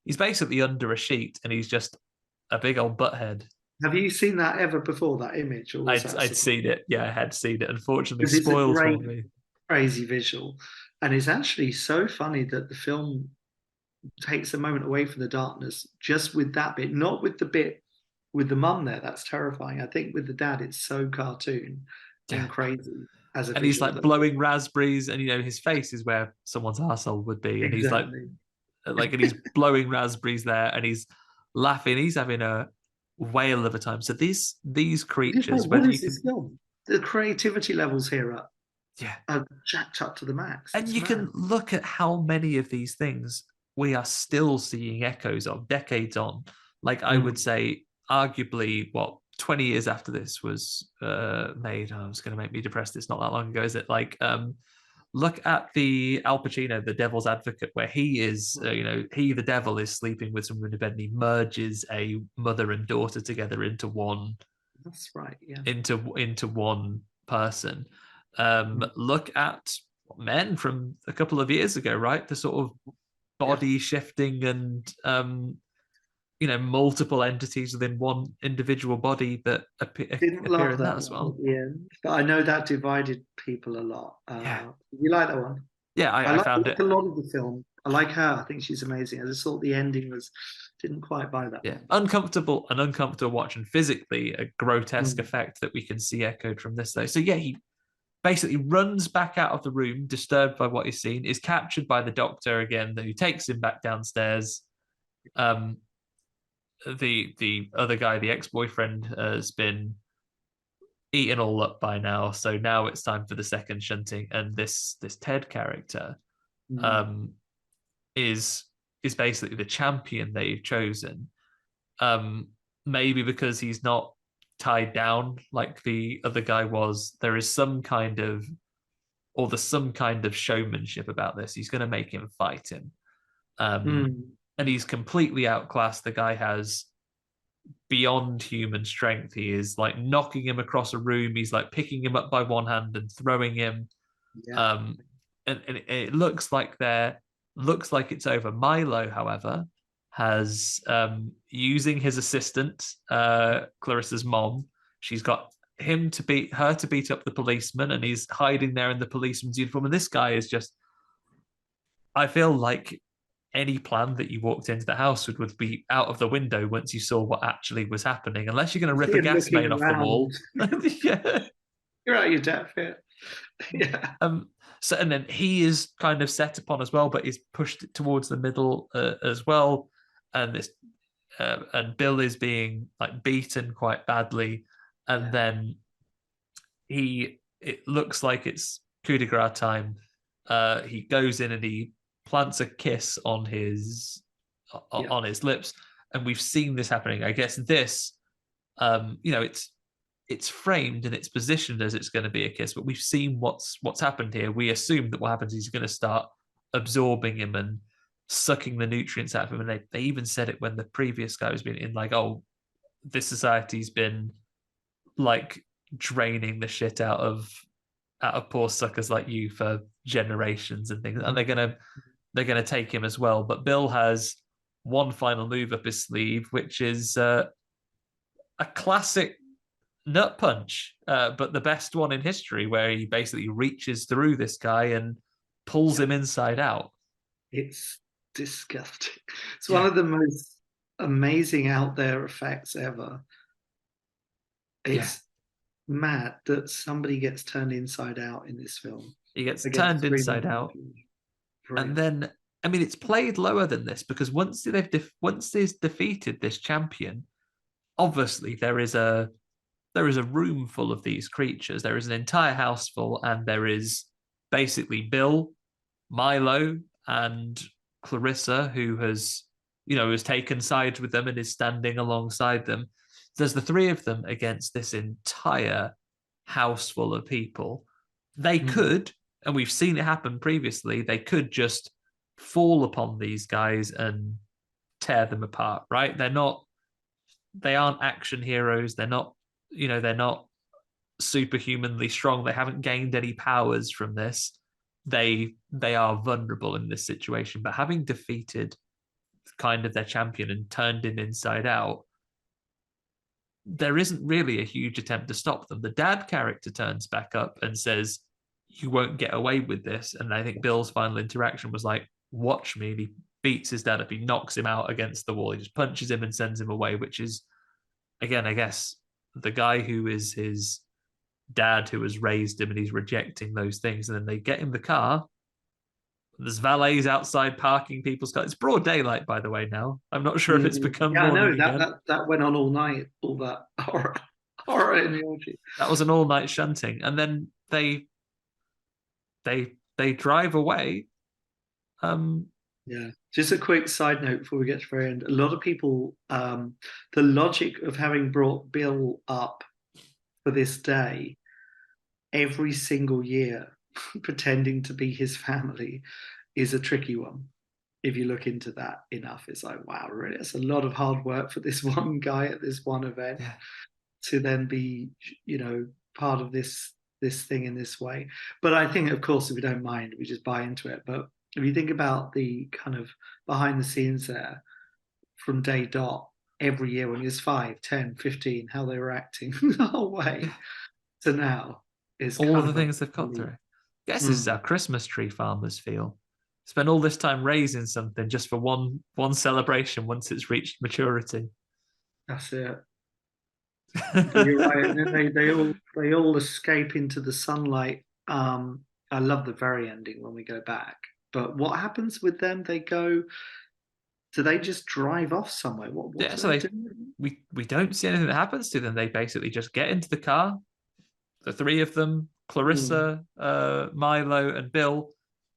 He's basically under a sheet, and he's just a big old butthead. Have you seen that ever before, that image, or was that I'd seen it. Yeah, I had seen it. Unfortunately, because it's a spoiled for great, me. crazy visual, and it's actually so funny that the film takes a moment away from the darkness just with that bit, not with the bit with the mum there. That's terrifying. I think with the dad, it's so cartoon Yeah, and crazy as a and he's visual. like blowing raspberries, and his face is where someone's arsehole would be, and he's Exactly. and he's blowing raspberries there, and he's laughing. He's having a whale of a time. So these creatures, What whether you is can, this film? The creativity levels here yeah, are jacked up to the max. and It's you mad. can look at how many of these things we are still seeing echoes of decades on. Like I would Mm. say, arguably, what 20 years after this was made. Oh, it's going to make me depressed. It's not that long ago, is it? Look at the Al Pacino, the Devil's Advocate, where he is, he the devil is sleeping with someone in bed, and he merges a mother and daughter together into one, That's right. Yeah. into one person. Mm. Look at Men from a couple of years ago, right? The sort of Yeah. body shifting and multiple entities within one individual body that Didn't appear love in that that as one well. at the end, but I know that divided people a lot. Yeah, You like that one? yeah, I I found like it. a lot of the film. I like her. I think she's amazing. I just thought the ending was didn't quite buy that Yeah, one. uncomfortable watch, and physically a grotesque Mm. effect that we can see echoed from this though. So yeah, he basically runs back out of the room, disturbed by what he's seen, is captured by the doctor again, who takes him back downstairs. Um, the other guy, the ex-boyfriend, has been eaten all up by now. So now it's time for the second shunting, and this Ted character Mm. um, is basically the champion they've chosen. Um, Maybe because he's not tied down like the other guy was. There's some kind of showmanship about this. He's going to make him fight him. Mm. And he's completely outclassed. The guy has beyond human strength. He is like knocking him across a room. He's like picking him up by one hand and throwing him. Yeah. And it looks like it's over. Milo, however, has using his assistant, Clarissa's mom. She's got her to beat up the policeman, and he's hiding there in the policeman's uniform. And this guy is just, I feel like any plan that you walked into the house would be out of the window once you saw what actually was happening, unless you're going to rip See a him gas looking main off the around. wall. Yeah. You're out of your depth here. Yeah. So and then he is kind of set upon as well, but he's pushed towards the middle as well, and this and Bill is being like beaten quite badly, and Yeah. then it looks like it's coup de grace time. He goes in and he plants a kiss Yeah. on his lips, and we've seen this happening. I guess this, it's framed and it's positioned as it's going to be a kiss, but we've seen what's happened here. We assume that what happens is he's going to start absorbing him and sucking the nutrients out of him. And they even said it when the previous guy was being in, like, oh, this society's been like draining the shit out of poor suckers like you for generations and things, and they're gonna take him as well. But Bill has one final move up his sleeve, which is a classic nut punch, but the best one in history, where he basically reaches through this guy and pulls him inside out. It's disgusting. It's one of the most amazing out there effects ever. It's mad that somebody gets turned inside out in this film. He gets turned inside out. And then, I mean, it's played lower than this, because once they've defeated this champion, obviously there is a room full of these creatures. There is an entire house full, and there is basically Bill, Milo, and Clarissa, who has taken sides with them and is standing alongside them. There's the three of them against this entire house full of people. They could, and we've seen it happen previously, they could just fall upon these guys and tear them apart, right? They aren't action heroes. They're not superhumanly strong. They haven't gained any powers from this. They are vulnerable in this situation. But having defeated kind of their champion and turned him inside out, there isn't really a huge attempt to stop them. The dad character turns back up and says, "You won't get away with this." And I think Bill's final interaction was like, "Watch me." And he beats his dad up. He knocks him out against the wall. He just punches him and sends him away, which is, again, I guess, the guy who is his dad, who has raised him, and he's rejecting those things. And then they get in the car. There's valets outside parking people's cars. It's broad daylight, by the way, now. I'm not sure if it's become morning again. That went on all night, all that horror in the orgy. That was an all-night shunting. And then they drive away. Just a quick side note before we get to the very end. A lot of people, the logic of having brought Bill up for this day every single year, pretending to be his family, is a tricky one. If you look into that enough, it's like, wow, really, it's a lot of hard work for this one guy at this one event to then be, part of this thing in this way. But I think, of course, if we don't mind, we just buy into it. But if you think about the kind of behind the scenes there from day dot, every year when he was 5, 10, 15, how they were acting the whole way to now is all the things they've got through. I guess this is how Christmas tree farmers feel. Spend all this time raising something just for one celebration once it's reached maturity. That's it. You're right. And then they all escape into the sunlight. I love the very ending when we go back. But what happens with them? Do they just drive off somewhere? What do they do? We don't see anything that happens to them. They basically just get into the car. The three of them, Clarissa, Milo, and Bill.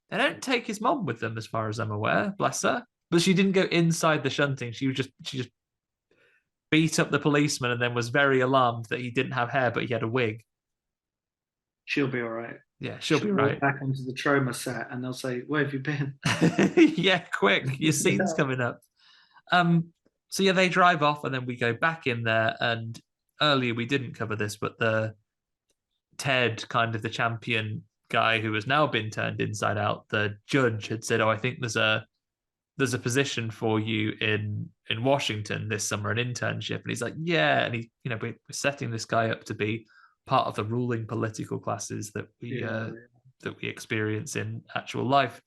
They don't take his mom with them, as far as I'm aware. Bless her. But she didn't go inside the shunting. She just beat up the policeman and then was very alarmed that he didn't have hair, but he had a wig. She'll be all right. Yeah, she'll be right. Back onto the trauma set, and they'll say, "Where have you been?" Yeah, quick, your scene's coming up. So yeah, they drive off, and then we go back in there. And earlier we didn't cover this, but the Ted, kind of the champion guy who has now been turned inside out, the judge had said, "Oh, I think there's a position for you in Washington this summer, an internship." And he's like, "Yeah," and we're setting this guy up to be part of the ruling political classes that we experience in actual life.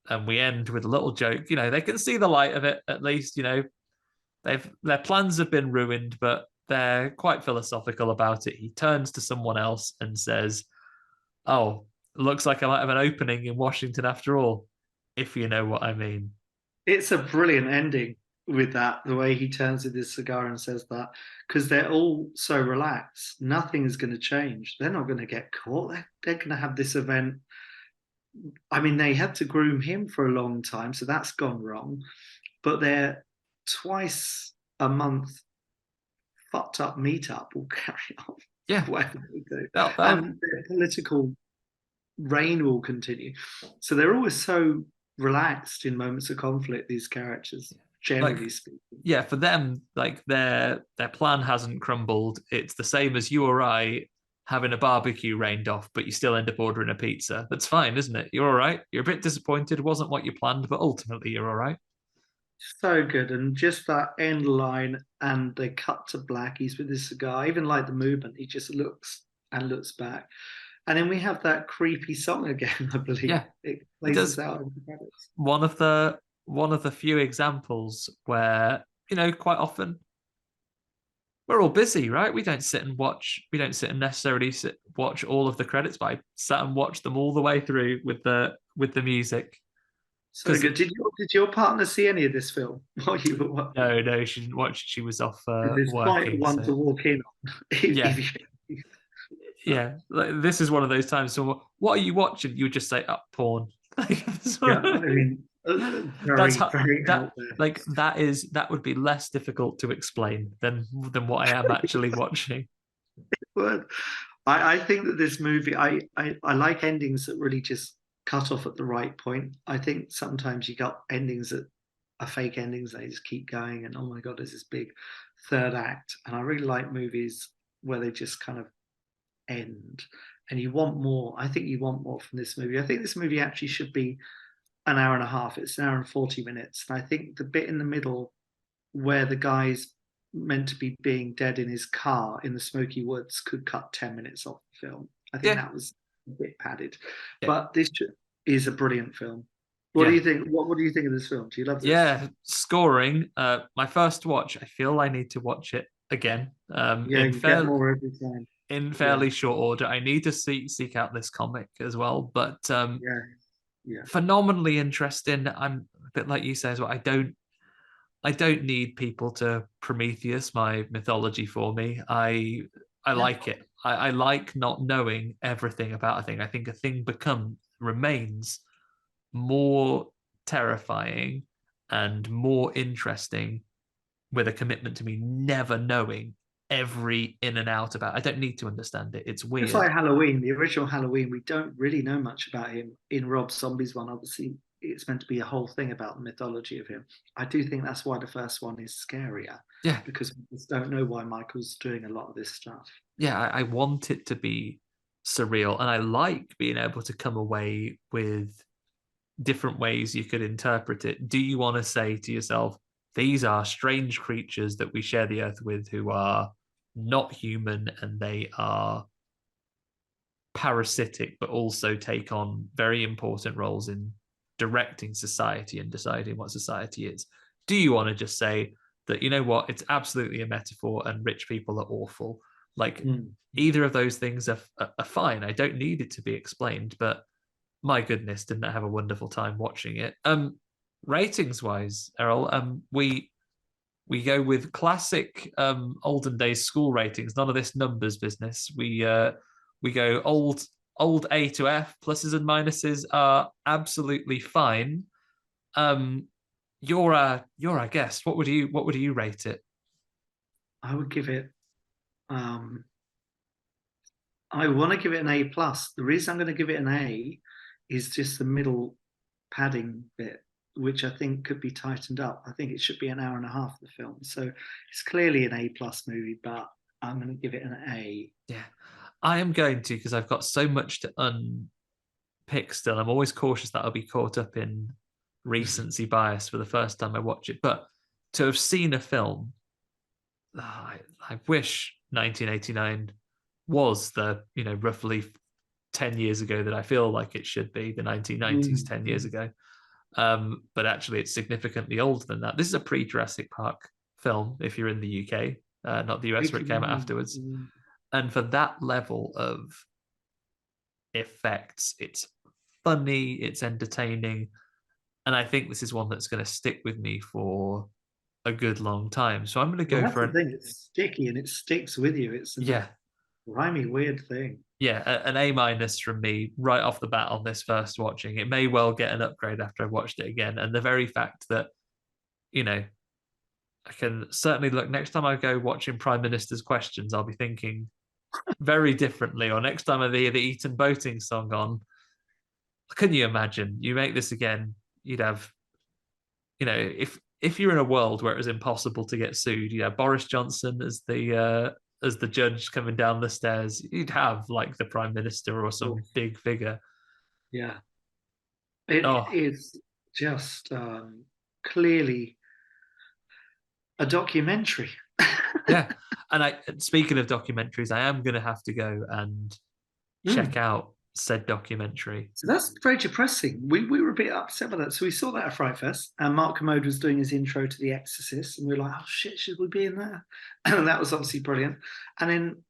And we end with a little joke. They can see the light of it, at least. Their plans have been ruined, but they're quite philosophical about it. He turns to someone else and says, "Oh, looks like I might have an opening in Washington after all, if you know what I mean." It's a brilliant ending with that, the way he turns with his cigar and says that, because they're all so relaxed. Nothing is going to change. They're not going to get caught. They're going to have this event. I mean, they had to groom him for a long time, so that's gone wrong. But their twice a month fucked up meetup will carry on. Yeah. Whatever they do. And their political reign will continue. So they're always so relaxed in moments of conflict, these characters. Generally speaking. Yeah, for them, their plan hasn't crumbled. It's the same as you or I having a barbecue rained off, but you still end up ordering a pizza. That's fine, isn't it? You're all right. You're a bit disappointed. It wasn't what you planned, but ultimately you're all right. So good. And just that end line, and they cut to black. He's with his cigar. I even like the movement. He just looks and looks back. And then we have that creepy song again, I believe. Yeah. It plays us out in the credits. One of the few examples where, quite often we're all busy, right? We don't sit and necessarily watch all of the credits, but I sat and watched them all the way through with the music. So good. Did your partner see any of this film while you were watching? No, she didn't watch it. She was off There's working. quite one to walk in on. Yeah. Yeah. This is one of those times. So what are you watching? You would just say, porn. Yeah, I mean, that would be less difficult to explain than what I am actually watching. But I think that this movie, I like endings that really just cut off at the right point. I think sometimes you got endings that are fake endings, they just keep going, and oh my god, there's this big third act. And I really like movies where they just kind of end, and you want more. I think you want more from this movie. I think this movie actually should be an hour and a half. It's an hour and 40 minutes. And I think the bit in the middle where the guy's meant to be being dead in his car in the smoky woods could cut 10 minutes off the film. I think that was a bit padded. Yeah. But this is a brilliant film. What do you think? What do you think of this film? Do you love this? Yeah, scoring. My first watch, I feel I need to watch it again. Get more every time. In fairly short order. I need to seek out this comic as well. But phenomenally interesting. I'm a bit like you say as well. I don't need people to Prometheus my mythology for me. I like it. I like not knowing everything about a thing. I think a thing remains more terrifying and more interesting with a commitment to me never knowing every in and out about it. I don't need to understand it. It's weird. It's like Halloween, the original Halloween. We don't really know much about him. In Rob Zombie's one, obviously, it's meant to be a whole thing about the mythology of him. I do think that's why the first one is scarier. Yeah. Because we just don't know why Michael's doing a lot of this stuff. Yeah, I want it to be surreal. And I like being able to come away with different ways you could interpret it. Do you want to say to yourself, these are strange creatures that we share the earth with who are not human and they are parasitic, but also take on very important roles in directing society and deciding what society is? Do you want to just say that, you know what, it's absolutely a metaphor and rich people are awful? Like either of those things are fine. I don't need it to be explained, but my goodness, didn't I have a wonderful time watching it? Ratings wise, Airell, we go with classic olden days school ratings. None of this numbers business. We go old A to F. Pluses and minuses are absolutely fine. You're our guest. What would you rate it? I would give it. I want to give it an A plus. The reason I'm going to give it an A is just the middle padding bit, which I think could be tightened up. I think it should be an hour and a half of the film. So it's clearly an A plus movie, but I'm going to give it an A. Yeah, I am going to, because I've got so much to unpick still. I'm always cautious that I'll be caught up in recency bias for the first time I watch it. But to have seen a film, I wish 1989 was the, roughly 10 years ago that I feel like it should be, the 1990s, 10 years ago. But actually it's significantly older than that. This is a pre-Jurassic Park film if you're in the UK, not the US where it came out afterwards. And for that level of effects, it's funny, it's entertaining, and I think this is one that's going to stick with me for a good long time. So I'm going to go for the thing. It's sticky and it sticks with you. It's grimy, weird thing. Yeah, an A minus from me right off the bat on this first watching. It may well get an upgrade after I've watched it again. And the very fact that, I can certainly look, next time I go watching Prime Minister's Questions, I'll be thinking very differently. Or next time I hear the Eton Boating song on, can you imagine? You make this again, you'd have, if you're in a world where it was impossible to get sued, Boris Johnson as the as the judge coming down the stairs, you'd have like the Prime Minister or some big figure. Yeah. It is just clearly a documentary. Yeah. And speaking of documentaries, I am going to have to go and check out said documentary. So that's very depressing. We were a bit upset by that. So we saw that at Fright Fest, and Mark Commode was doing his intro to The Exorcist, and we were like, oh shit, should we be in there? And that was obviously brilliant. And then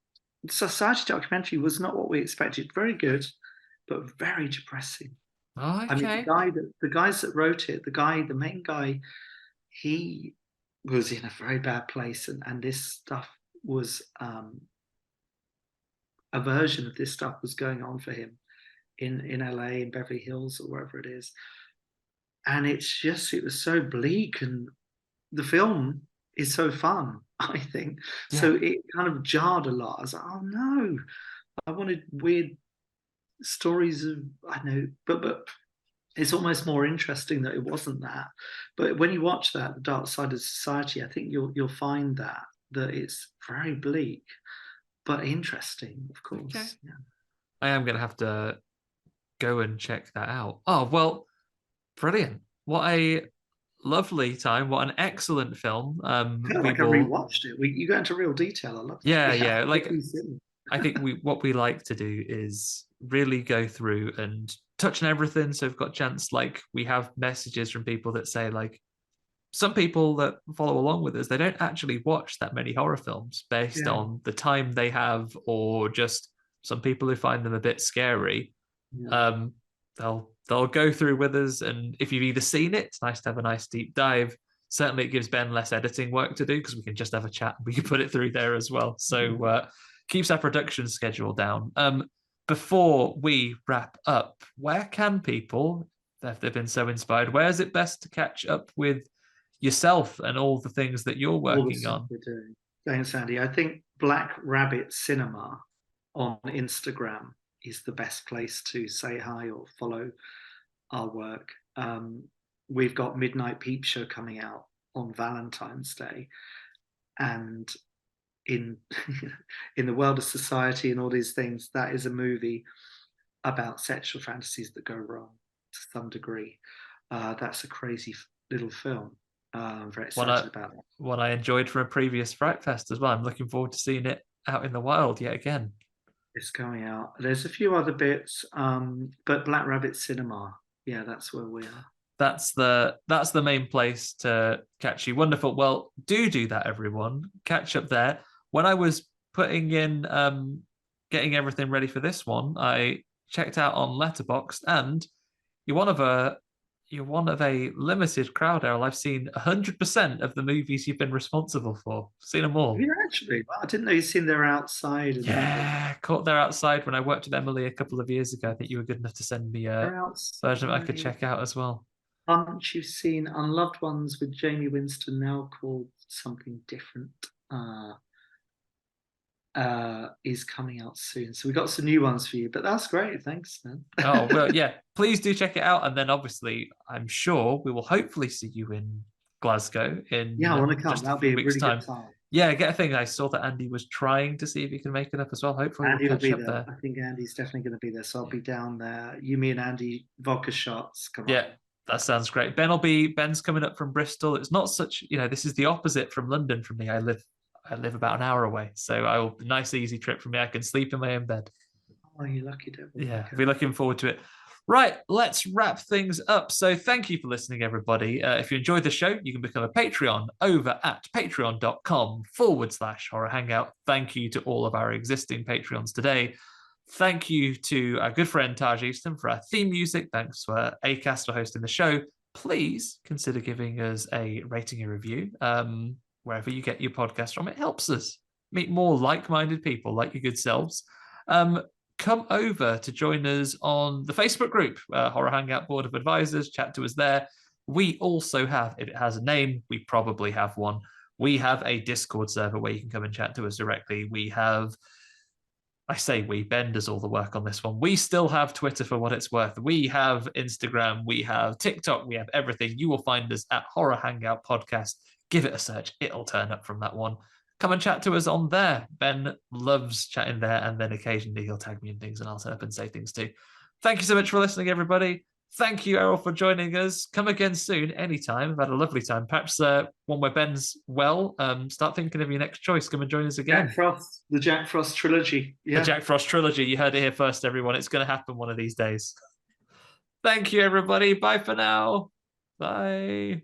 Society documentary was not what we expected. Very good, but very depressing. Oh, okay. I mean, the guys that wrote it, the main guy, he was in a very bad place, and this stuff was a version of this stuff was going on for him in LA, in Beverly Hills, or wherever it is. And it was so bleak, and the film is so fun, I think. Yeah. So it kind of jarred a lot. I was like, oh no, I wanted weird stories of, I know, but it's almost more interesting that it wasn't that. But when you watch that, The Dark Side of Society, I think you'll find that it's very bleak, but interesting, of course. Okay. Yeah. I am going to have to go and check that out. Oh, well, brilliant. What a lovely time. What an excellent film. I rewatched it. You go into real detail. I love it. Yeah. Like, I think what we like to do is really go through and touch on everything. So we've got chance, like we have messages from people that say, like, some people that follow along with us, they don't actually watch that many horror films based on the time they have, or just some people who find them a bit scary. Yeah. They'll go through with us, and if you've either seen it, it's nice to have a nice deep dive. Certainly, it gives Ben less editing work to do because we can just have a chat and we can put it through there as well. So keeps our production schedule down. Before we wrap up, where can people, if they've been so inspired, where is it best to catch up with yourself and all the things that you're working on? Thanks, Andy. I think Black Rabbit Cinema on Instagram is the best place to say hi or follow our work. We've got Midnight Peep Show coming out on Valentine's Day, and in the world of society and all these things, that is a movie about sexual fantasies that go wrong to some degree. That's a crazy little film. I'm very excited about it. What I enjoyed from a previous Fright Fest as well. I'm looking forward to seeing it out in the wild yet again. It's coming out. There's a few other bits, but Black Rabbit Cinema, that's where we are. That's the main place to catch you. Wonderful. Well, do that, everyone. Catch up there. When I was putting in, getting everything ready for this one, I checked out on Letterboxd, and you're one of a limited crowd, Airell. I've seen 100% of the movies you've been responsible for. Seen them all. Yeah, actually. Well, I didn't know you'd seen They're Outside. Caught They're Outside when I worked with Emily a couple of years ago. I think you were good enough to send me a version I could check out as well. Haven't you seen Unloved Ones with Jamie Winston, now called something different? Is coming out soon. So we got some new ones for you, but that's great. Thanks, man. Oh, well, yeah. Please do check it out. And then obviously, I'm sure we will hopefully see you in Glasgow in I want to come. That'll be a really good time. Yeah, get a thing. I saw that Andy was trying to see if he can make it up as well. Hopefully Andy will be there. I think Andy's definitely going to be there. So I'll be down there. You, me and Andy, vodka shots. Come on. That sounds great. Ben's coming up from Bristol. It's not such, this is the opposite from London from me. I live about an hour away, so nice easy trip for me. I can sleep in my own bed. Oh, you lucky devil. Yeah, I'll be looking forward to it. Right, let's wrap things up. So thank you for listening, everybody. If you enjoyed the show, you can become a Patreon over at patreon.com/horror hangout. Thank you to all of our existing Patreons today. Thank you to our good friend Taj Easton for our theme music. Thanks for Acast for hosting the show. Please consider giving us a rating and review. Wherever you get your podcast from. It helps us meet more like-minded people like your good selves. Come over to join us on the Facebook group, Horror Hangout Board of Advisors. Chat to us there. We also have, if it has a name, we probably have one. We have a Discord server where you can come and chat to us directly. We have, Ben does all the work on this one. We still have Twitter for what it's worth. We have Instagram. We have TikTok. We have everything. You will find us at Horror Hangout Podcast. Give it a search. It'll turn up from that one. come and chat to us on there. Ben loves chatting there, and then occasionally he'll tag me in things and I'll turn up and say things too. Thank you so much for listening, everybody. Thank you, Airell, for joining us. Come again soon, anytime. I've had a lovely time. Perhaps one where Ben's well. Start thinking of your next choice. Come and join us again. The Jack Frost trilogy. Yeah. The Jack Frost trilogy. You heard it here first, everyone. It's going to happen one of these days. Thank you, everybody. Bye for now. Bye.